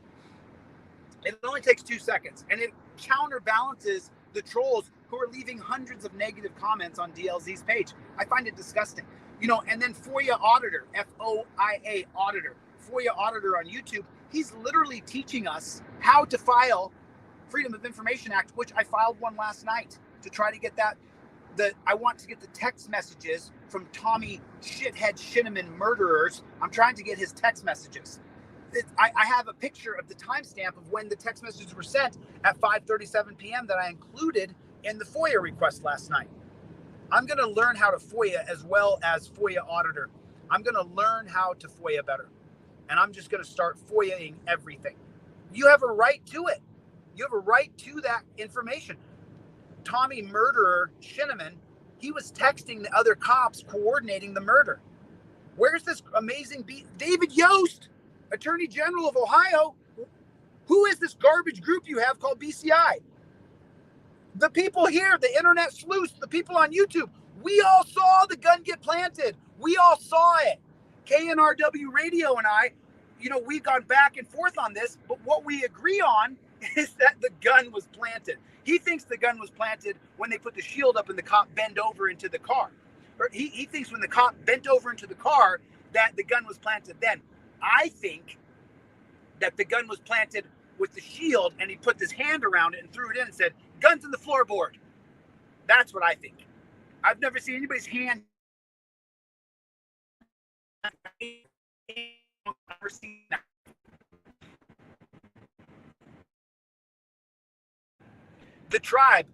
It only takes 2 seconds. And it counterbalances the trolls who are leaving hundreds of negative comments on DLZ's page. I find it disgusting. You know, and then FOIA Auditor, FOIA Auditor, FOIA Auditor on YouTube, he's literally teaching us how to file Freedom of Information Act, which I filed one last night to try to get that. I want to get the text messages from Tommy shithead Shinneman murderers. I'm trying to get his text messages. I have a picture of the timestamp of when the text messages were sent at 5:37 p.m. that I included in the FOIA request last night. I'm going to learn how to FOIA as well as FOIA Auditor. I'm going to learn how to FOIA better. And I'm just going to start FOIAing everything. You have a right to it. You have a right to that information. Tommy murderer Shinneman, he was texting the other cops coordinating the murder. Where's this amazing David Yost, Attorney General of Ohio? Who is this garbage group you have called BCI? The people here, the internet sleuths, the people on YouTube, we all saw the gun get planted. We all saw it. KNRW Radio and I, you know, we've gone back and forth on this, but what we agree on is that the gun was planted. He thinks the gun was planted when they put the shield up and the cop bent over into the car. Or he thinks when the cop bent over into the car that the gun was planted then. I think that the gun was planted with the shield and he put his hand around it and threw it in and said, guns in the floorboard. That's what I think. I've never seen anybody's hand. I've never seen that. The tribe,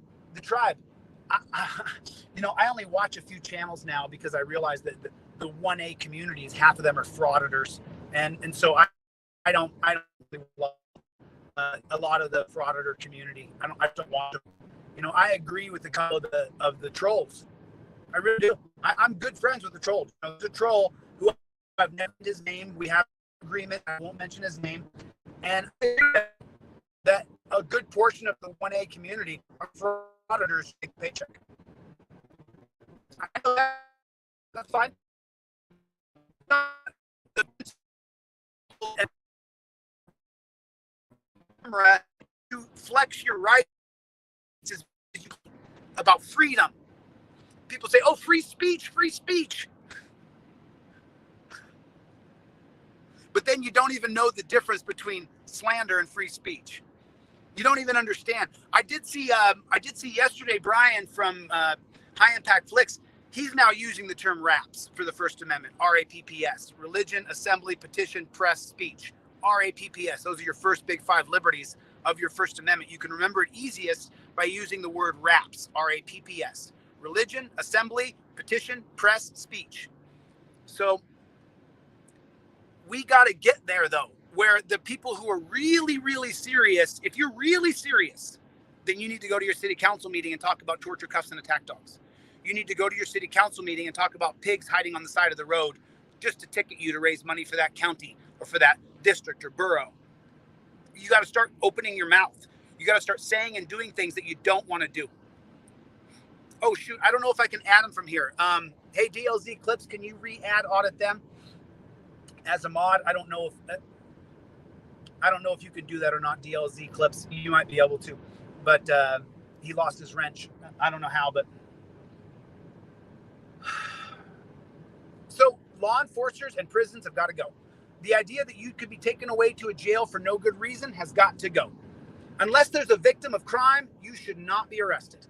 you know, I only watch a few channels now because I realize that the 1A communities, half of them are frauditors. And so I don't really love a lot of the frauditor community. I don't watch them. You know, I agree with the couple of the trolls. I really do. I'm good friends with the troll. You know, there's a troll who I've never mentioned his name. We have an agreement. I won't mention his name. And I think that a good portion of the 1A community are frauditors to take a paycheck. I know that's fine. To flex your rights is about freedom. People say, oh, free speech, free speech. But then you don't even know the difference between slander and free speech. You don't even understand. I did see yesterday Brian from High Impact Flicks. He's now using the term RAPS for the First Amendment. RAPPS, religion, assembly, petition, press, speech. RAPPS. Those are your first big 5 liberties of your First Amendment. You can remember it easiest by using the word RAPS. RAPPS. religion, assembly, petition, press, speech. So we got to get there, though, where the people who are really, really serious, if you're really serious, then you need to go to your city council meeting and talk about torture, cuffs, and attack dogs. You need to go to your city council meeting and talk about pigs hiding on the side of the road just to ticket you to raise money for that county or for that district or borough. You got to start opening your mouth. You got to start saying and doing things that you don't want to do. Oh, shoot. I don't know if I can add them from here. Hey, DLZ Clips, can you re-add audit them as a mod? I don't know if you can do that or not, DLZ Clips. You might be able to. But he lost his wrench. I don't know how, but... So law enforcers and prisons have got to go. The idea that you could be taken away to a jail for no good reason has got to go. Unless there's a victim of crime, you should not be arrested.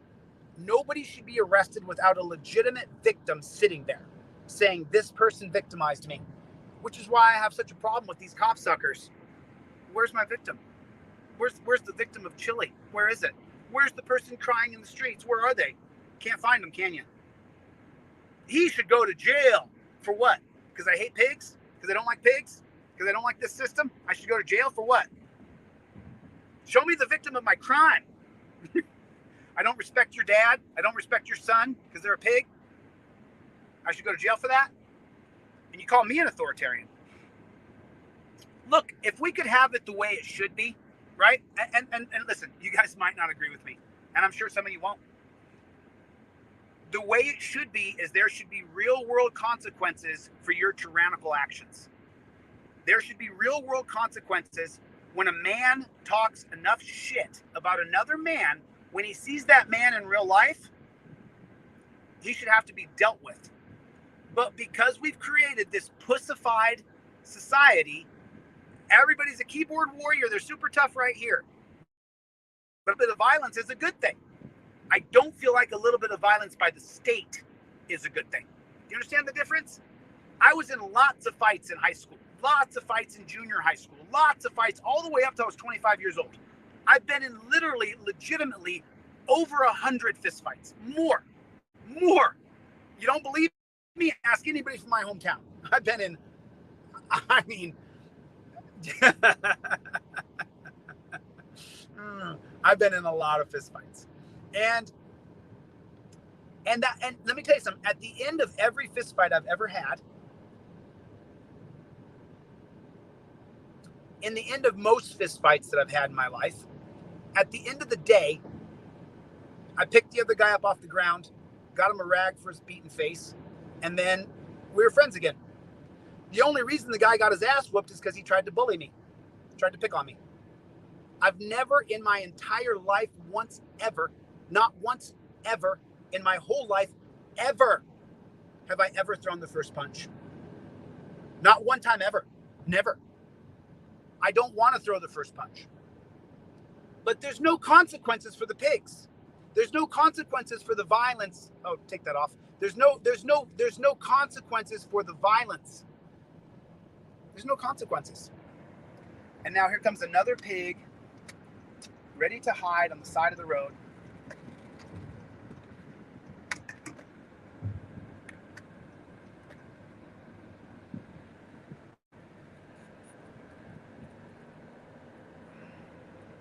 Nobody should be arrested without a legitimate victim sitting there saying, this person victimized me. Which is why I have such a problem with these copsuckers. Where's my victim? Where's the victim of Chille? Where is it? Where's the person crying in the streets? Where are they? Can't find them, can you? He should go to jail. For what? Because I hate pigs? Because I don't like pigs? Because I don't like this system? I should go to jail for what? Show me the victim of my crime. I don't respect your dad. I don't respect your son because they're a pig. I should go to jail for that? And you call me an authoritarian. Look, if we could have it the way it should be, right? And listen, you guys might not agree with me, and I'm sure some of you won't. The way it should be is there should be real world consequences for your tyrannical actions. There should be real world consequences when a man talks enough shit about another man. When he sees that man in real life, he should have to be dealt with. But because we've created this pussified society, everybody's a keyboard warrior. They're super tough right here. But a bit of violence is a good thing. I don't feel like a little bit of violence by the state is a good thing. Do you understand the difference? I was in lots of fights in high school, lots of fights in junior high school, lots of fights all the way up till I was 25 years old. I've been in literally, legitimately over 100 fistfights. More. You don't believe me? Ask anybody from my hometown. I've been in, I've been in a lot of fistfights. And let me tell you something. At the end of every fist fight I've ever had, in the end of most fist fights that I've had in my life, at the end of the day, I picked the other guy up off the ground, got him a rag for his beaten face, and then we were friends again. The only reason the guy got his ass whooped is because he tried to bully me, tried to pick on me. I've never in my entire life once ever, not once ever in my whole life, ever have I ever thrown the first punch. Not one time ever. Never. I don't want to throw the first punch. But there's no consequences for the pigs. There's no consequences for the violence. Oh, take that off. There's no consequences for the violence. There's no consequences. And now here comes another pig ready to hide on the side of the road.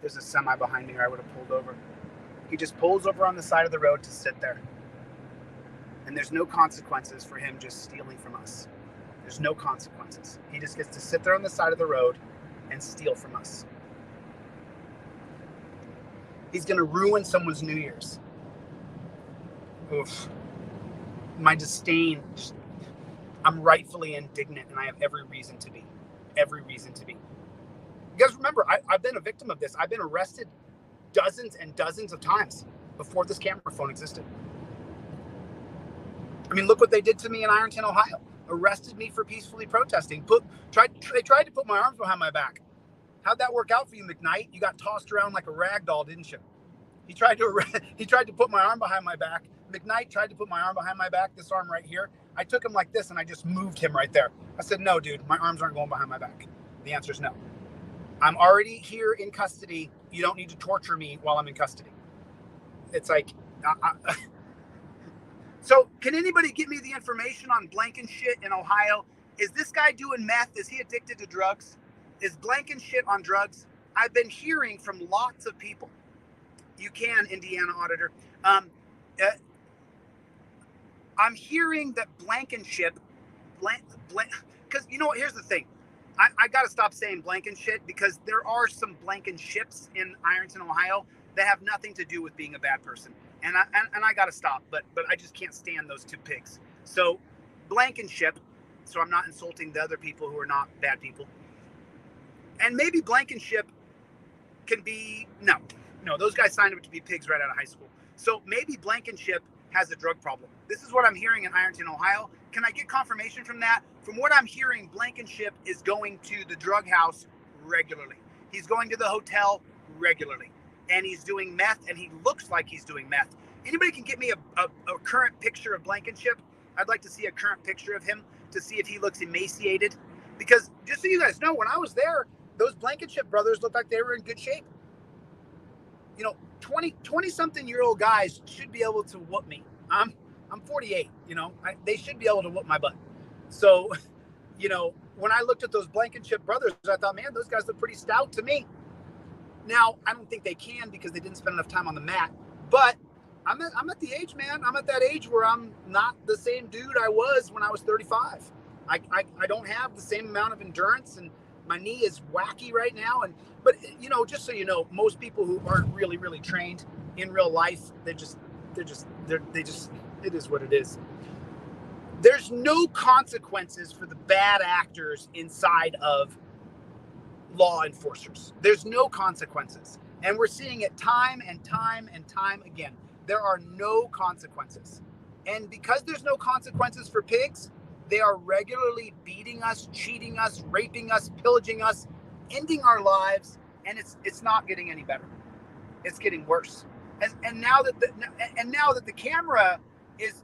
There's a semi behind me or I would have pulled over. He just pulls over on the side of the road to sit there. And there's no consequences for him just stealing from us. There's no consequences. He just gets to sit there on the side of the road and steal from us. He's going to ruin someone's New Year's. Oof. My disdain. I'm rightfully indignant, and I have every reason to be. Every reason to be. You guys remember, I've been a victim of this. I've been arrested dozens and dozens of times before this camera phone existed. I mean, look what they did to me in Ironton, Ohio. Arrested me for peacefully protesting. They tried to put my arms behind my back. How'd that work out for you, McKnight? You got tossed around like a rag doll, didn't you? He tried to put my arm behind my back. McKnight tried to put my arm behind my back, this arm right here. I took him like this and I just moved him right there. I said, no, dude, my arms aren't going behind my back. The answer is no. I'm already here in custody. You don't need to torture me while I'm in custody. It's like, Can anybody get me the information on blank and shit in Ohio? Is this guy doing meth? Is he addicted to drugs? Is blank and shit on drugs? I've been hearing from lots of people. You can, Indiana auditor. I'm hearing that Blankenship, because you know what? Here's the thing. I got to stop saying Blankenship because there are some Blankenships in Ironton, Ohio that have nothing to do with being a bad person. And I got to stop, but I just can't stand those two pigs. So Blankenship, so I'm not insulting the other people who are not bad people. And maybe Blankenship can be, no, those guys signed up to be pigs right out of high school. So maybe Blankenship has a drug problem. This is what I'm hearing in Ironton, Ohio. Can I get confirmation from that? From what I'm hearing, Blankenship is going to the drug house regularly. He's going to the hotel regularly. And he's doing meth, and he looks like he's doing meth. Anybody can get me a current picture of Blankenship? I'd like to see a current picture of him to see if he looks emaciated. Because just so you guys know, when I was there, those Blankenship brothers looked like they were in good shape. 20-something-year-old guys should be able to whoop me. I'm 48, they should be able to whoop my butt. So, when I looked at those Blankenship brothers, I thought, man, those guys look pretty stout to me. Now, I don't think they can because they didn't spend enough time on the mat, but I'm at the age, man. I'm at that age where I'm not the same dude I was when I was 35. I don't have the same amount of endurance, and my knee is wacky right now. But just so you know, most people who aren't really, really trained in real life, it is what it is. There's no consequences for the bad actors inside of law enforcers. There's no consequences. And we're seeing it time and time and time again. There are no consequences. And because there's no consequences for pigs, they are regularly beating us, cheating us, raping us, pillaging us, ending our lives, and it's not getting any better. It's getting worse. And now that the camera is,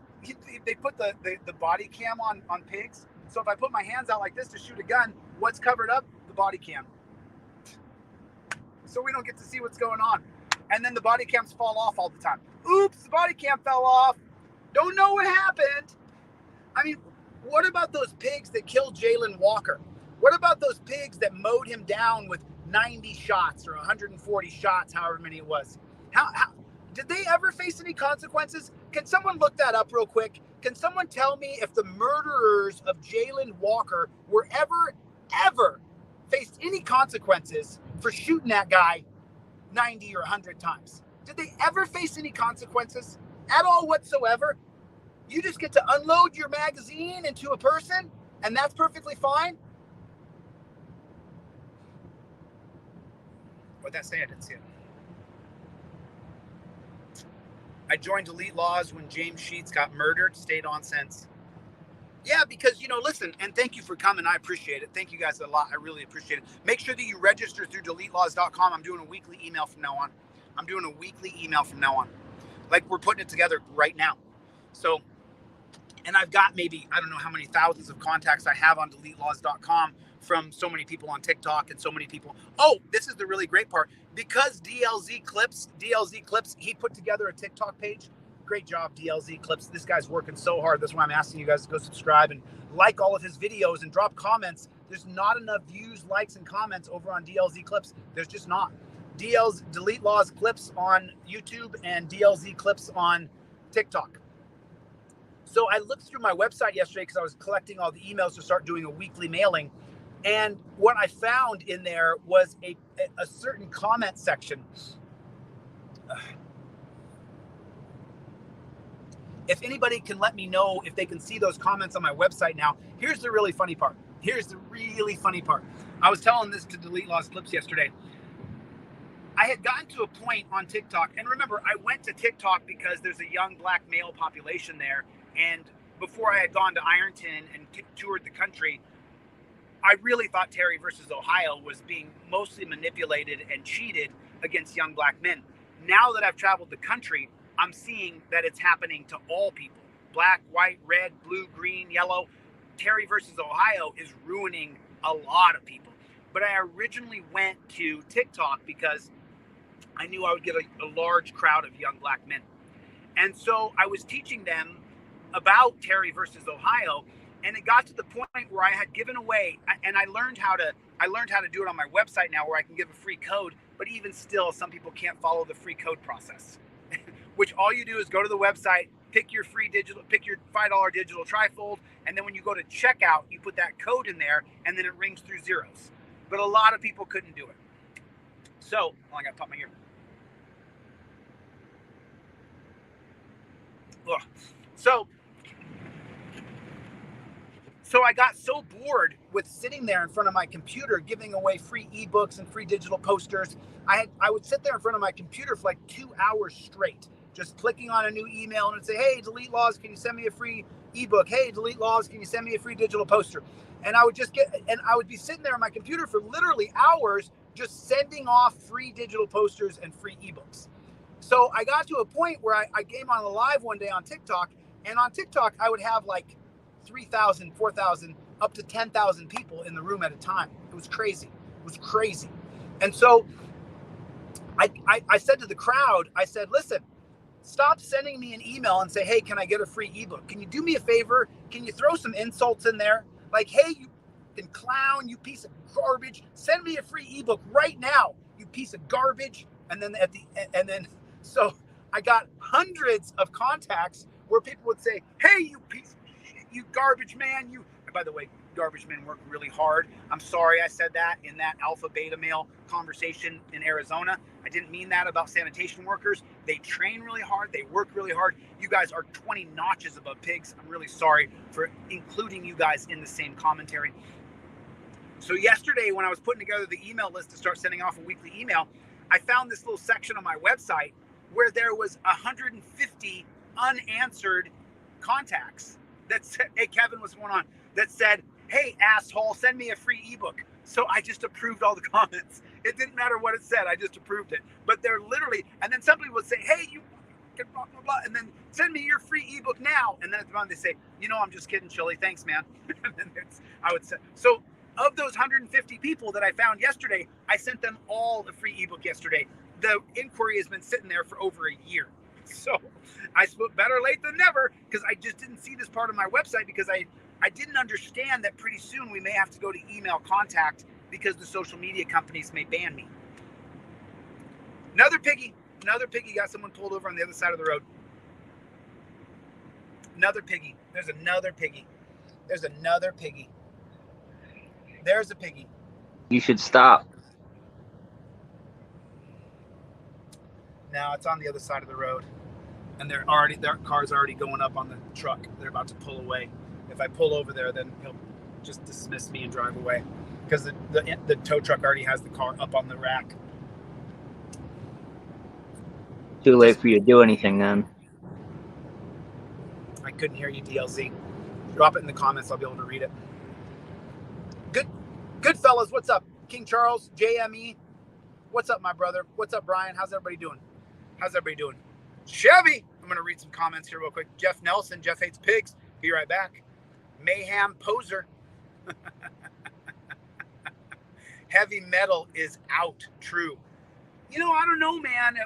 they put the body cam on pigs. So if I put my hands out like this to shoot a gun, what's covered up? The body cam. So we don't get to see what's going on. And then the body cams fall off all the time. Oops, the body cam fell off. Don't know what happened. I mean, what about those pigs that killed Jalen Walker? What about those pigs that mowed him down with 90 shots or 140 shots, however many it was? How did they ever face any consequences? Can someone look that up real quick? Can someone tell me if the murderers of Jalen Walker were ever faced any consequences for shooting that guy 90 or 100 times? Did they ever face any consequences at all whatsoever? You just get to unload your magazine into a person, and that's perfectly fine? What'd that say? I didn't see it. I joined Elite Laws when James Sheets got murdered. Stayed on since. Yeah, because, listen, and thank you for coming. I appreciate it. Thank you guys a lot. I really appreciate it. Make sure that you register through deletelaws.com. I'm doing a weekly email from now on. Like, we're putting it together right now. So, and I've got maybe, I don't know how many thousands of contacts I have on deletelaws.com from so many people on TikTok and so many people. Oh, this is the really great part. Because DLZ Clips, he put together a TikTok page. Great job, DLZ Clips. This guy's working so hard. That's why I'm asking you guys to go subscribe and like all of his videos and drop comments. There's not enough views, likes, and comments over on DLZ Clips. There's just not. Delete Laws Clips on YouTube and DLZ Clips on TikTok. So I looked through my website yesterday because I was collecting all the emails to start doing a weekly mailing. And what I found in there was a certain comment section. If anybody can let me know if they can see those comments on my website now. Here's the really funny part. I was telling this to Delete Laws Clips yesterday. I had gotten to a point on TikTok, and remember, I went to TikTok because there's a young black male population there. And before I had gone to Ironton and toured the country, I really thought Terry versus Ohio was being mostly manipulated and cheated against young black men. Now that I've traveled the country, I'm seeing that it's happening to all people. Black, white, red, blue, green, yellow. Terry versus Ohio is ruining a lot of people. But I originally went to TikTok because I knew I would get a large crowd of young black men. And so I was teaching them about Terry versus Ohio. And it got to the point where I had given away, and I learned how to do it on my website now, where I can give a free code. But even still, some people can't follow the free code process. Which all you do is go to the website, pick your $5 digital trifold, and then when you go to checkout, you put that code in there, and then it rings through zeros. But a lot of people couldn't do it. So, I got to pop my ear. Ugh. So I got so bored with sitting there in front of my computer giving away free ebooks and free digital posters. I would sit there in front of my computer for like 2 hours straight, just clicking on a new email and it'd say, hey, Delete Laws, can you send me a free ebook? Hey, Delete Laws, can you send me a free digital poster? And I would I would be sitting there on my computer for literally hours, just sending off free digital posters and free ebooks. So I got to a point where I came on a live one day on TikTok, and on TikTok, I would have like 3,000, 4,000, up to 10,000 people in the room at a time. It was crazy. And so I said to the crowd, I said, listen, stop sending me an email and say, hey, can I get a free ebook? Can you do me a favor? Can you throw some insults in there? Like, hey, you fucking clown, you piece of garbage. Send me a free ebook right now, you piece of garbage. And then so I got hundreds of contacts where people would say, hey, you piece of shit, you garbage man, you. And by the way, garbage men work really hard. I'm sorry I said that in that alpha beta male conversation in Arizona. I didn't mean that about sanitation workers. They train really hard. They work really hard. You guys are 20 notches above pigs. I'm really sorry for including you guys in the same commentary. So yesterday, when I was putting together the email list to start sending off a weekly email, I found this little section on my website where there was 150 unanswered contacts that said, hey, Kevin, what's going on? That said, hey, asshole, send me a free ebook. So I just approved all the comments. It didn't matter what it said. I just approved it. But they're literally, and then somebody would say, hey, you blah, blah, blah, and then send me your free ebook now. And then at the bottom they say, you know, I'm just kidding, Chille. Thanks, man. And then I would say, so of those 150 people that I found yesterday, I sent them all the free ebook yesterday. The inquiry has been sitting there for over a year. So I spoke better late than never, because I just didn't see this part of my website, because I didn't understand that pretty soon we may have to go to email contact because the social media companies may ban me. Another piggy got someone pulled over on the other side of the road. Another piggy. There's another piggy. There's a piggy. You should stop. Now it's on the other side of the road, and their car's already going up on the truck. They're about to pull away. If I pull over there, then he'll just dismiss me and drive away, because the tow truck already has the car up on the rack. Too late for you to do anything then. I couldn't hear you, DLZ. Drop it in the comments. I'll be able to read it. Good fellas, what's up? King Charles, JME, what's up, my brother? What's up, Brian? How's everybody doing? Chevy, I'm going to read some comments here real quick. Jeff Nelson, Jeff hates pigs. Be right back. Mayhem Poser. Heavy metal is out. True. You know, I don't know, man.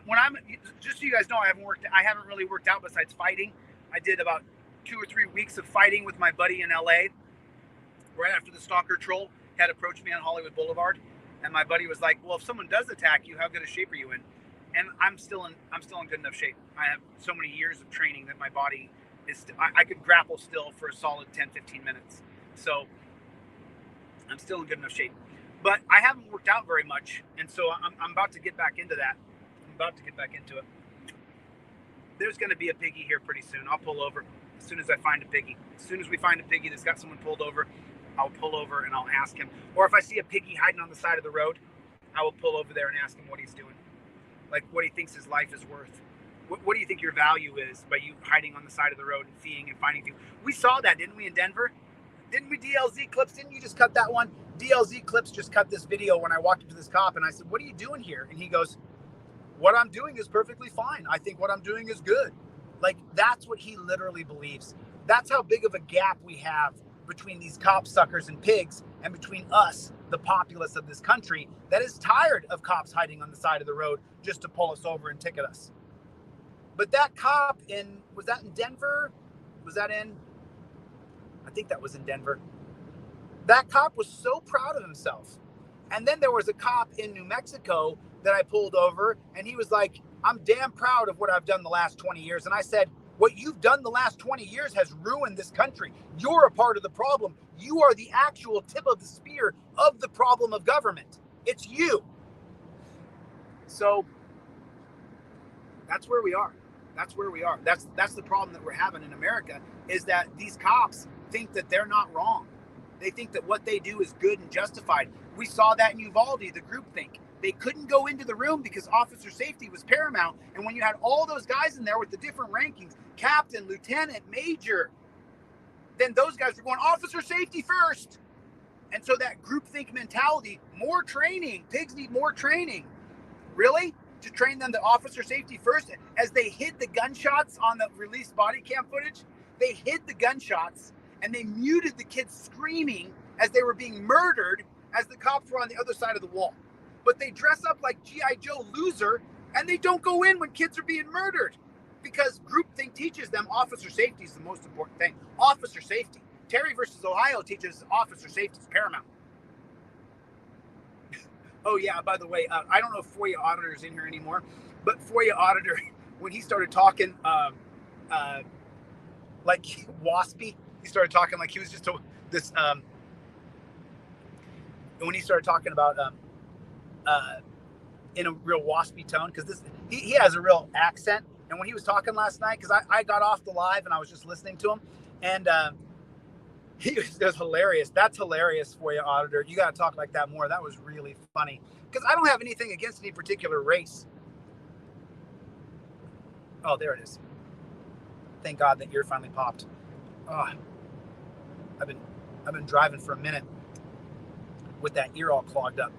Just so you guys know, I haven't really worked out besides fighting. I did about 2 or 3 weeks of fighting with my buddy in LA. Right after the stalker troll had approached me on Hollywood Boulevard, and my buddy was like, well, if someone does attack you, how good a shape are you in? And I'm still in good enough shape. I have so many years of training that my body is, I could grapple still for a solid 10-15 minutes. So I'm still in good enough shape. But I haven't worked out very much, and so I'm about to get back into that. I'm about to get back into it. There's going to be a piggy here pretty soon. I'll pull over as soon as I find a piggy. As soon as we find a piggy that's got someone pulled over, I'll pull over and I'll ask him. Or if I see a piggy hiding on the side of the road, I will pull over there and ask him what he's doing. Like what he thinks his life is worth. What do you think your value is by you hiding on the side of the road and feeding and finding things? We saw that, didn't we, in Denver? Didn't we, DLZ Clips? Didn't you just cut that one? DLZ Clips just cut this video when I walked up to this cop and I said, what are you doing here? And he goes, what I'm doing is perfectly fine. I think what I'm doing is good. Like, that's what he literally believes. That's how big of a gap we have between these cop suckers and pigs and between us, the populace of this country, that is tired of cops hiding on the side of the road just to pull us over and ticket us. But that cop was that in Denver? Was that in? I think that was in Denver. That cop was so proud of himself. And then there was a cop in New Mexico that I pulled over, and he was like, I'm damn proud of what I've done the last 20 years. And I said, what you've done the last 20 years has ruined this country. You're a part of the problem. You are the actual tip of the spear of the problem of government. It's you. So that's where we are. That's where we are. That's the problem that we're having in America, is that these cops think that they're not wrong. They think that what they do is good and justified. We saw that in Uvalde, the groupthink. They couldn't go into the room because officer safety was paramount. And when you had all those guys in there with the different rankings, captain, lieutenant, major, then those guys were going officer safety first. And so that groupthink mentality, more training, pigs need more training. Really? To train them to officer safety first? As they hid the gunshots on the released body cam footage, they hid the gunshots and they muted the kids screaming as they were being murdered as the cops were on the other side of the wall. But they dress up like G.I. Joe loser and they don't go in when kids are being murdered, because groupthink teaches them officer safety is the most important thing. Officer safety. Terry versus Ohio teaches officer safety is paramount. Oh yeah, by the way, I don't know if FOIA Auditor's in here anymore, but FOIA Auditor, when he started talking like waspy, he started talking like he was just when he started talking about in a real waspy tone, because he has a real accent. And when he was talking last night, because I got off the live and I was just listening to him, and he was hilarious. That's hilarious, FOIA Auditor. You got to talk like that more. That was really funny, because I don't have anything against any particular race. Oh, there it is. Thank God that ear finally popped. Oh, I've been driving for a minute with that ear all clogged up.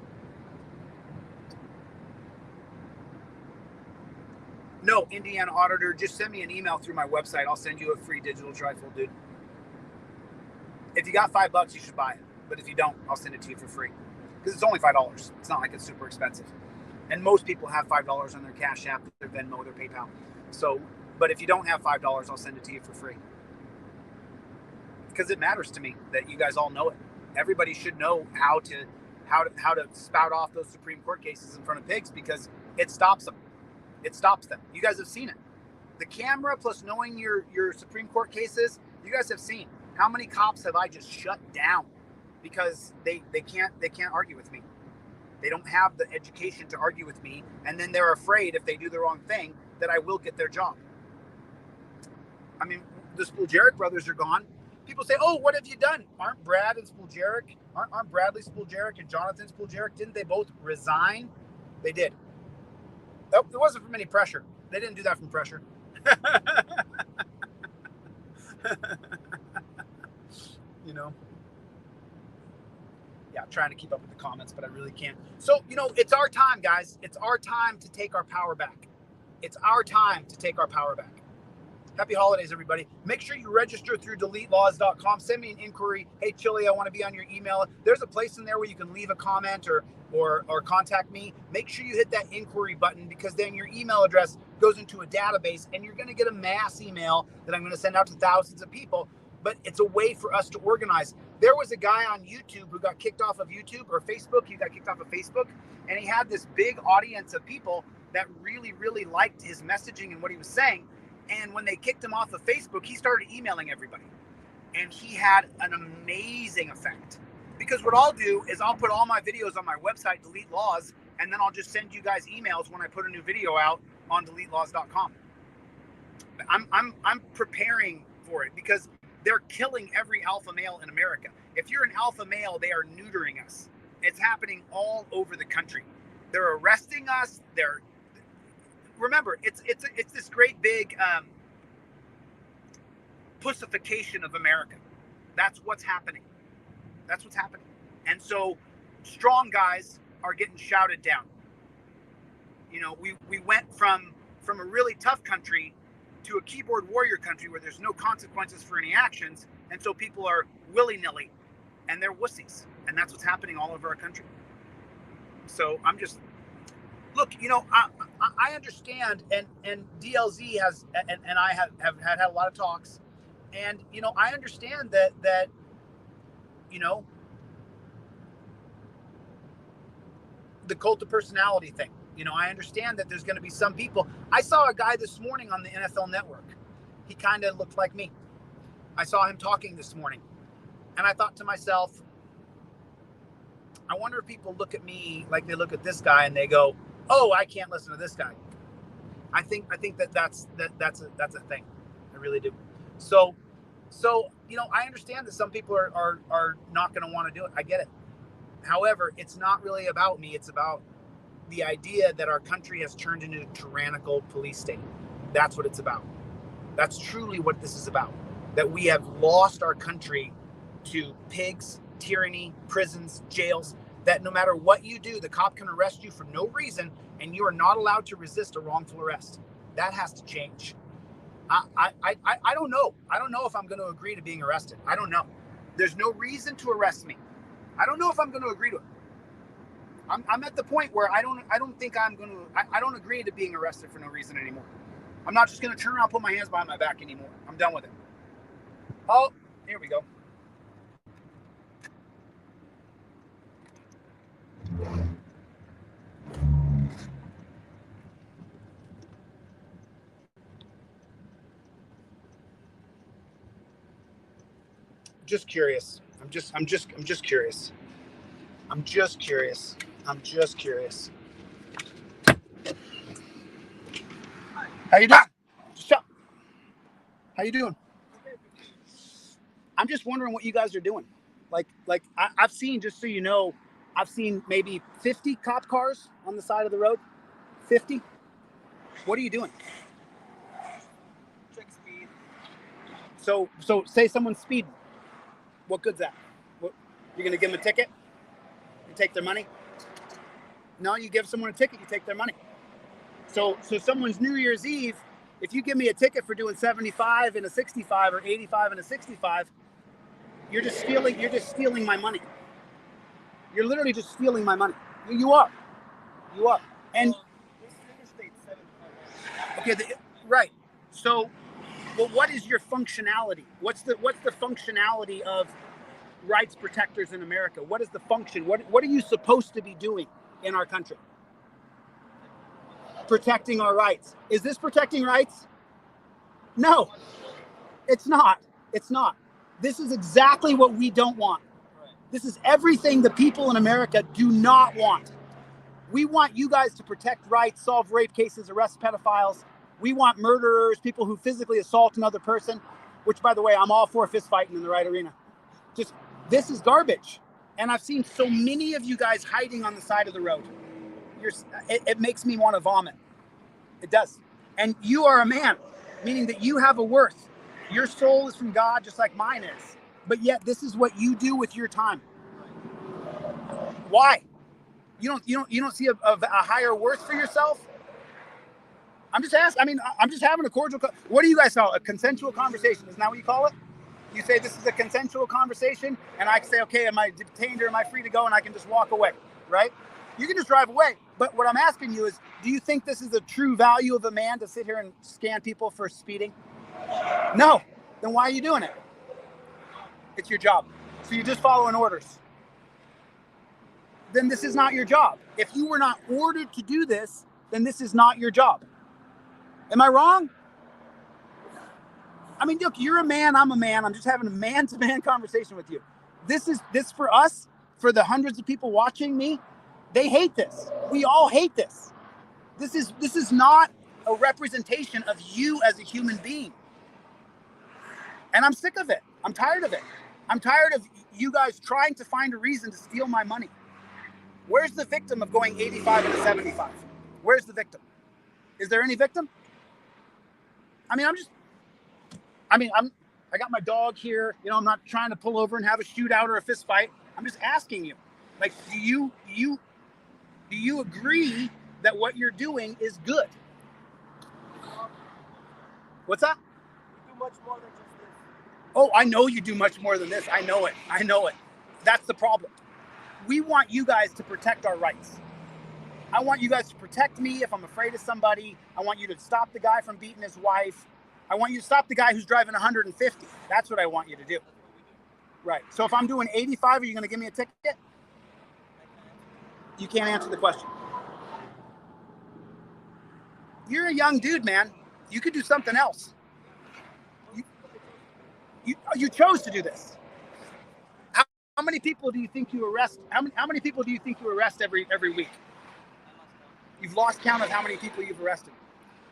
No, Indiana Auditor, just send me an email through my website. I'll send you a free digital trifold, dude. If you got $5, you should buy it. But if you don't, I'll send it to you for free, because it's only $5. It's not like it's super expensive. And most people have $5 on their Cash App, their Venmo, their PayPal. So, but if you don't have $5, I'll send it to you for free, because it matters to me that you guys all know it. Everybody should know how to spout off those Supreme Court cases in front of pigs, because it stops them. It stops them. You guys have seen it. The camera plus knowing your Supreme Court cases, you guys have seen. How many cops have I just shut down because they can't argue with me? They don't have the education to argue with me, and then they're afraid if they do the wrong thing that I will get their job. I mean, the Spuljarek brothers are gone. People say, "Oh, what have you done?" Aren't Brad and Spuljarek, aren't Bradley Spuljarek and Jonathan Spuljarek? Didn't they both resign? They did. It wasn't from any pressure. They didn't do that from pressure. You know? Yeah, I'm trying to keep up with the comments, but I really can't. So, it's our time, guys. It's our time to take our power back. It's our time to take our power back. Happy holidays, everybody. Make sure you register through deletelaws.com. Send me an inquiry. Hey, Chille, I want to be on your email. There's a place in there where you can leave a comment or contact me. Make sure you hit that inquiry button, because then your email address goes into a database, and you're going to get a mass email that I'm going to send out to thousands of people. But it's a way for us to organize. There was a guy on YouTube who got kicked off of YouTube, or Facebook. He got kicked off of Facebook, and he had this big audience of people that really, really liked his messaging and what he was saying. And when they kicked him off of Facebook, he started emailing everybody. And he had an amazing effect. Because what I'll do is I'll put all my videos on my website, Delete Laws, and then I'll just send you guys emails when I put a new video out on deletelaws.com. I'm preparing for it, because they're killing every alpha male in America. If you're an alpha male, they are neutering us. It's happening all over the country. They're arresting us. Remember, it's this great big pussification of America. That's what's happening. That's what's happening. And so strong guys are getting shouted down. We went from a really tough country to a keyboard warrior country where there's no consequences for any actions. And so people are willy-nilly, and they're wussies. And that's what's happening all over our country. So I'm just, look, I understand, and DLZ has, and I have had a lot of talks. And, you know, I understand that, you know, the cult of personality thing. You know, I understand that there's going to be some people. I saw a guy this morning on the NFL Network. He kind of looked like me. I saw him talking this morning. And I thought to myself, I wonder if people look at me like they look at this guy and they go, "Oh, I can't listen to this guy." I think that's a thing. I really do. So you know, I understand that some people are not going to want to do it. I get it. However, it's not really about me. It's about the idea that our country has turned into a tyrannical police state. That's what it's about. That's truly what this is about. That we have lost our country to pigs, tyranny, prisons, jails, that no matter what you do, the cop can arrest you for no reason and you are not allowed to resist a wrongful arrest. That has to change. I don't know. I don't know if I'm going to agree to being arrested. I don't know. There's no reason to arrest me. I don't know if I'm going to agree to it. I'm at the point where I don't think I'm going to, I don't agree to being arrested for no reason anymore. I'm not just going to turn around and put my hands behind my back anymore. I'm done with it. Oh, here we go. Just curious. I'm just curious. I'm just curious. How you doing? Shut. How you doing? I'm just wondering what you guys are doing. Like I've seen, just so you know, I've seen maybe 50 cop cars on the side of the road. 50. What are you doing? Check speed. So say someone's speeding. What good's that? What, you're gonna give them a ticket? You take their money? No, you give someone a ticket, you take their money. So someone's New Year's Eve, if you give me a ticket for doing 75 and a 65 or 85 and a 65, you're just stealing my money. You're literally just stealing my money. You are. And This interstate 7. okay, right. So, well, what is your functionality? What's the functionality of rights protectors in America? What is the function? What are you supposed to be doing in our country? Protecting our rights. Is this protecting rights? No, it's not. It's not. This is exactly what we don't want. This is everything the people in America do not want. We want you guys to protect rights, solve rape cases, arrest pedophiles. We want murderers, people who physically assault another person, which, by the way, I'm all for fist fighting in the right arena. Just, this is garbage. And I've seen so many of you guys hiding on the side of the road. It makes me want to vomit. It does. And you are a man, meaning that you have a worth. Your soul is from God, just like mine is. But yet, this is what you do with your time. Why? You don't see a higher worth for yourself? I'm just asking. I mean, I'm just having a cordial. What do you guys call it? A consensual conversation? Isn't that what you call it? You say this is a consensual conversation, and I say, okay, am I detained or am I free to go? And I can just walk away, right? You can just drive away. But what I'm asking you is, do you think this is a true value of a man to sit here and scan people for speeding? No. Then why are you doing it? It's your job. So you're just following orders. Then this is not your job. If you were not ordered to do this, then this is not your job. Am I wrong? I mean, look, you're a man, I'm a man. I'm just having a man-to-man conversation with you. This for us, for the hundreds of people watching me, they hate this. We all hate this. This is not a representation of you as a human being. And I'm sick of it. I'm tired of it. I'm tired of you guys trying to find a reason to steal my money. Where's the victim of going 85 and a 75? Where's the victim? Is there any victim? I got my dog here. You know, I'm not trying to pull over and have a shootout or a fist fight. I'm just asking you, like, do you agree that what you're doing is good? What's that? You do much more than just this. Oh, I know you do much more than this. I know it. That's the problem. We want you guys to protect our rights. I want you guys to protect me if I'm afraid of somebody. I want you to stop the guy from beating his wife. I want you to stop the guy who's driving 150. That's what I want you to do. Right. So if I'm doing 85, are you going to give me a ticket? You can't answer the question. You're a young dude, man. You could do something else. You chose to do this. How many people do you think you arrest? How many people do you think you arrest every week? You've lost count of how many people you've arrested.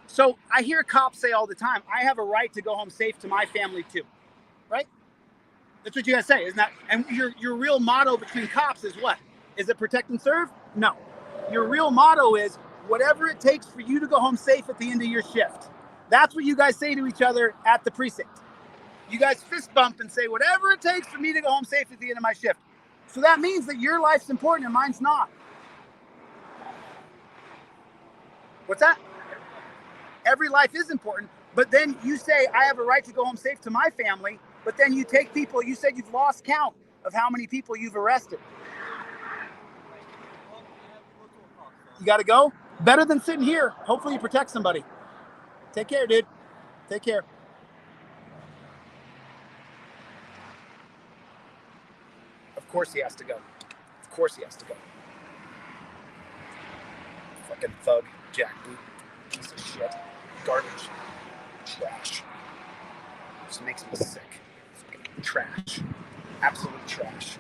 So I hear cops say all the time, I have a right to go home safe to my family too, right? That's what you guys say, isn't that? And your real motto between cops is what? Is it protect and serve? No. Your real motto is whatever it takes for you to go home safe at the end of your shift. That's what you guys say to each other at the precinct. You guys fist bump and say whatever it takes for me to go home safe at the end of my shift. So that means that your life's important and mine's not. What's that? Every life is important, but then you say, I have a right to go home safe to my family, but then you take people, you said you've lost count of how many people you've arrested. You got to go? Better than sitting here. Hopefully you protect somebody. Take care, dude. Take care. Of course he has to go. Of course he has to go. Fucking thug, jackboot, piece of shit, garbage, trash. Just makes me sick. Fucking trash. Absolute trash.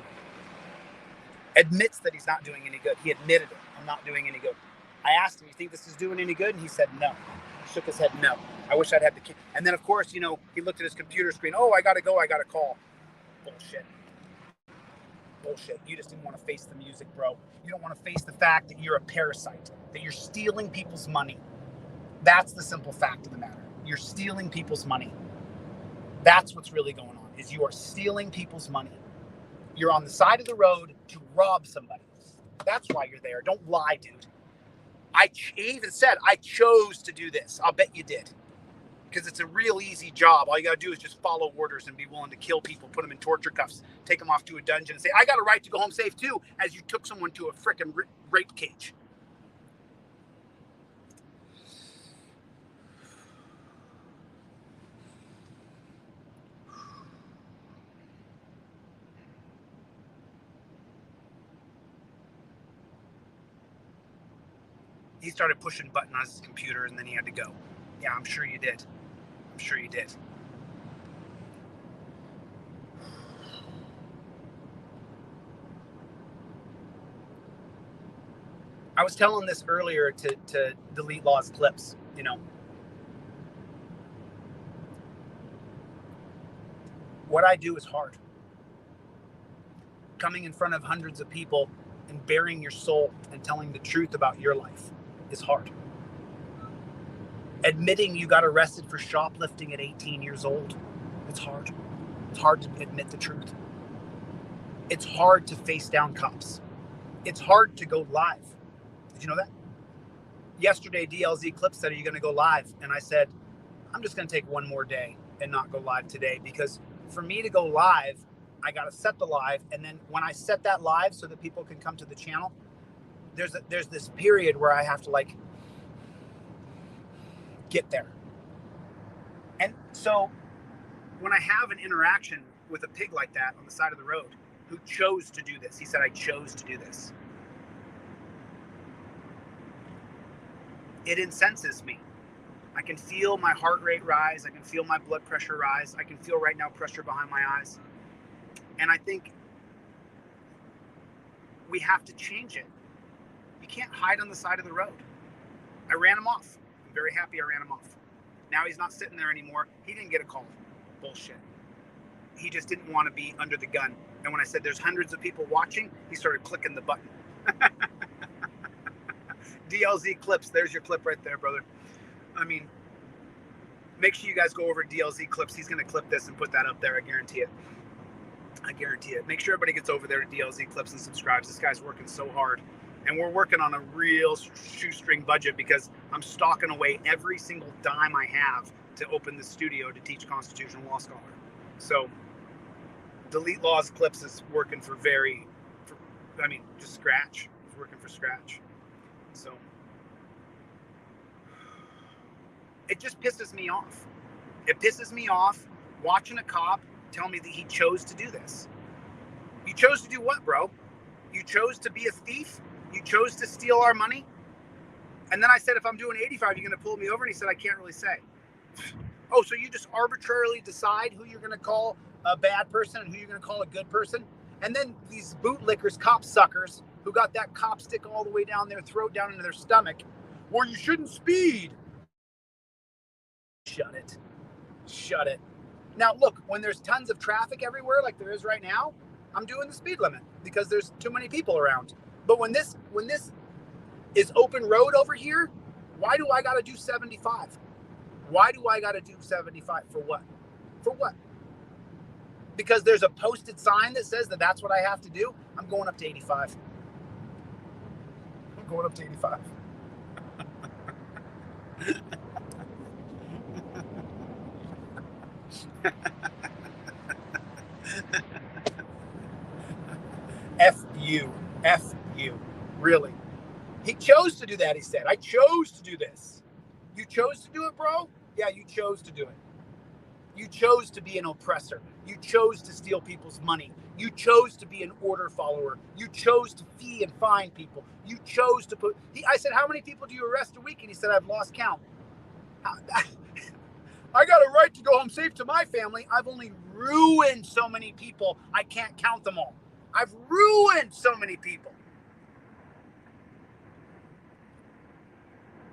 Admits that he's not doing any good. He admitted it. I'm not doing any good. I asked him, you think this is doing any good? And he said no. He shook his head no. I wish I'd had the key. And then, of course, he looked at his computer screen. Oh, I got to go. I got to call. Bullshit. Bullshit. You just didn't want to face the music, bro. You don't want to face the fact that you're a parasite, that you're stealing people's money. That's the simple fact of the matter. You're stealing people's money. That's what's really going on, is you are stealing people's money. You're on the side of the road to rob somebody. That's why you're there. Don't lie, dude. He even said, I chose to do this. I'll bet you did. Because it's a real easy job. All you got to do is just follow orders and be willing to kill people, put them in torture cuffs, take them off to a dungeon and say, I got a right to go home safe too, as you took someone to a frickin' rape cage. He started pushing buttons on his computer and then he had to go. Yeah, I'm sure you did. I'm sure you did. I was telling this earlier to Delete Law's clips, What I do is hard. Coming in front of hundreds of people and baring your soul and telling the truth about your life is hard. Admitting you got arrested for shoplifting at 18 years old, it's hard. It's hard to admit the truth. It's hard to face down cops. It's hard to go live. Did you know that? Yesterday, DLZ Clip said, are you going to go live? And I said, I'm just going to take one more day and not go live today, because for me to go live, I got to set the live. And then when I set that live so that people can come to the channel, there's this period where I have to get there. And so when I have an interaction with a pig like that on the side of the road who chose to do this, he said, I chose to do this. It incenses me. I can feel my heart rate rise. I can feel my blood pressure rise. I can feel right now pressure behind my eyes. And I think we have to change it. You can't hide on the side of the road. I ran him off. I'm very happy I ran him off. Now he's not sitting there anymore. He didn't get a call. Bullshit. He just didn't want to be under the gun. And when I said there's hundreds of people watching, he started clicking the button. DLZ Clips. There's your clip right there, brother. I mean, make sure you guys go over to DLZ Clips. He's going to clip this and put that up there. I guarantee it. I guarantee it. Make sure everybody gets over there to DLZ Clips and subscribes. This guy's working so hard. And we're working on a real shoestring budget because I'm stocking away every single dime I have to open the studio to teach Constitutional Law Scholar. So Delete Law's Clips is working just scratch. It's working for scratch. So it just pisses me off. It pisses me off watching a cop tell me that he chose to do this. You chose to do what, bro? You chose to be a thief? You chose to steal our money? And then I said, if I'm doing 85, you're going to pull me over? And he said, I can't really say. Oh, so you just arbitrarily decide who you're going to call a bad person and who you're going to call a good person? And then these bootlickers, cop suckers, who got that cop stick all the way down their throat, down into their stomach, well, you shouldn't speed. Shut it. Shut it. Now, look, when there's tons of traffic everywhere, like there is right now, I'm doing the speed limit because there's too many people around. But when this is open road over here, why do I got to do 75? Why do I got to do 75? For what? For what? Because there's a posted sign that says that that's what I have to do. I'm going up to 85. I'm going up to 85. F you. F you. Really. He chose to do that, he said. I chose to do this. You chose to do it, bro? Yeah, you chose to do it. You chose to be an oppressor. You chose to steal people's money. You chose to be an order follower. You chose to fee and fine people. You chose to put... I said, how many people do you arrest a week? And he said, I've lost count. I got a right to go home safe to my family. I've only ruined so many people, I can't count them all. I've ruined so many people.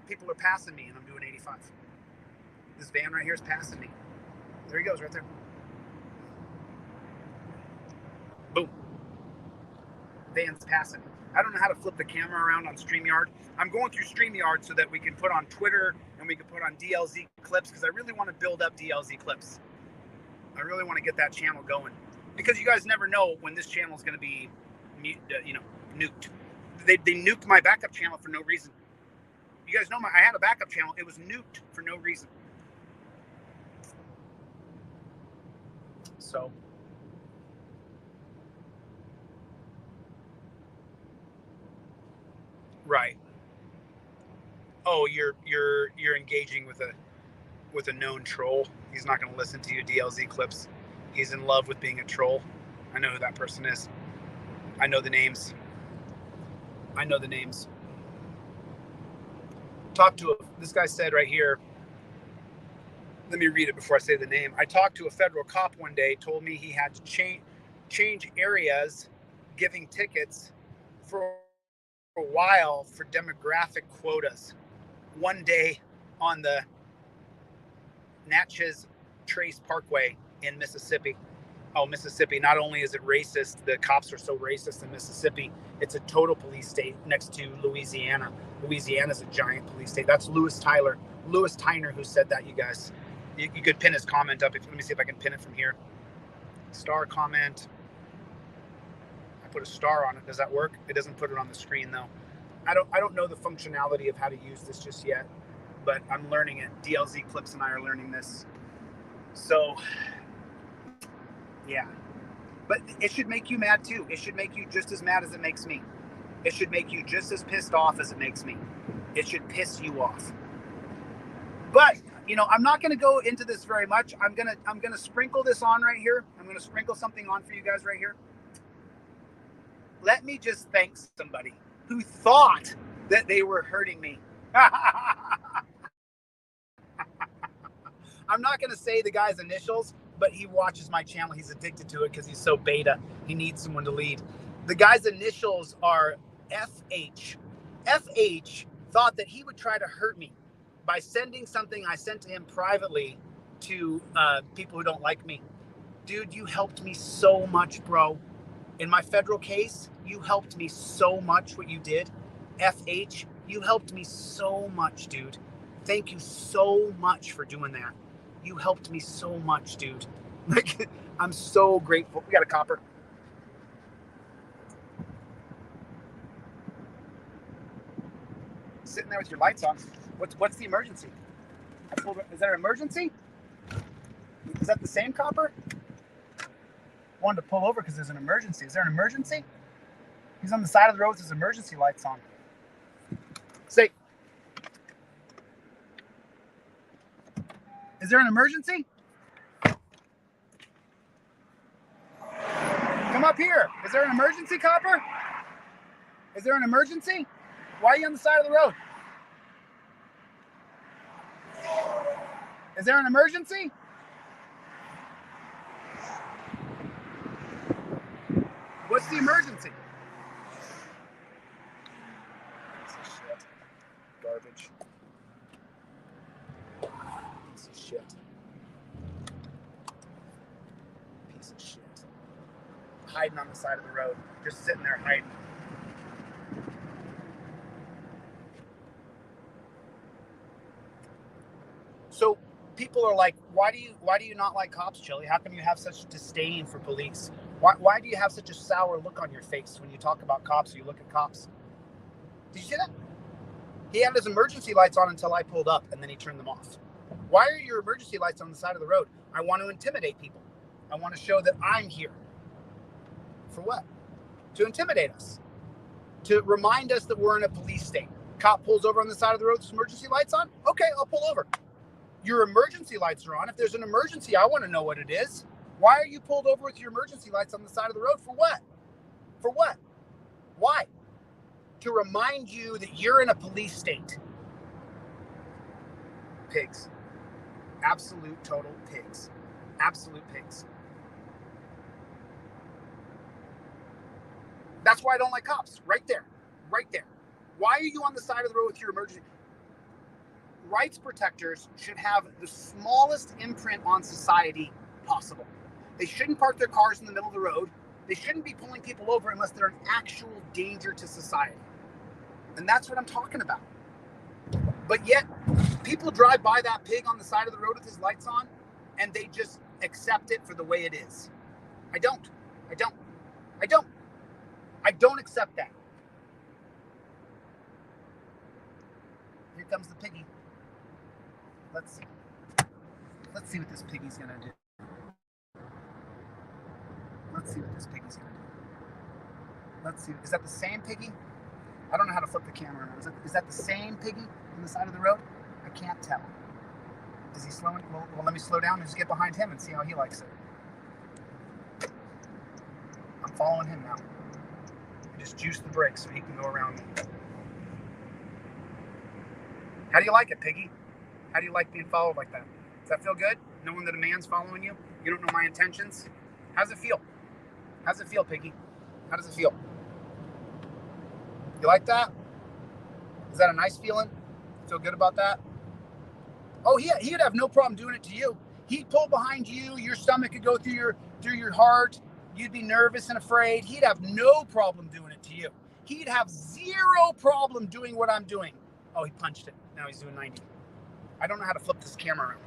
People are passing me and I'm doing 85. This van right here is passing me. There he goes, right there. Boom. Van's passing. I don't know how to flip the camera around on StreamYard. I'm going through StreamYard so that we can put on Twitter and we can put on DLZ clips because I really want to build up DLZ clips. I really want to get that channel going because you guys never know when this channel is going to be, nuked. They nuked my backup channel for no reason. You guys know I had a backup channel. It was nuked for no reason. So, right. Oh, you're engaging with a known troll. He's not going to listen to you DLZ clips. He's in love with being a troll. I know who that person is. I know the names. This guy said right here, let me read it before I say the name. I talked to a federal cop one day, told me he had to change areas, giving tickets for a while for demographic quotas. One day on the Natchez Trace Parkway in Mississippi. Oh, Mississippi, not only is it racist, the cops are so racist in Mississippi, it's a total police state next to Louisiana. Louisiana's a giant police state. That's Louis Tyner who said that, you guys. You could pin his comment up. Let me see if I can pin it from here. Star comment. I put a star on it. Does that work? It doesn't put it on the screen though. I don't know the functionality of how to use this just yet, but I'm learning it. DLZ Clips and I are learning this. So, yeah. But it should make you mad too. It should make you just as mad as it makes me. It should make you just as pissed off as it makes me. It should piss you off. But, I'm not going to go into this very much. I'm going to sprinkle this on right here. I'm going to sprinkle something on for you guys right here. Let me just thank somebody who thought that they were hurting me. I'm not going to say the guy's initials, but he watches my channel. He's addicted to it because he's so beta. He needs someone to lead. The guy's initials are FH. FH thought that he would try to hurt me by sending something I sent to him privately to people who don't like me. Dude, you helped me so much, bro. In my federal case, you helped me so much what you did. FH, you helped me so much, dude. Thank you so much for doing that. You helped me so much, dude. Like, I'm so grateful. We got a copper. Sitting there with your lights on. What's the emergency? Is that an emergency? Is that the same copper? Wanted to pull over because there's an emergency. Is there an emergency? He's on the side of the road with his emergency lights on. Say, Is there an emergency? Come up here. Is there an emergency, copper? Is there an emergency? Why are you on the side of the road? Is there an emergency? What's the emergency? Piece of shit. Garbage. Piece of shit. Piece of shit. Hiding on the side of the road. Just sitting there hiding. So people are like, why do you not like cops, Chille? How come you have such disdain for police? Why do you have such a sour look on your face when you talk about cops or you look at cops? Did you see that? He had his emergency lights on until I pulled up, and then he turned them off. Why are your emergency lights on the side of the road? I want to intimidate people. I want to show that I'm here. For what? To intimidate us. To remind us that we're in a police state. Cop pulls over on the side of the road with emergency lights on? Okay, I'll pull over. Your emergency lights are on. If there's an emergency, I want to know what it is. Why are you pulled over with your emergency lights on the side of the road? For what? For what? Why? To remind you that you're in a police state. Pigs. Absolute, total pigs. Absolute pigs. That's why I don't like cops. Right there. Right there. Why are you on the side of the road with your emergency? Rights protectors should have the smallest imprint on society possible. They shouldn't park their cars in the middle of the road. They shouldn't be pulling people over unless they're an actual danger to society. And that's what I'm talking about. But yet, people drive by that pig on the side of the road with his lights on, and they just accept it for the way it is. I don't. I don't. I don't. I don't accept that. Here comes the piggy. Let's see. Let's see what this piggy's gonna do. Let's see what this piggy's gonna do. Let's see. Is that the same piggy? I don't know how to flip the camera around. Is that the same piggy on the side of the road? I can't tell. Is he slowing? Well, let me slow down and just get behind him and see how he likes it. I'm following him now. I just juice the brakes so he can go around me. How do you like it, piggy? How do you like being followed like that? Does that feel good? Knowing that a man's following you? You don't know my intentions? How does it feel? How does it feel, piggy? How does it feel? You like that? Is that a nice feeling? Feel good about that? Oh, yeah, he'd have no problem doing it to you. He'd pull behind you. Your stomach could go through your heart. You'd be nervous and afraid. He'd have no problem doing it to you. He'd have zero problem doing what I'm doing. Oh, he punched it. Now he's doing 90. I don't know how to flip this camera around.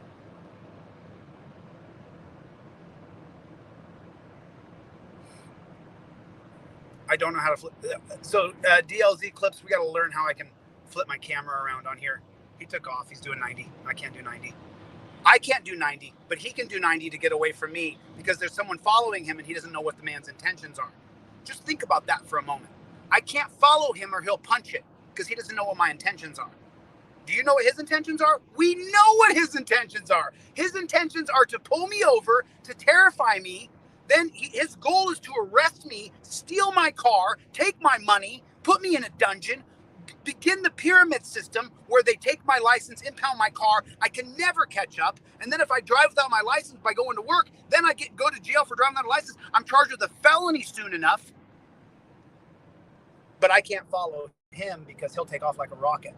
I don't know how to flip. So DLZ clips, we got to learn how I can flip my camera around on here. He took off. He's doing 90. I can't do 90. I can't do 90, but he can do 90 to get away from me because there's someone following him and he doesn't know what the man's intentions are. Just think about that for a moment. I can't follow him or he'll punch it because he doesn't know what my intentions are. Do you know what his intentions are? We know what his intentions are. His intentions are to pull me over, to terrify me. Then his goal is to arrest me, steal my car, take my money, put me in a dungeon, begin the pyramid system where they take my license, impound my car. I can never catch up. And then if I drive without my license by going to work, then I go to jail for driving without a license. I'm charged with a felony soon enough. But I can't follow him because he'll take off like a rocket.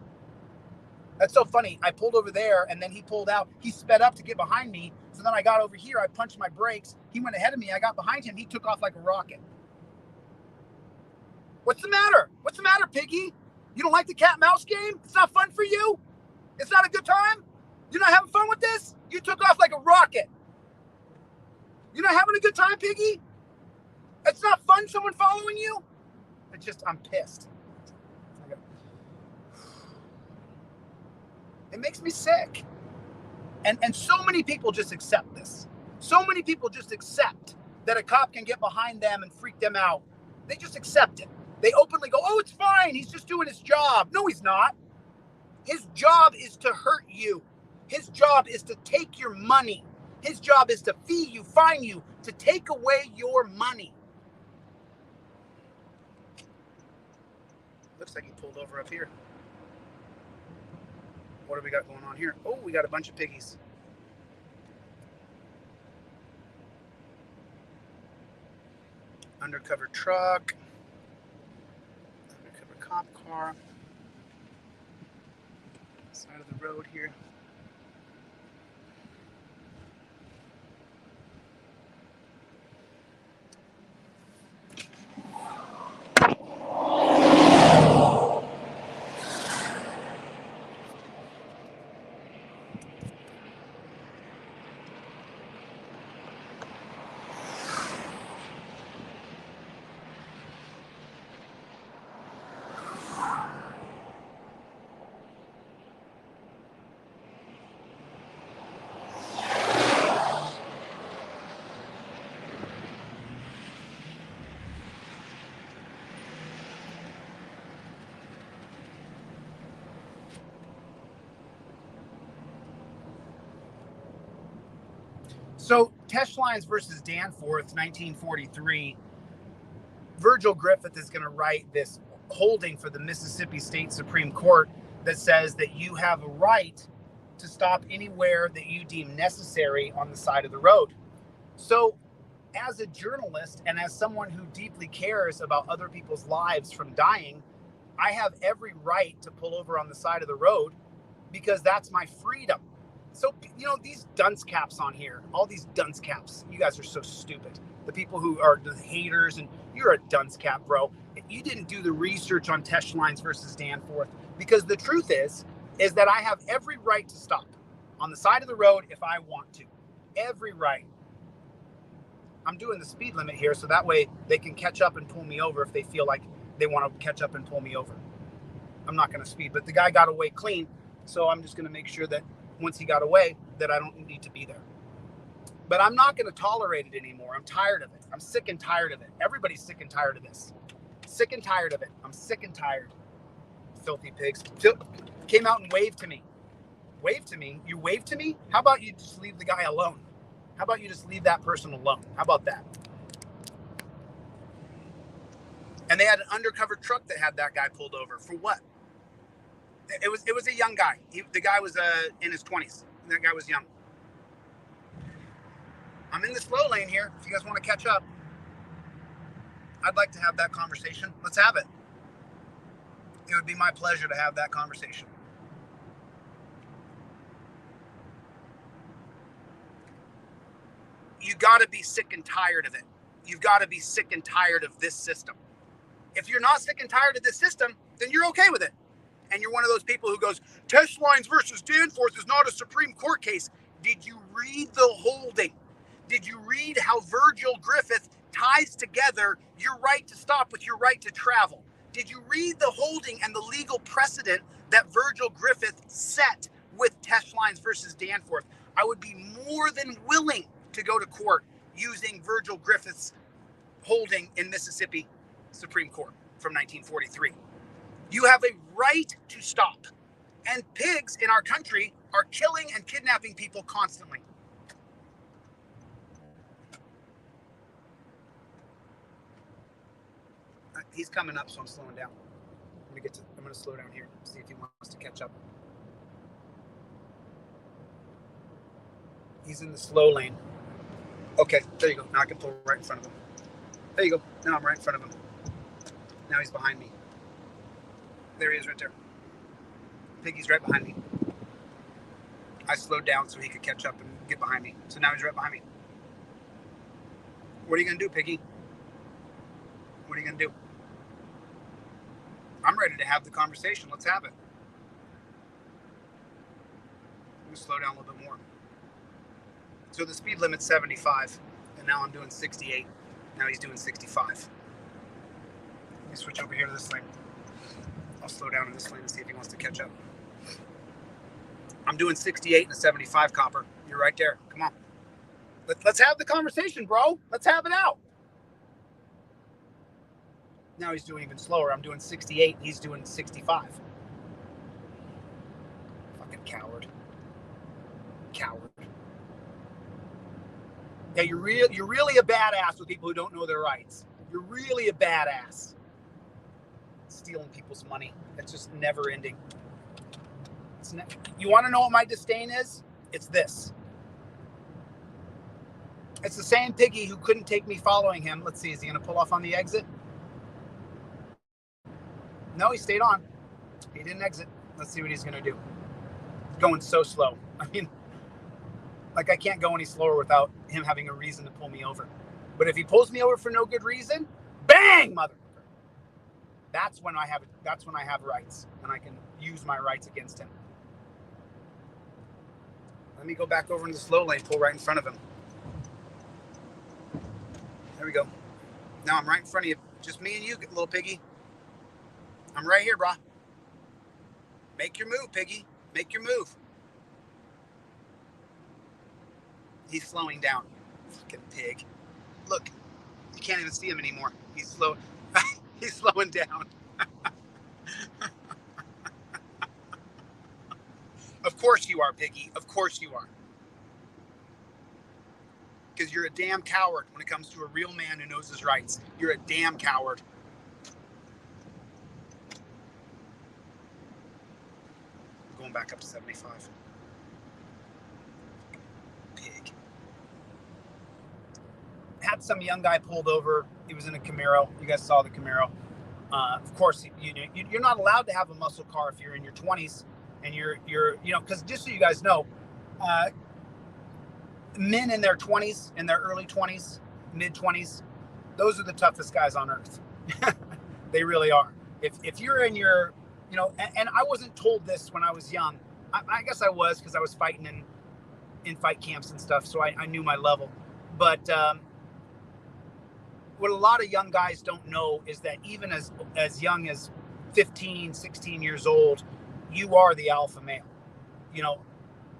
That's so funny. I pulled over there and then he pulled out. He sped up to get behind me. So then I got over here. I punched my brakes. He went ahead of me. I got behind him. He took off like a rocket. What's the matter? What's the matter, piggy? You don't like the cat and mouse game? It's not fun for you? It's not a good time? You're not having fun with this? You took off like a rocket. You're not having a good time, piggy? It's not fun someone following you? I'm pissed. It makes me sick. And so many people just accept this. So many people just accept that a cop can get behind them and freak them out. They just accept it. They openly go, oh, it's fine. He's just doing his job. No, he's not. His job is to hurt you. His job is to take your money. His job is to fee you, fine you, to take away your money. Looks like he pulled over up here. What do we got going on here? Oh, we got a bunch of piggies. Undercover truck. Undercover cop car. Side of the road here. So, Tesh Lines versus Danforth, 1943. Virgil Griffith is going to write this holding for the Mississippi State Supreme Court that says that you have a right to stop anywhere that you deem necessary on the side of the road. So, as a journalist and as someone who deeply cares about other people's lives from dying, I have every right to pull over on the side of the road because that's my freedom. So, you know, these dunce caps on here, all these dunce caps, you guys are so stupid. The people who are the haters, and you're a dunce cap, bro. You didn't do the research on Tesh Lines versus Danforth, because the truth is that I have every right to stop on the side of the road if I want to. Every right. I'm doing the speed limit here so that way they can catch up and pull me over if they feel like they want to catch up and pull me over. I'm not going to speed, but the guy got away clean, so I'm just going to make sure that once he got away, that I don't need to be there. But I'm not going to tolerate it anymore. I'm tired of it. I'm sick and tired of it. Everybody's sick and tired of this. Sick and tired of it. I'm sick and tired. Filthy pigs. Came out and waved to me. Waved to me? You waved to me? How about you just leave the guy alone? How about you just leave that person alone? How about that? And they had an undercover truck that had that guy pulled over. For what? It was a young guy. The guy was in his 20s. That guy was young. I'm in the slow lane here. If you guys want to catch up, I'd like to have that conversation. Let's have it. It would be my pleasure to have that conversation. You got to be sick and tired of it. You've got to be sick and tired of this system. If you're not sick and tired of this system, then you're okay with it. And you're one of those people who goes, Tesh Lines versus Danforth is not a Supreme Court case. Did you read the holding? Did you read how Virgil Griffith ties together your right to stop with your right to travel? Did you read the holding and the legal precedent that Virgil Griffith set with Tesh Lines versus Danforth? I would be more than willing to go to court using Virgil Griffith's holding in Mississippi Supreme Court from 1943. You have a right to stop. And pigs in our country are killing and kidnapping people constantly. He's coming up, so I'm slowing down. I'm going to slow down here, see if he wants to catch up. He's in the slow lane. Okay, there you go. Now I can pull right in front of him. There you go. Now I'm right in front of him. Now he's behind me. There he is right there. Piggy's right behind me. I slowed down so he could catch up and get behind me. So now he's right behind me. What are you going to do, Piggy? What are you going to do? I'm ready to have the conversation. Let's have it. Let me slow down a little bit more. So the speed limit's 75, and now I'm doing 68. Now he's doing 65. Let me switch over here to this lane. I'll slow down in this lane and see if he wants to catch up. I'm doing 68 and a 75, Copper. You're right there. Come on. Let's have the conversation, bro. Let's have it out. Now he's doing even slower. I'm doing 68. He's doing 65. Fucking coward. Coward. Yeah, you're really a badass with people who don't know their rights. You're really a badass. Stealing people's money. It's just never ending. You want to know what my disdain is? It's this. It's the same piggy who couldn't take me following him. Let's see, is he going to pull off on the exit? No, he stayed on. He didn't exit. Let's see what he's going to do. Going so slow. I mean, like I can't go any slower without him having a reason to pull me over. But if he pulls me over for no good reason, bang, mother. That's when I have rights, and I can use my rights against him. Let me go back over in the slow lane, pull right in front of him. There we go. Now I'm right in front of you. Just me and you, little piggy. I'm right here, brah. Make your move, piggy. Make your move. He's slowing down. Fucking pig. Look, you can't even see him anymore. He's slow. He's slowing down. Of course you are, piggy. Of course you are. Because you're a damn coward when it comes to a real man who knows his rights. You're a damn coward. Going back up to 75. Pig. Had some young guy pulled over. He was in a Camaro. You guys saw the Camaro. Of course, you're not allowed to have a muscle car if you're in your 20s, and you're because just so you guys know, men in their 20s, in their early 20s, mid 20s, those are the toughest guys on earth. They really are. If you're in your, and I wasn't told this when I was young. I guess I was, because I was fighting in fight camps and stuff, so I knew my level. But what a lot of young guys don't know is that even as young as 15, 16 years old, you are the alpha male.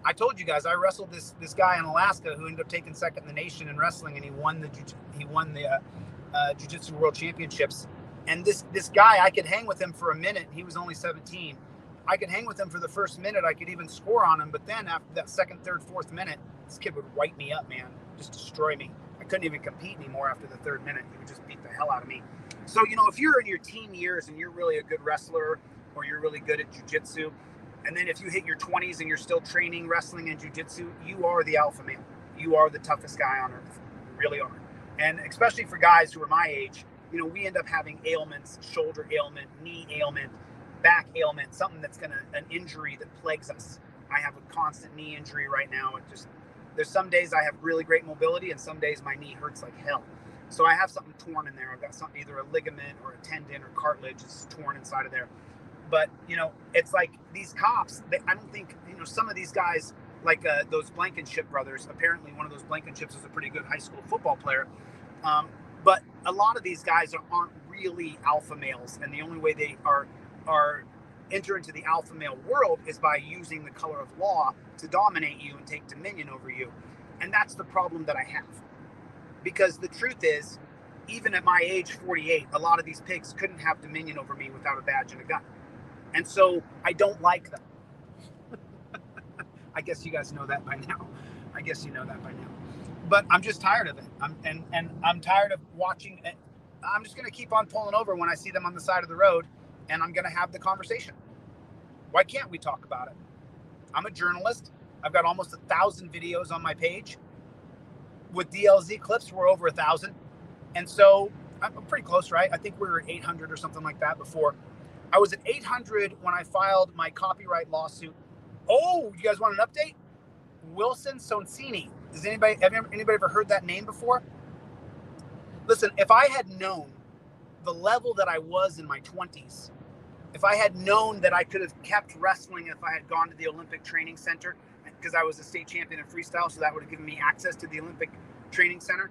I told you guys I wrestled this guy in Alaska who ended up taking second in the nation in wrestling, and he won the Jiu-Jitsu World Championships. And this guy, I could hang with him for a minute. He was only 17. I could hang with him for the first minute. I could even score on him. But then after that second, third, fourth minute, this kid would wipe me up, man. Just destroy me. I couldn't even compete anymore after the third minute. He would just beat the hell out of me. So, if you're in your teen years and you're really a good wrestler, or you're really good at jiu-jitsu, and then if you hit your 20s and you're still training wrestling and jiu-jitsu, you are the alpha male. You are the toughest guy on earth. You really are. And especially for guys who are my age, we end up having ailments, shoulder ailment, knee ailment, back ailment, something that's an injury that plagues us. I have a constant knee injury right now. There's some days I have really great mobility, and some days my knee hurts like hell. So I have something torn in there. I've got something, either a ligament or a tendon or cartilage is torn inside of there. But, it's like these cops, I don't think, some of these guys, like those Blankenship brothers, apparently one of those Blankenships is a pretty good high school football player. But a lot of these guys aren't really alpha males. And the only way they are enter into the alpha male world is by using the color of law to dominate you and take dominion over you. And that's the problem that I have. Because the truth is, even at my age 48, a lot of these pigs couldn't have dominion over me without a badge and a gun. And so I don't like them. I guess you guys know that by now. But I'm just tired of it. I'm tired of watching it. I'm just going to keep on pulling over when I see them on the side of the road, and I'm going to have the conversation. Why can't we talk about it? I'm a journalist. I've got almost 1,000 videos on my page. With DLZ clips, we're over 1,000. And so I'm pretty close, right? I think we were at 800 or something like that before. I was at 800 when I filed my copyright lawsuit. Oh, you guys want an update? Wilson Sonsini. Has anybody ever heard that name before? Listen, if I had known the level that I was in my 20s, if I had known that I could have kept wrestling if I had gone to the Olympic Training Center, because I was a state champion in freestyle, so that would have given me access to the Olympic Training Center.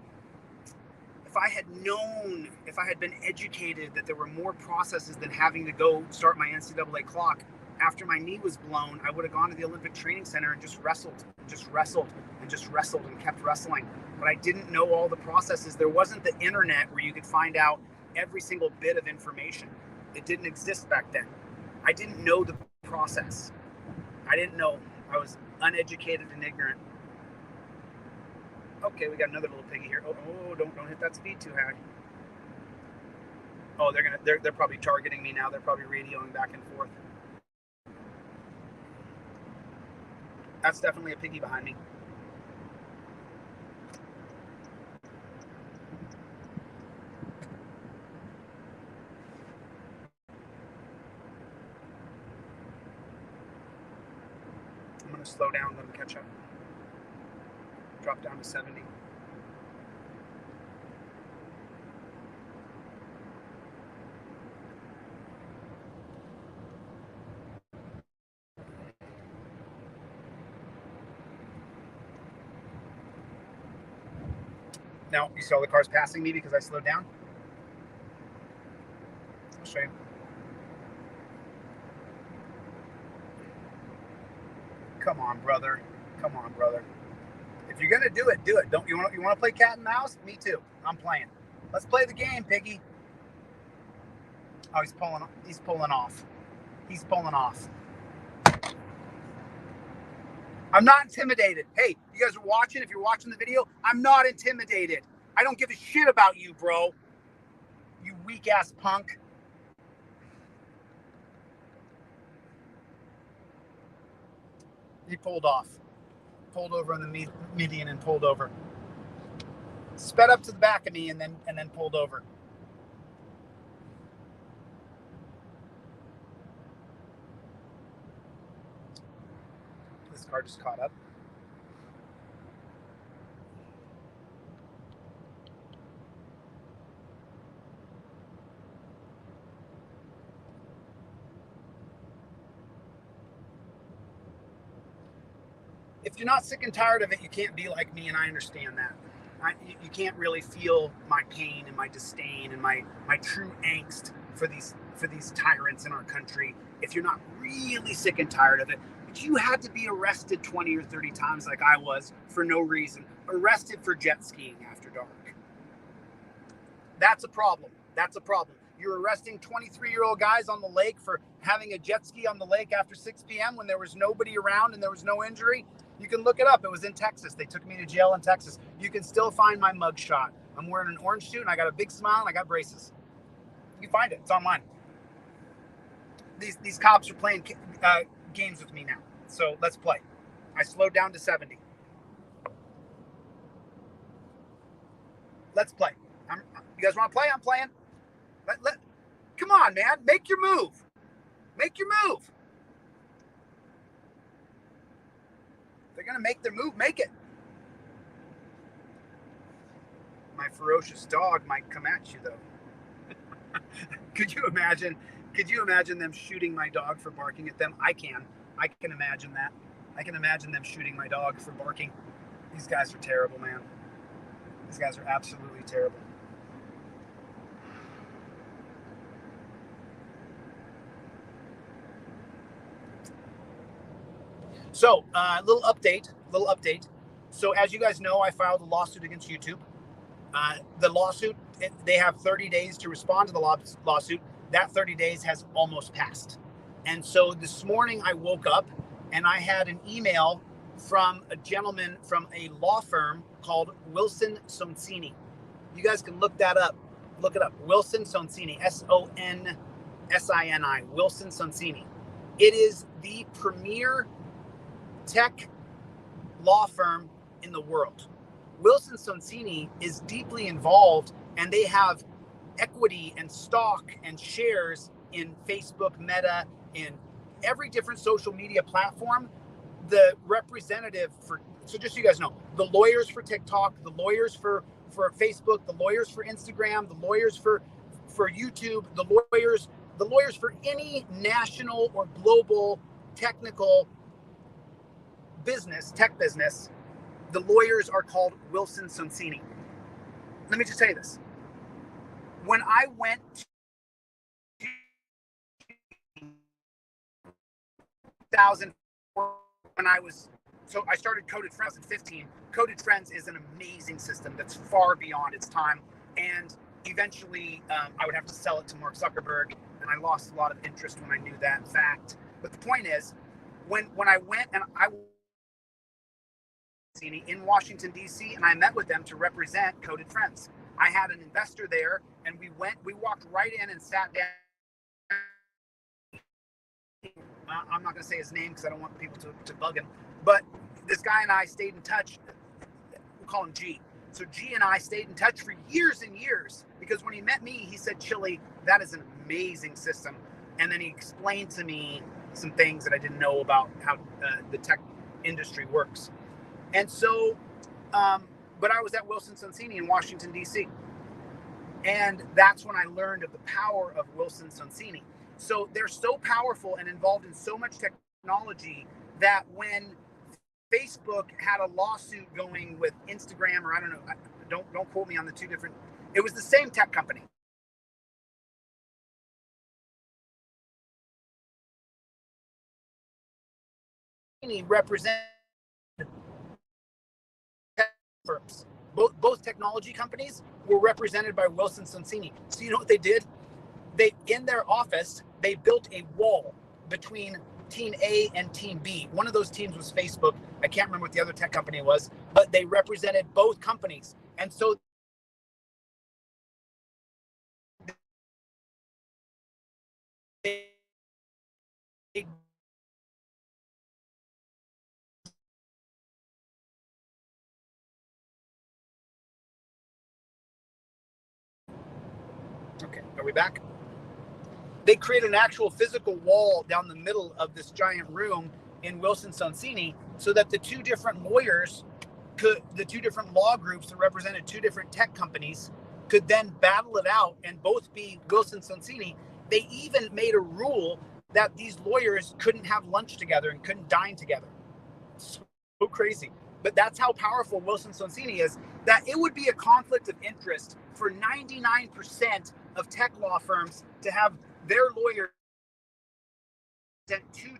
If I had known, if I had been educated that there were more processes than having to go start my NCAA clock after my knee was blown, I would have gone to the Olympic Training Center and just wrestled and kept wrestling. But I didn't know all the processes. There wasn't the internet where you could find out every single bit of information. It didn't exist back then. I didn't know the process. I didn't know. uneducated and ignorant. Okay, we got another little piggy here. Oh, don't hit that speed too high. Oh, they're probably targeting me now. They're probably radioing back and forth. That's definitely a piggy behind me. I'm going to slow down, let them catch up. Drop down to 70. Now, you see all the cars passing me because I slowed down? I'll show you. Come on, brother. Come on, brother. If you're gonna do it, do it. Don't you want to play cat and mouse? Me too. I'm playing. Let's play the game, piggy. Oh, he's pulling off. He's pulling off. I'm not intimidated. Hey, you guys are watching. If you're watching the video, I'm not intimidated. I don't give a shit about you, bro. You weak ass punk. He pulled off. Pulled over on the median and pulled over. Sped up to the back of me and then pulled over. This car just caught up. If you're not sick and tired of it, you can't be like me, and I understand that. You can't really feel my pain and my disdain and my true angst for these tyrants in our country if you're not really sick and tired of it. But you had to be arrested 20 or 30 times like I was for no reason. Arrested for jet skiing after dark. That's a problem. That's a problem. You're arresting 23-year-old guys on the lake for having a jet ski on the lake after 6 p.m. when there was nobody around and there was no injury. You can look it up. It was in Texas. They took me to jail in Texas. You can still find my mugshot. I'm wearing an orange suit and I got a big smile and I got braces. You can find it. It's online. These cops are playing games with me now. So let's play. I slowed down to 70. Let's play. You guys want to play? I'm playing. Come on, man. Make your move. Make your move. They're going to make their move. Make it. My ferocious dog might come at you, though. Could you imagine them shooting my dog for barking at them? I can imagine that. I can imagine them shooting my dog for barking. These guys are terrible, man. These guys are absolutely terrible. So, little update. So, as you guys know, I filed a lawsuit against YouTube. The lawsuit, they have 30 days to respond to the lawsuit. That 30 days has almost passed. And so this morning I woke up and I had an email from a gentleman from a law firm called Wilson Sonsini. You guys can look that up. Look it up. Wilson Sonsini, Sonsini, Wilson Sonsini. It is the premier tech law firm in the world. Wilson Sonsini is deeply involved, and they have equity and stock and shares in Facebook, Meta, in every different social media platform. The representative for, so just so you guys know, the lawyers for TikTok, the lawyers for Facebook, the lawyers for Instagram, the lawyers for YouTube, the lawyers for any national or global technical business, tech business, the lawyers are called Wilson Sonsini. Let me just tell you this. When I went to 2004, I started Coded Friends in 2015. Coded Friends is an amazing system that's far beyond its time. And eventually I would have to sell it to Mark Zuckerberg. And I lost a lot of interest when I knew that fact. But the point is, when I went and I in Washington, D.C., and I met with them to represent Coded Friends. I had an investor there, and we walked right in and sat down. I'm not going to say his name because I don't want people to bug him, but this guy and I stayed in touch. We'll call him G. So G and I stayed in touch for years and years because when he met me, he said, Chille, that is an amazing system. And then he explained to me some things that I didn't know about how the tech industry works. And so, but I was at Wilson Sonsini in Washington, D.C. And that's when I learned of the power of Wilson Sonsini. So they're so powerful and involved in so much technology that when Facebook had a lawsuit going with Instagram, or I don't know, don't quote me on the two different, it was the same tech company. Represent firms. Both technology companies were represented by Wilson Sonsini. So you know what they did? They, in their office, they built a wall between team A and team B. One of those teams was Facebook. I can't remember what the other tech company was, but they represented both companies. And so they okay, are we back? They created an actual physical wall down the middle of this giant room in Wilson Sonsini so that the two different lawyers the two different law groups that represented two different tech companies could then battle it out and both be Wilson Sonsini. They even made a rule that these lawyers couldn't have lunch together and couldn't dine together. So crazy. But that's how powerful Wilson Sonsini is, that it would be a conflict of interest for 99% of tech law firms to have their lawyers sent to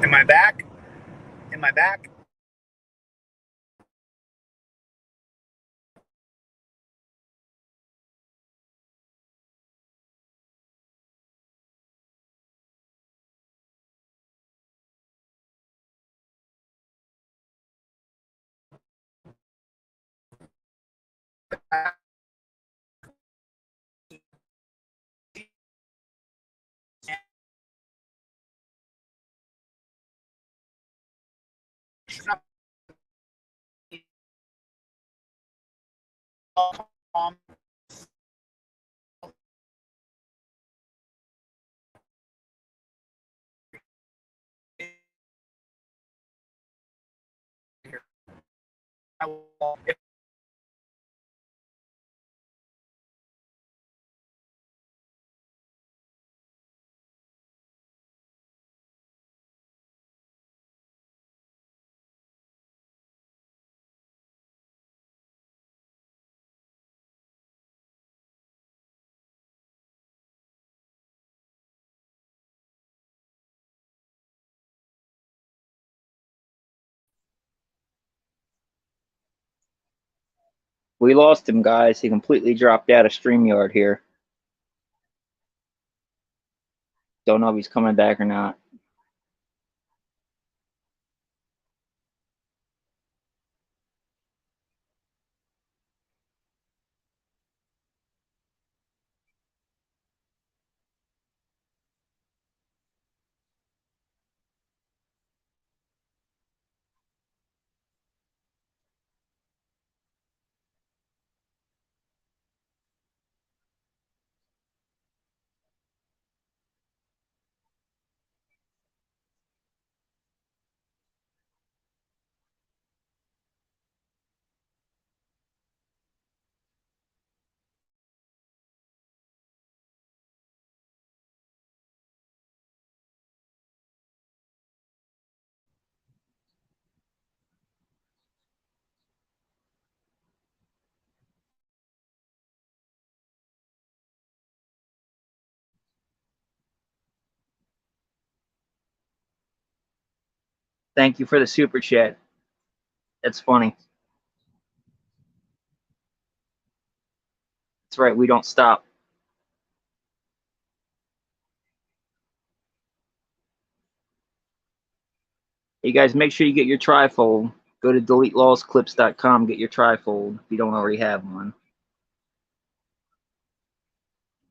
Am I back? Am I back? We lost him, guys. He completely dropped out of StreamYard here. Don't know if he's coming back or not. Thank you for the super chat. That's funny. That's right. We don't stop. You guys, make sure you get your trifold. Go to DeleteLawsClips.com. Get your trifold if you don't already have one.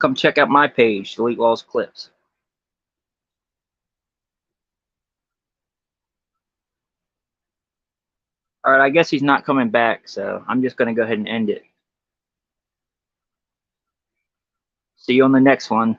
Come check out my page, Delete Laws Clips. All right, I guess he's not coming back, so I'm just going to go ahead and end it. See you on the next one.